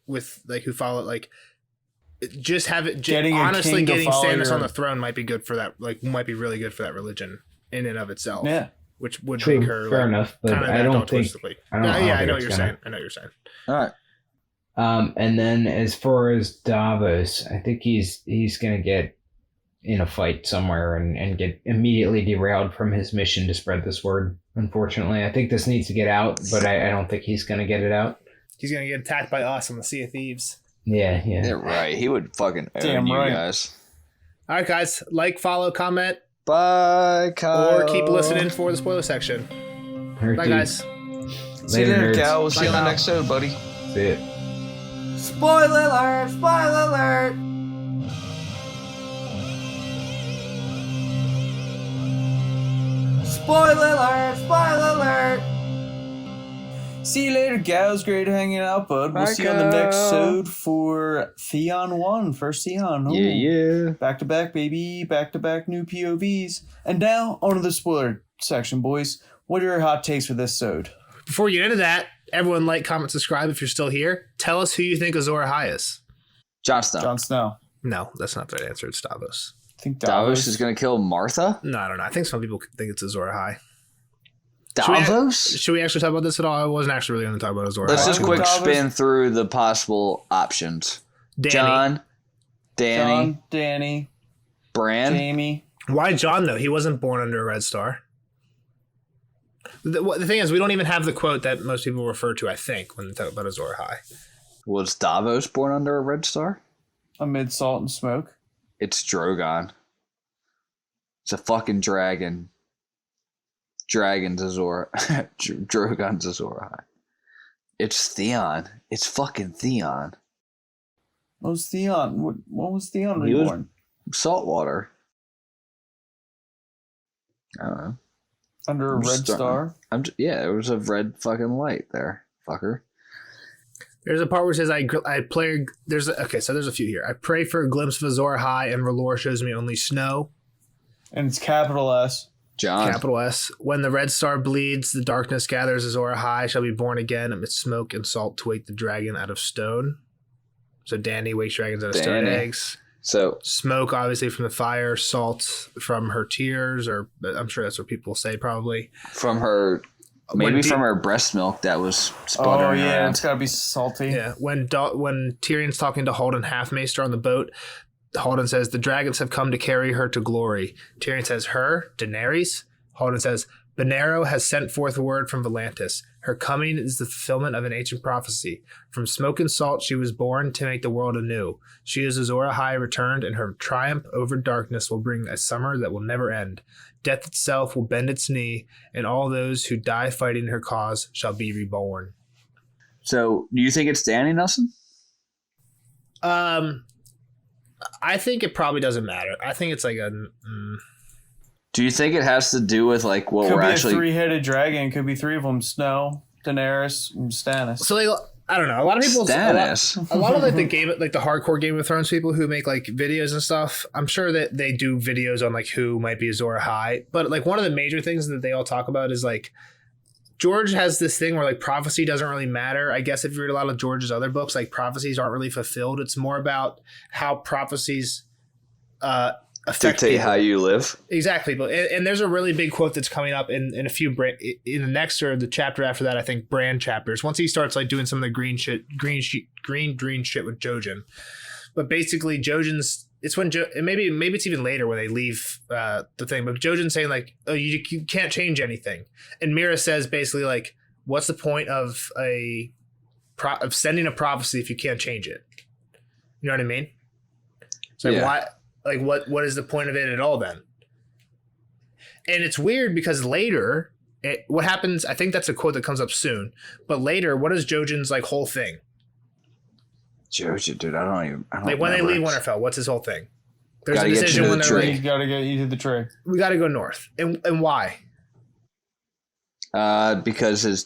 with like who follow like just have it getting Stannis on the throne might be good for that, like might be really good for that religion in and of itself. Yeah, which would True, make her fair like, I know what you're saying. All right. And then as far as Davos, I think he's going to get in a fight somewhere and get immediately derailed from his mission to spread this word. Unfortunately, I think this needs to get out, but I don't think he's going to get it out. He's going to get attacked by us on the Sea of Thieves. Yeah. Yeah, right. He would fucking own you guys. All right, guys. Like, follow, comment. Bye, Kyle. Or keep listening for the spoiler section. Bye, guys. See you later, Cal. We'll see you on the next show, buddy. See it. Spoiler alert! Spoiler alert! Spoiler alert! Spoiler alert! See you later, gals. Great hanging out, bud. We'll see you on the next episode for Theon 1. First Theon. Ooh. Yeah. Back to back, baby. Back to back new POVs. And now, on to the spoiler section, boys. What are your hot takes for this episode? Before you get into that, everyone like, comment, subscribe if you're still here. Tell us who you think Azor Ahai is. Jon Snow. Jon Snow. No, that's not the right answer. It's Davos. I think Davos is going to kill Martha? No, I don't know. I think some people think it's Azor Ahai. Davos? Should we actually talk about this at all? I wasn't actually really going to talk about Azor Ahai. Let's just quick spin through the possible options. Danny. John, Danny, Bran. Jamie. Why John, though? He wasn't born under a red star. The thing is, we don't even have the quote that most people refer to, I think, when they talk about Azor Ahai. Was Davos born under a red star? Amid salt and smoke. It's Drogon. It's a fucking dragon. Dragon's Azor. Drogon's Azor Ahai. It's Theon. It's fucking Theon. What was Theon? What was Theon He was reborn? saltwater. I don't know. Under a red star? Yeah, it was a red fucking light there, fucker. There's a part where it says, I play... There's a few here. I pray for a glimpse of Azor Ahai, and R'hllor shows me only snow. And it's capital S. John. Capital S. When the red star bleeds, the darkness gathers. Azor Ahai shall be born again amidst smoke and salt to wake the dragon out of stone. So Dany wakes dragons out of stone eggs. So smoke, obviously, from the fire. Salt from her tears, or I'm sure that's what people say, probably. From her... Maybe from her breast milk that was sputtering around. It's got to be salty. Yeah, when Tyrion's talking to Halden Halfmaester on the boat, Halden says, the dragons have come to carry her to glory. Tyrion says, her, Daenerys. Halden says, Benero has sent forth word from Volantis. Her coming is the fulfillment of an ancient prophecy. From smoke and salt she was born to make the world anew. She is Azor Ahai returned, and her triumph over darkness will bring a summer that will never end. Death itself will bend its knee, and all those who die fighting her cause shall be reborn. So, do you think it's Dany, Nelson? I think it probably doesn't matter. I think it's like Do you think it has to do with like what Could we're be actually? a three-headed dragon. Could be three of them: Snow, Daenerys, and Stannis. So like, I don't know. A lot of people, Stannis. a lot of like the game, like the hardcore Game of Thrones people who make like videos and stuff. I'm sure that they do videos on like who might be Azor Ahai. But like one of the major things that they all talk about is like George has this thing where like prophecy doesn't really matter. I guess if you read a lot of George's other books, like prophecies aren't really fulfilled. It's more about how prophecies affect Dictate people. how you live. Exactly, but and there's a really big quote that's coming up in a few in the next or the chapter after that. I think Brand chapters. Once he starts like doing some of the green shit with Jojen, but basically Jojen's. It's when maybe it's even later when they leave the thing. But Jojen's saying like, oh, you can't change anything, and Mira says basically like, what's the point of of sending a prophecy if you can't change it? You know what I mean? So like, why? Like what is the point of it at all then? And it's weird because later, what happens? I think that's a quote that comes up soon. But later, what is Jojen's like whole thing? Jojen, dude, I don't like when they leave remember. Winterfell, what's his whole thing? There's Gotta a get decision you to when the they're tree. like, You gotta get you to the tree. we got to go north, and why? Because he's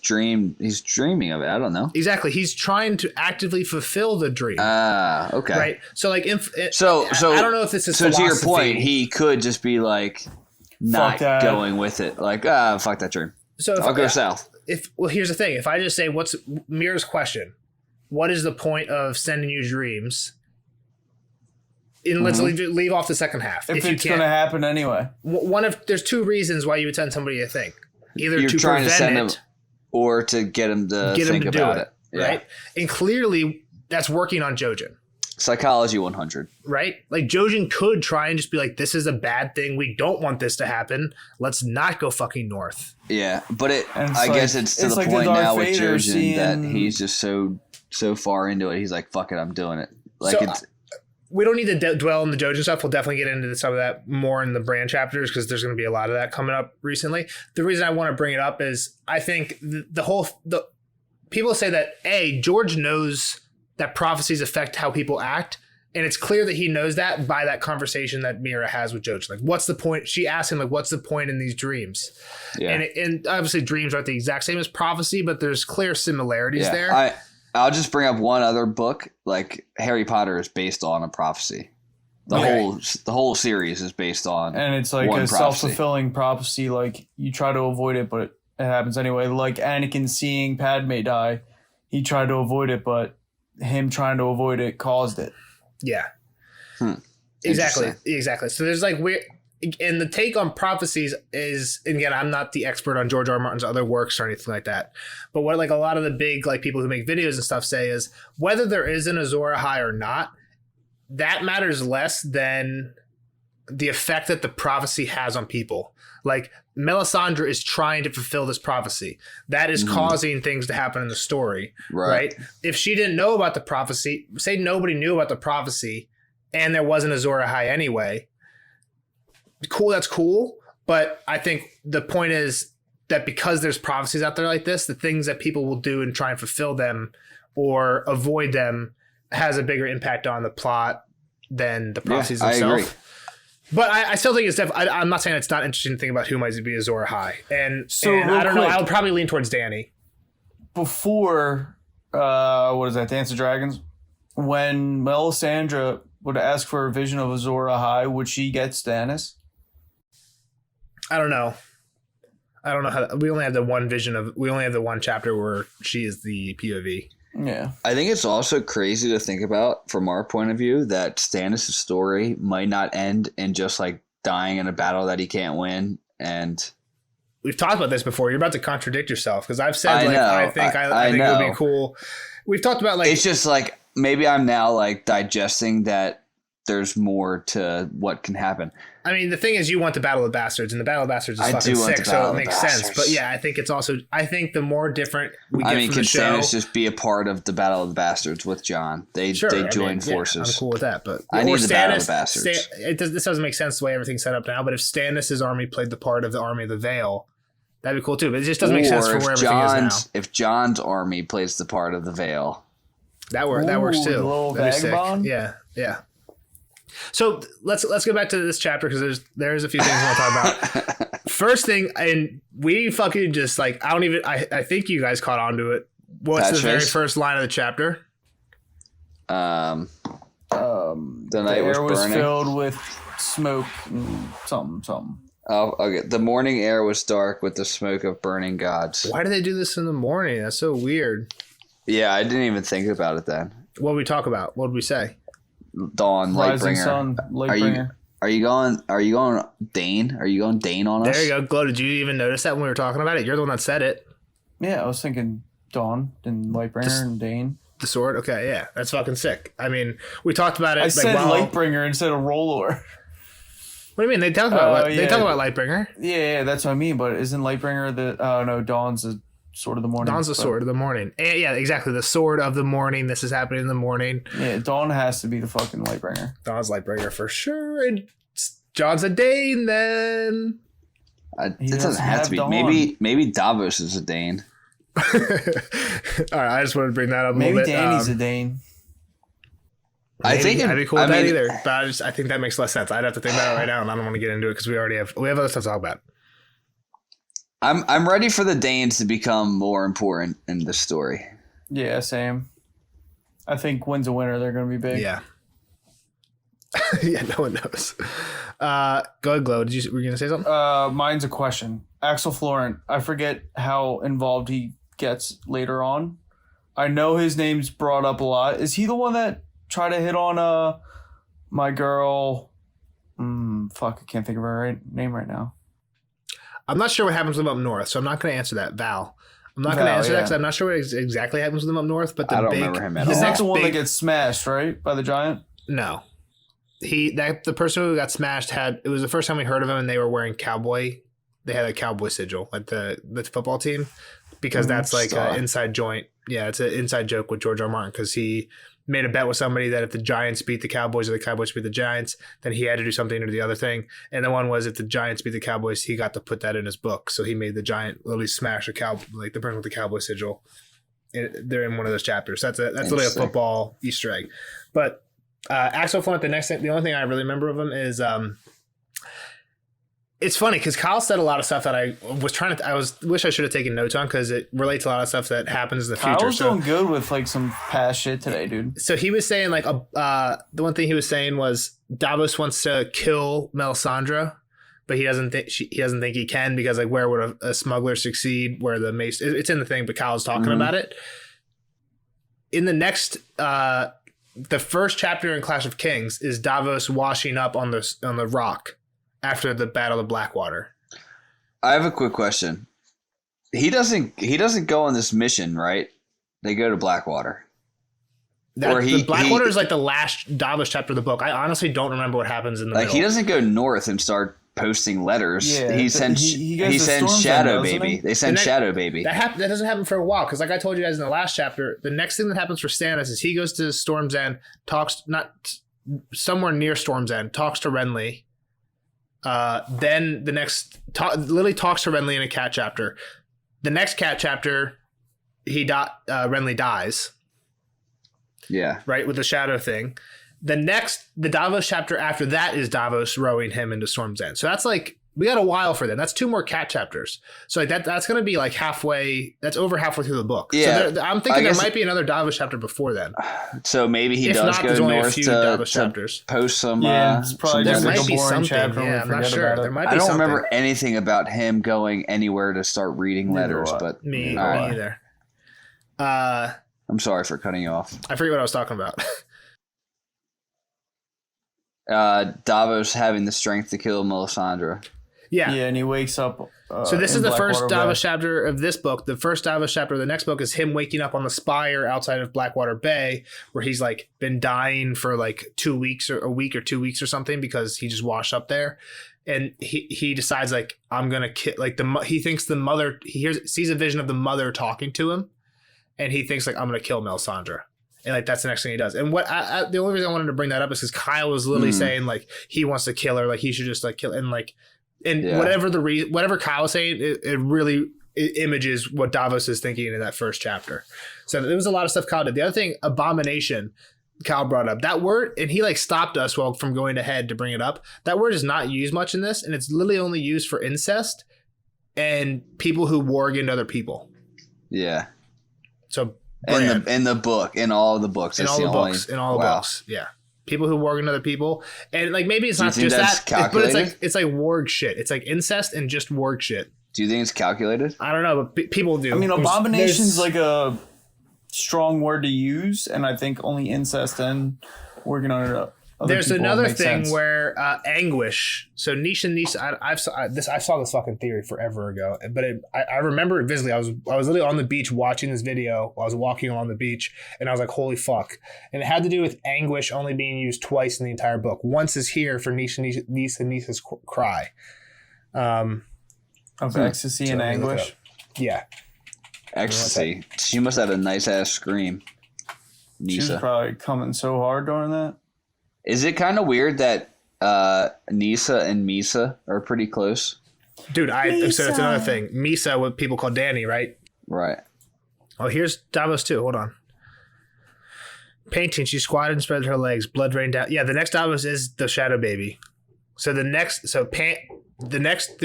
dreaming of it. I don't know. Exactly, he's trying to actively fulfill the dream. Okay. Right. So like, So I don't know if this is so to your philosophy. point, he could just be like not that. going with it. Like, fuck that dream. So if I'll go south. Well, here's the thing. If I just say, what's Mira's question? What is the point of sending you dreams? And let's leave off the second half. If you it's can't- going to happen anyway. there's two reasons why you would send somebody a thing. Either You're to trying to prevent send it, him, or to get him to get him think to do about it, it. right? And clearly, that's working on Jojen, Psychology 100. right? Like Jojen could try and just be like, "This is a bad thing. We don't want this to happen. Let's not go fucking north." Yeah, but And it's I like- guess it's to it's the like the point Darth now with Vader Jojen that seeing- he's just so far into it. He's like, fuck it, I'm doing it. Like So, it's we don't need to dwell on the Jojen stuff. We'll definitely get into some of that more in the Brand chapters because there's going to be a lot of that coming up recently. The reason I want to bring it up is I think the people say that George knows that prophecies affect how people act, and it's clear that he knows that by that conversation that Mira has with Jojen. Like, what's the point? She asks him like, "What's the point in these dreams?" yeah. And obviously, dreams aren't the exact same as prophecy, but there's clear similarities there. I'll just bring up one other book. Like Harry Potter is based on a prophecy. The whole series is based on, And it's like one a prophecy. self-fulfilling prophecy. Like, you try to avoid it, but it happens anyway. Like Anakin seeing Padme die. He tried to avoid it, but him trying to avoid it caused it. Yeah. Interesting. Exactly. So there's like weird, and the take on prophecies is, and again, I'm not the expert on George R. R. Martin's other works or anything like that, but what like a lot of the big like people who make videos and stuff say is whether there is an Azor Ahai or not, that matters less than the effect that the prophecy has on people. Like Melisandre is trying to fulfill this prophecy. That is causing things to happen in the story. Right. If she didn't know about the prophecy, say nobody knew about the prophecy and there wasn't a Azor Ahai anyway, cool, that's cool. But I think the point is that because there's prophecies out there like this, the things that people will do and try and fulfill them or avoid them has a bigger impact on the plot than the prophecies I themselves. agree. But I still think it's definitely. I'm not saying it's not interesting to think about who might be Azor Ahai, and real I don't know. quick- I would probably lean towards Dany. Before, what is that, Dance of Dragons? When Melisandre would ask for a vision of Azor Ahai, would she get Stannis? I don't know. I don't know how. We only have the one vision of. We only have the one chapter where she is the POV. Yeah. I think it's also crazy to think about from our point of view that Stannis' story might not end in just like dying in a battle that he can't win. And We've talked about this before. You're about to contradict yourself because I've said I like know. I think I think it would know. be cool. We've talked about like it's just like maybe I'm now like digesting that there's more to what can happen. I mean, the thing is, you want the Battle of the Bastards, and the Battle of the Bastards is I fucking do want sick, the so Battle it of the makes sense. Bastards. But yeah, I think it's also. I think the more different we get I mean, from can the show, Stannis just be a part of the Battle of the Bastards with John? They sure, they I join mean, forces. Yeah, I'm cool with that, but I need or the Battle of the Stannis- Bastards. This doesn't make sense the way everything's set up now. But if Stannis' army played the part of the Army of the Vale, that'd be cool too. But it just doesn't make sense for Or where if everything is now. If John's army plays the part of the Veil. That works Ooh, too. the little That'd be sick. vagabond? Yeah. So let's go back to this chapter because there's a few things I want to talk about. First thing, and we fucking just like I think you guys caught on to it. What's the very first line of the chapter? The night air was burning. filled with smoke and something. Oh, okay. The morning air was dark with the smoke of burning gods. Why do they do this in the morning? That's so weird. Yeah, I didn't even think about it then. What did we talk about? What did we say? Dawn, Rising Lightbringer. sun, Lightbringer. Are you going Dane? Are you going Dane on us? There you go, Glow. Did you even notice that when we were talking about it? You're the one that said it. Yeah, I was thinking Dawn and Lightbringer and Dane. The sword? Okay, yeah. That's fucking sick. I mean, we talked about it. I like, said Lightbringer instead of Rollor. What do you mean? They talk about they talk about Lightbringer. Yeah, that's what I mean. But isn't Lightbringer the? Oh no, Dawn's the sword of the morning. Dawn's the sword of the morning. And yeah, exactly. The sword of the morning. This is happening in the morning. Yeah, Dawn has to be the fucking Lightbringer. Dawn's Lightbringer for sure. And John's a Dane then. It doesn't have to be. Dawn. Maybe Davos is a Dane. All right, I just wanted to bring that up. Maybe a little bit. Danny's a Dane. I think I'd be cool with that either, but I think that makes less sense. I'd have to think about it right now, and I don't want to get into it because we have other stuff to talk about. I'm ready for the Danes to become more important in this story. Yeah, same. I think when's a winner, they're going to be big. Yeah. Yeah, no one knows. Go ahead, Glow. Were you going to say something? Mine's a question. Axel Florent, I forget how involved he gets later on. I know his name's brought up a lot. Is he the one that tried to hit on my girl? Fuck, I can't think of her name right now. I'm not sure what happens with them up north, so I'm not going to answer that. Val. I'm not going to answer that because I'm not sure what exactly happens with them up north. But I don't remember him at all. He's not the one that gets smashed, right, by the giant? No. The person who got smashed it was the first time we heard of him, and they were wearing cowboy. They had a cowboy sigil, like the football team, because that's like an inside joint. Yeah, it's an inside joke with George R. R. Martin because he made a bet with somebody that if the Giants beat the Cowboys or the Cowboys beat the Giants, then he had to do something or the other thing. And the one was if the Giants beat the Cowboys, he got to put that in his book. So he made the Giant literally smash the person with the cowboy sigil. They're in one of those chapters. That's literally a football Easter egg. But Axel Flint, the only thing I really remember of him is it's funny because Kyle said a lot of stuff that I wish I should have taken notes on because it relates to a lot of stuff that happens in the future. Kyle's doing good with like some past shit today, dude. So he was saying like the one thing he was saying was Davos wants to kill Melisandre, but he doesn't think he can because like where would a smuggler succeed? Where the mace it's in the thing, but Kyle's talking about it. In the next the first chapter in Clash of Kings is Davos washing up on the rock after the Battle of Blackwater. I have a quick question. He doesn't go on this mission, right? They go to Blackwater. Blackwater is like the last Davos chapter of the book. I honestly don't remember what happens in the middle. He doesn't go north and start posting letters. Yeah, he sends Shadow Baby. They send Shadow Baby. That doesn't happen for a while because, like I told you guys in the last chapter, the next thing that happens for Stannis is he goes to Storm's End, somewhere near Storm's End, talks to Renly. Then the next Lily talks to Renly in a cat chapter. The next cat chapter, Renly dies. Yeah. Right, with the shadow thing. The Davos chapter after that is Davos rowing him into Storm's End. So that's like we got a while for them. That's 2 more cat chapters. So like that's going to be like halfway. That's over halfway through the book. Yeah, so I'm thinking there might be another Davos chapter before then. So maybe he does go north to post some. Yeah, it's probably there just might like be a boring something. chapter. Yeah, I'm not sure. There might be I don't something. remember anything about him going anywhere to start reading letters, but me either. I'm sorry for cutting you off. I forget what I was talking about. Davos having the strength to kill Melisandre. Yeah, and he wakes up. So this is the first Davos chapter of this book. The first Davos chapter of the next book is him waking up on the spire outside of Blackwater Bay, where he's like been dying for like 2 weeks or a week or 2 weeks or something because he just washed up there, and he decides like I'm gonna kill he thinks the mother sees a vision of the mother talking to him, and he thinks like I'm gonna kill Melisandre. And like that's the next thing he does. And what the only reason I wanted to bring that up is because Kyle was literally saying like he wants to kill her, like he should just like kill whatever Kyle was saying, it really images what Davos is thinking in that first chapter. So there was a lot of stuff Kyle did. The other thing, Abomination, Kyle brought up. That word, and he like stopped us from going ahead to bring it up. That word is not used much in this, and it's literally only used for incest and people who war against other people. Yeah. So in the book, in all the books, in all the books, yeah. People who war against other people, and like maybe it's not just that, but it's like warg shit. It's like incest and just warg shit. Do you think it's calculated? I don't know, but people do. I mean, abomination's like a strong word to use, and I think only incest and working on it. There's another thing where anguish. So Nisha, I saw this fucking theory forever ago, but I remember it vividly. I was literally on the beach watching this video while I was walking along the beach, and I was like, "Holy fuck!" And it had to do with anguish only being used twice in the entire book. Once is here for Nisha's cry. Of ecstasy and anguish. Yeah. Ecstasy. She must have a nice ass scream. Nisha. She was probably coming so hard during that. Is it kind of weird that Nisa and Misa are pretty close? Dude, so it's another thing. Misa, what people call Danny, right? Right. Oh, here's Davos too. Hold on. Painting. She squatted and spread her legs. Blood rained down. Yeah, the next Davos is the Shadow Baby. So the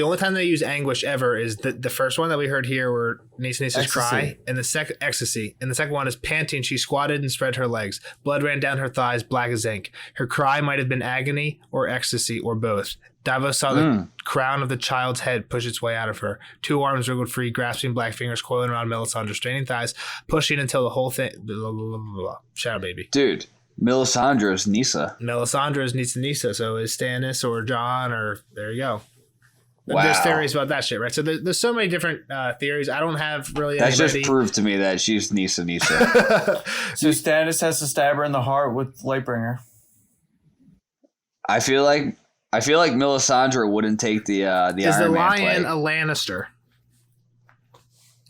only time they use anguish ever is the first one that we heard here where Nisa's cry, and the second ecstasy, and the second one is panting. She squatted and spread her legs. Blood ran down her thighs, black as ink. Her cry might have been agony or ecstasy or both. Davos saw the crown of the child's head push its way out of her. Two arms wriggled free, grasping black fingers coiling around Melisandre, straining thighs, pushing until the whole thing. Blah, blah, blah, blah. Shadow Baby. Dude. Melisandre is Nisa. Melisandre is Nisa, so is Stannis or Jon, or there you go. Wow. There's theories about that shit, right? So there's so many different theories. I don't have really. That just proved to me that she's Nisa. So Stannis has to stab her in the heart with Lightbringer. I feel like Melisandre wouldn't take the Iron Man play. Is the lion a Lannister?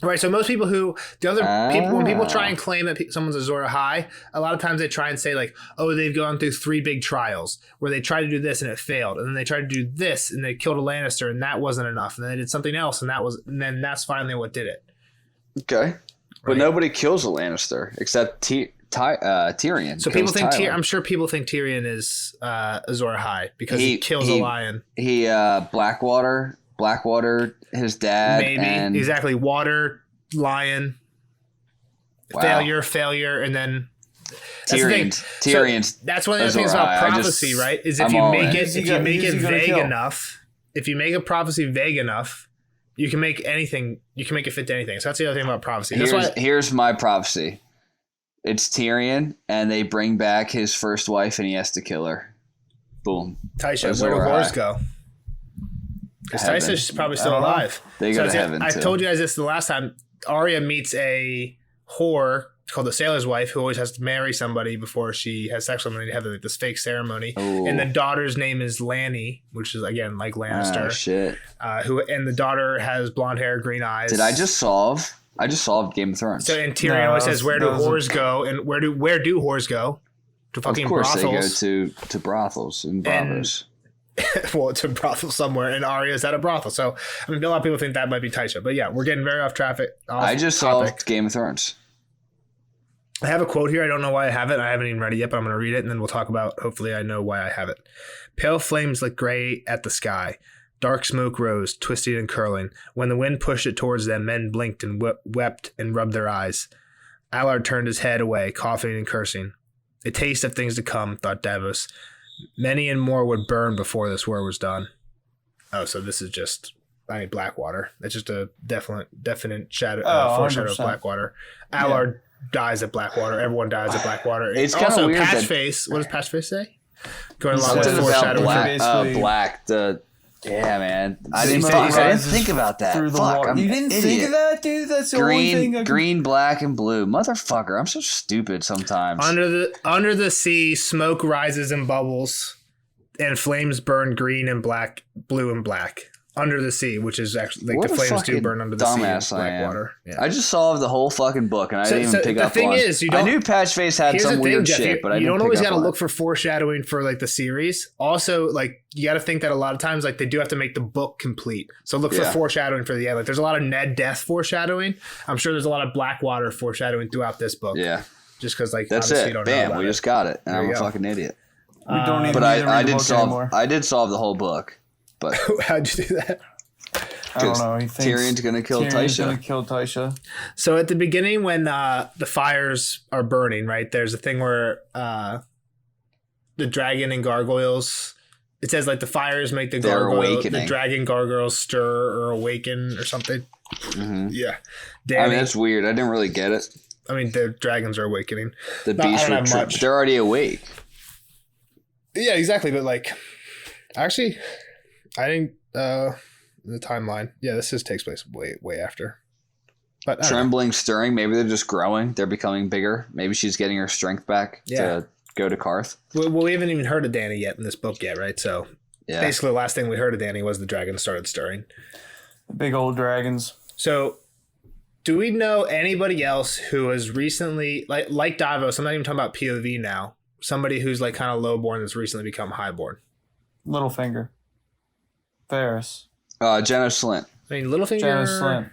Right, so most people when people try and claim that someone's Azor Ahai, a lot of times they try and say like, oh, they've gone through 3 big trials where they tried to do this and it failed, and then they tried to do this and they killed a Lannister and that wasn't enough, and then they did something else and then that's finally what did it. Okay, but nobody kills a Lannister except Tyrion. So people think I'm sure people think Tyrion is Azor Ahai because he kills a lion. He Blackwater, his dad. Maybe. And exactly. Water, lion, failure, and then Tyrion's. So that's one of the things about prophecy, right? Is if you make it vague enough, if you make a prophecy vague enough, you can make anything, you can make it fit to anything. So that's the other thing about prophecy. Here's my prophecy. It's Tyrion, and they bring back his first wife, and he has to kill her. Boom. Taisha, where do whores go? Because Tyson's probably still alive. They go to heaven, I told you guys this the last time. Arya meets a whore called the Sailor's Wife who always has to marry somebody before she has sex with them. They have like this fake ceremony. Ooh. And the daughter's name is Lanny, which is, again, like Lannister. Oh, shit. And the daughter has blonde hair, green eyes. Did I just solve Game of Thrones? So, and Tyrion always says, where do whores go? And where do whores go? To fucking brothels. Of course they go to brothels and barbers. Well, it's a brothel somewhere, and Arya's at a brothel. So, I mean, a lot of people think that might be Taisha. But yeah, we're getting very off traffic. I just solved Game of Thrones. I have a quote here. I don't know why I have it. I haven't even read it yet, but I'm going to read it, and then we'll talk about, hopefully I know why I have it. Pale flames lit gray at the sky. Dark smoke rose, twisting and curling. When the wind pushed it towards them, men blinked and wept and rubbed their eyes. Allard turned his head away, coughing and cursing. A taste of things to come, thought Davos. Many and more would burn before this war was done. Oh, so this is just, Blackwater. It's just a definite shadow, foreshadow of Blackwater. Allard dies at Blackwater. Everyone dies at Blackwater. It's also weird Patchface. What does Patchface say? Going along with foreshadowing. Black. Yeah, man. I didn't think about that. Fuck, you didn't think of that, dude? That's the only thing. Green, black, and blue. Motherfucker, I'm so stupid sometimes. Under the sea, smoke rises and bubbles, and flames burn green and black, blue and black. Under the sea, which is actually like the flames do burn under the sea. Blackwater. Yeah. I just solved the whole fucking book, and I didn't even pick up on. The thing is, I knew Patchface had some weird shit, but I didn't. You don't always got to look for foreshadowing for like the series. Also, like you got to think that a lot of times, like they do have to make the book complete. So look for foreshadowing for the end. Like there's a lot of Ned death foreshadowing. I'm sure there's a lot of Blackwater foreshadowing throughout this book. Yeah. just because like That's obviously it. you don't know Bam, about we it. just got it, and There I'm you a go. fucking idiot. We don't even But need to read I the did book anymore. solve the whole book. But How'd you do that? I don't know. He thinks Tyrion's gonna kill Tyrion's Tysha. gonna kill Tysha. So at the beginning, when the fires are burning, right? There's a thing where the dragon and gargoyles. It says like the fires make the awakening. the dragon gargoyles stir or awaken or something. Mm-hmm. Yeah, I Danny. mean, that's weird. I didn't really get it. I mean, the dragons are awakening. The No, I beasts don't were have much. they're already awake. Yeah, exactly. But like, actually, I think the timeline. Yeah, this takes place way after. But I don't know. Trembling, stirring. Maybe they're just growing. They're becoming bigger. Maybe she's getting her strength back to go to Karth. Well, we haven't even heard of Danny yet in this book yet, right? So Yeah. basically, the last thing we heard of Danny was the dragon started stirring. The big old dragons. So, do we know anybody else who has recently, like Davos? I'm not even talking about POV now. Somebody who's like kind of lowborn that's recently become highborn. Littlefinger. Varys. Jenna Slint. I mean, Littlefinger. Janos Slynt.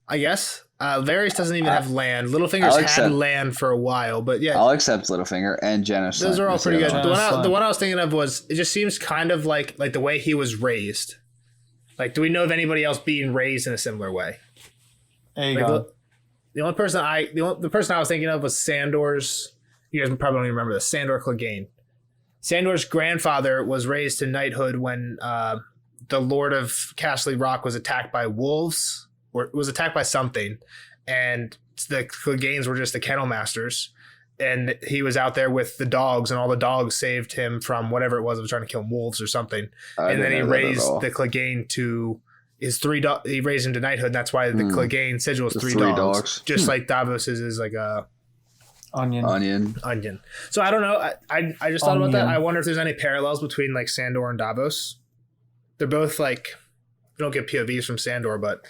I guess. Varys doesn't even have land. Littlefinger's I'll had accept- land for a while, but yeah, I'll accept Littlefinger and Jenna Slint. those are all That's the pretty good. other one. The one I was thinking of was, it just seems kind of like the way he was raised. Like, do we know of anybody else being raised in a similar way? Aegon. The person I was thinking of was Sandor's. You guys probably don't even remember this. Sandor Clegane. Sandor's grandfather was raised to knighthood when the Lord of Castle Rock was attacked by wolves, or was attacked by something, and the Cleganes were just the kennel masters, and he was out there with the dogs, and all the dogs saved him from whatever it was trying to kill wolves or something. I And then he didn't know that at raised all. the Clegane to his he raised him to knighthood, and that's why the Clegane sigil is The three three dogs. dogs. Just like Davos's is like a Onion. Onion. So I don't know. I just thought about that. Onion. I wonder if there's any parallels between like Sandor and Davos. They're both like, we don't get POVs from Sandor, but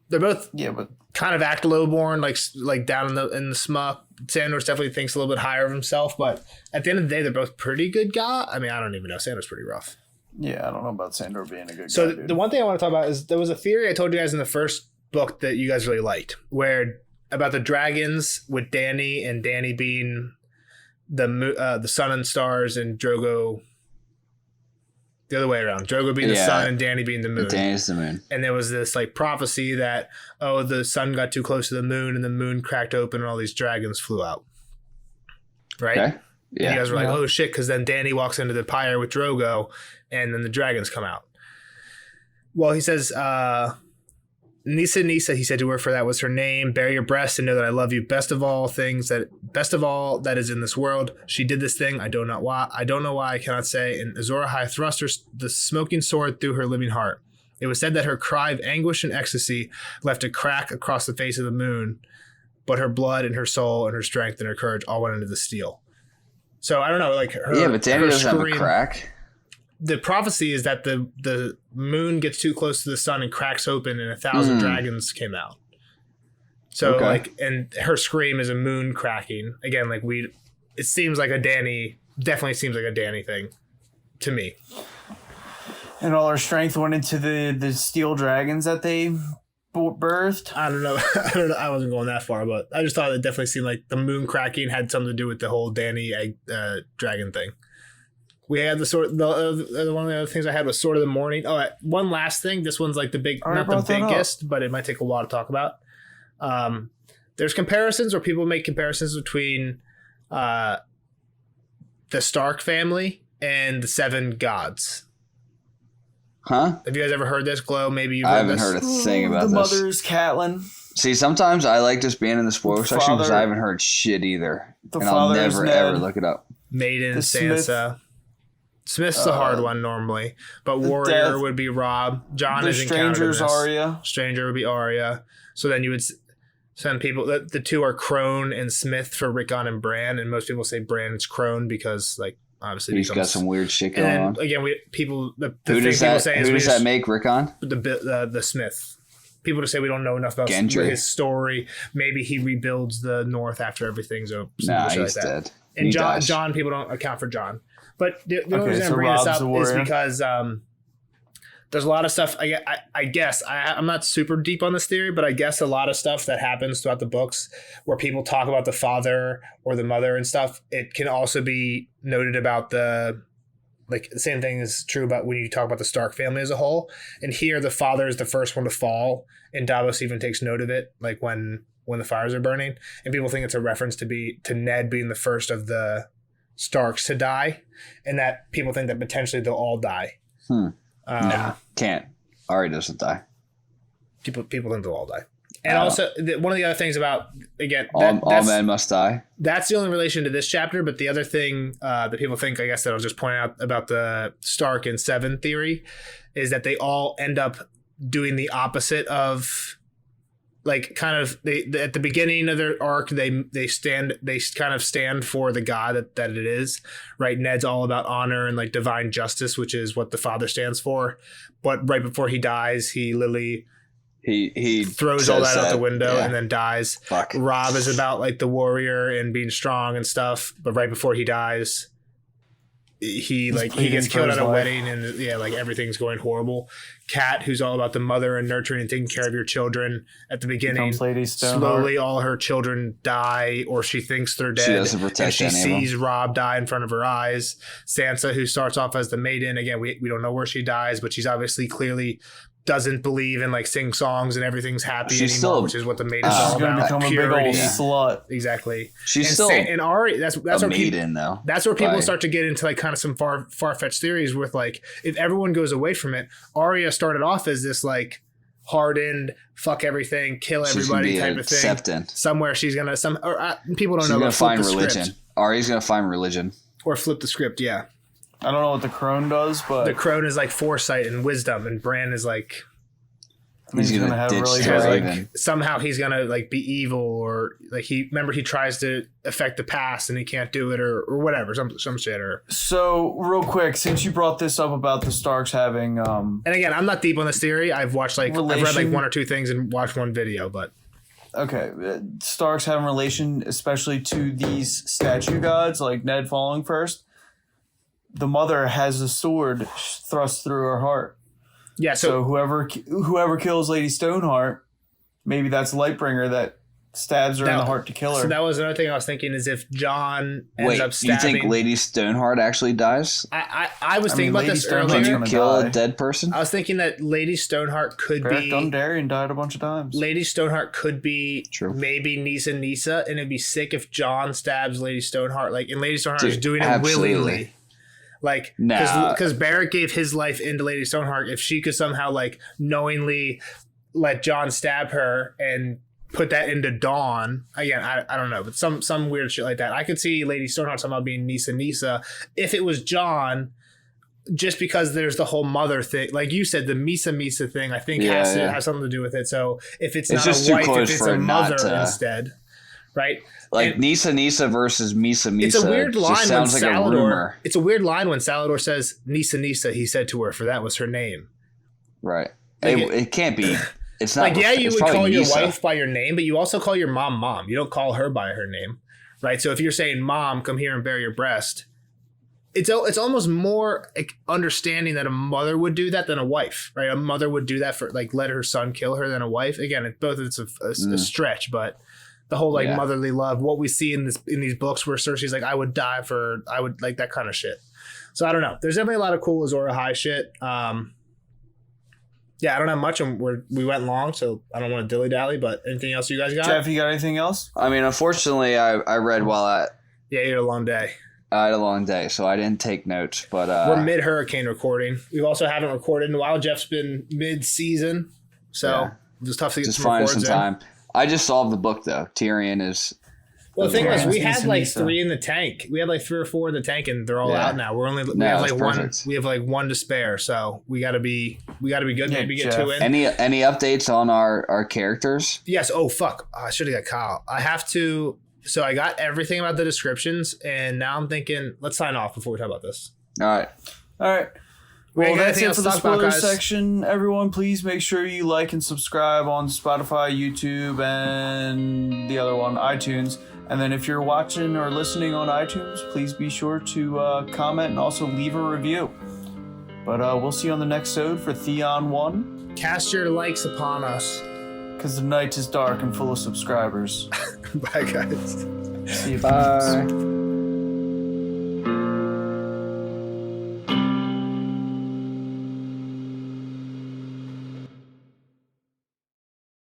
they're both Yeah, but kind of act lowborn, like down in the smuck. Sandor definitely thinks a little bit higher of himself, but at the end of the day, they're both pretty good guys. I mean, I don't even know. Sandor's pretty rough. yeah, I don't know about Sandor being a good So guy, dude. the one thing I want to talk about is there was a theory I told you guys in the first book that you guys really liked, where about the dragons with Danny and Danny being the sun and stars, and Drogo the other way around. Drogo being the sun and Danny being the moon. Danny's the moon. And there was this like prophecy that, oh, the sun got too close to the moon and the moon cracked open and all these dragons flew out. Right? Okay. And you Yeah. guys were like, Yeah. oh shit, because then Danny walks into the pyre with Drogo and then the dragons come out. Well, he says, Nisa, he said to her, for that was her name. Bare your breast and know that I love you. Best of all that is in this world. She did this thing. I don't know why. I cannot say. And Azor Ahai thrust the smoking sword through her living heart. It was said that her cry of anguish and ecstasy left a crack across the face of the moon, but her blood and her soul and her strength and her courage all went into the steel. So I don't know, like her. Yeah, but Danny her doesn't have a scream- crack. The prophecy is that the moon gets too close to the sun and cracks open and 1,000 dragons came out. So Okay. and her scream is a moon cracking. Again, it seems like definitely seems like a Danny thing to me. And all her strength went into the steel dragons that they birthed. I don't know. I wasn't going that far, but I just thought it definitely seemed like the moon cracking had something to do with the whole Danny dragon thing. We had one of the other things I had was Sword of the Morning. Oh, one last thing. This one's like not the brought that up. biggest, but it might take a while to talk about. There's comparisons where people make comparisons between the Stark family and the Seven Gods. Huh? Have you guys ever heard this, Glow? Maybe you've I heard haven't this. heard a thing about the this. mother's Catelyn. See, sometimes I like just being in the spoiler section because Father- I haven't heard shit either. The And I'll father's never, Ned. ever look it up. Maiden, The Smith. Sansa. Smith's the hard one normally, but Warrior Death. would be Rob. John The is encountered in stranger's this. Arya. Stranger would be Arya. So then you would send people. The two are Crone and Smith for Rickon and Bran, and most people say Bran is Crone because, like, obviously He's got some weird shit And going then on. again, the Who thing does people that? say is Who we does just, that make? Rickon? the Smith. People just say we don't know enough about Gendry. his story. Maybe he rebuilds the North after everything's over. Nah, Shit he's like that. dead. And He John, dies. John, people don't account for John. But the only Okay, reason so I'm bringing this Rob's up the is warrior. because the there's a lot of stuff. I guess I'm not super deep on this theory, but I guess a lot of stuff that happens throughout the books where people talk about the father or the mother and stuff, it can also be noted about the same thing is true about when you talk about the Stark family as a whole. And here, the father is the first one to fall, and Davos even takes note of it, like when the fires are burning, and people think it's a reference to Ned being the first of the Starks to die, and that people think that potentially they'll all die. Nah, can't. Arya doesn't die. People think they'll all die. And also, one of the other things about, again, all men must die. That's the only relation to this chapter. But the other thing that people think, I guess, that I'll just point out about the Stark and Seven theory is that they all end up doing the opposite of, like, kind of they at the beginning of their arc, they kind of stand for the god that it is, right? Ned's all about honor and like divine justice, which is what the father stands for. But right before he dies, he literally he throws all that out the window and then dies. Fuck. Robb is about like the warrior and being strong and stuff, but right before he dies, he gets killed at a wedding, and like everything's going horrible. Kat, who's all about the mother and nurturing and taking care of your children, at the beginning, slowly all her children die, or she thinks they're dead. She doesn't protect and she any of sees them. Robb die in front of her eyes. Sansa, who starts off as the maiden, again, we don't know where she dies, but she's obviously clearly doesn't believe in like sing songs and everything's happy she's anymore, still, which is what the maiden's all She's gonna about. become Purity. a big old slut. Exactly. She's and still and Ari, that's a where maiden, though. that's where people start to get into like kind of some far-fetched theories with like, if everyone goes away from it, Arya started off as this like hardened, fuck everything, kill everybody type of thing. Septon. Somewhere she's gonna people don't She's know. gonna find flip the religion. script. Arya's gonna find religion. Or flip the script. Yeah. I don't know what the crone does, but The crone is like foresight and wisdom, and Bran is like, He's gonna have ditch really the good, Raven. somehow he's gonna like be evil, or like he tries to affect the past and he can't do it, or whatever, some shit. Or So real quick, since you brought this up about the Starks having and again, I'm not deep on this theory. I've watched I've read like one or two things and watched one video, but Starks having relation, especially to these statue gods, like Ned falling first. The mother has a sword thrust through her heart. yeah. So whoever kills Lady Stoneheart, maybe that's Lightbringer that stabs her in the heart to kill her. So that was another thing I was thinking, is if John ends up you stabbing. think Lady Stoneheart actually dies? I was thinking about Lady this Stoneheart's Can earlier. you gonna kill die. a dead person? I was thinking that Lady Stoneheart could Beric be. Dondarrion died a bunch of times. Lady Stoneheart could be True. maybe Nisa, and it'd be sick if John stabs Lady Stoneheart, like, and Lady Stoneheart is Dude, doing it absolutely. willingly. Like, Nah. because Barrett gave his life into Lady Stoneheart. If she could somehow like knowingly let John stab her and put that into Dawn, again, I don't know, but some weird shit like that. I could see Lady Stoneheart somehow being Nisa. If it was John, just because there's the whole mother thing, like you said, the Misa thing, I think has to have something to do with it. So if it's not just a too wife, close if it's for a it not mother to- instead, right? Like And Nisa versus Misa. it's a weird line when sounds like a Salador. rumor. It's a weird line when Salador says Nisa. He said to her, for that was her name. Right. Like it can't be. It's not. Like, yeah, you it's would probably call your Nisa. wife by your name, but you also call your mom. You don't call her by her name, right? So if you're saying, "Mom, come here and bear your breast," it's almost more understanding that a mother would do that than a wife, right? A mother would do that for like let her son kill her than a wife. Again, it's a stretch, but the whole like motherly love, what we see in these books where Cersei's like, I would like that kind of shit. So I don't know. There's definitely a lot of cool Azor Ahai shit. Yeah, I don't have much, and we went long, so I don't want to dilly dally. But anything else you guys got? Jeff, you got anything else? I mean, unfortunately, I read while Yeah, you had a long day. I had a long day, so I didn't take notes. But We're mid-hurricane recording. We also haven't recorded in a while. Jeff's been mid-season, so it's tough to get just some finding records some in. time. I just solved the book though. Tyrion is. Well, the thing was, we had like Nisa. 3 in the tank. We had like 3 or 4 in the tank, and they're all Yeah. out now. We have it's like one. perfect. We have like 1 to spare, so we got to be good. Yeah, Maybe get Jeff. 2 in. Any updates on our characters? Yes. Oh fuck! I should have got Kyle. I have to. So I got everything about the descriptions, and now I'm thinking, let's sign off before we talk about this. All right. All right. We Well, ain't got that's anything it else for to the talk about, spoiler guys. section. Everyone, please make sure you like and subscribe on Spotify, YouTube, and the other one, iTunes. And then if you're watching or listening on iTunes, please be sure to comment and also leave a review. But we'll see you on the next episode for Theon 1. Cast your likes upon us. Because the night is dark and full of subscribers. Bye, guys. See you. Bye.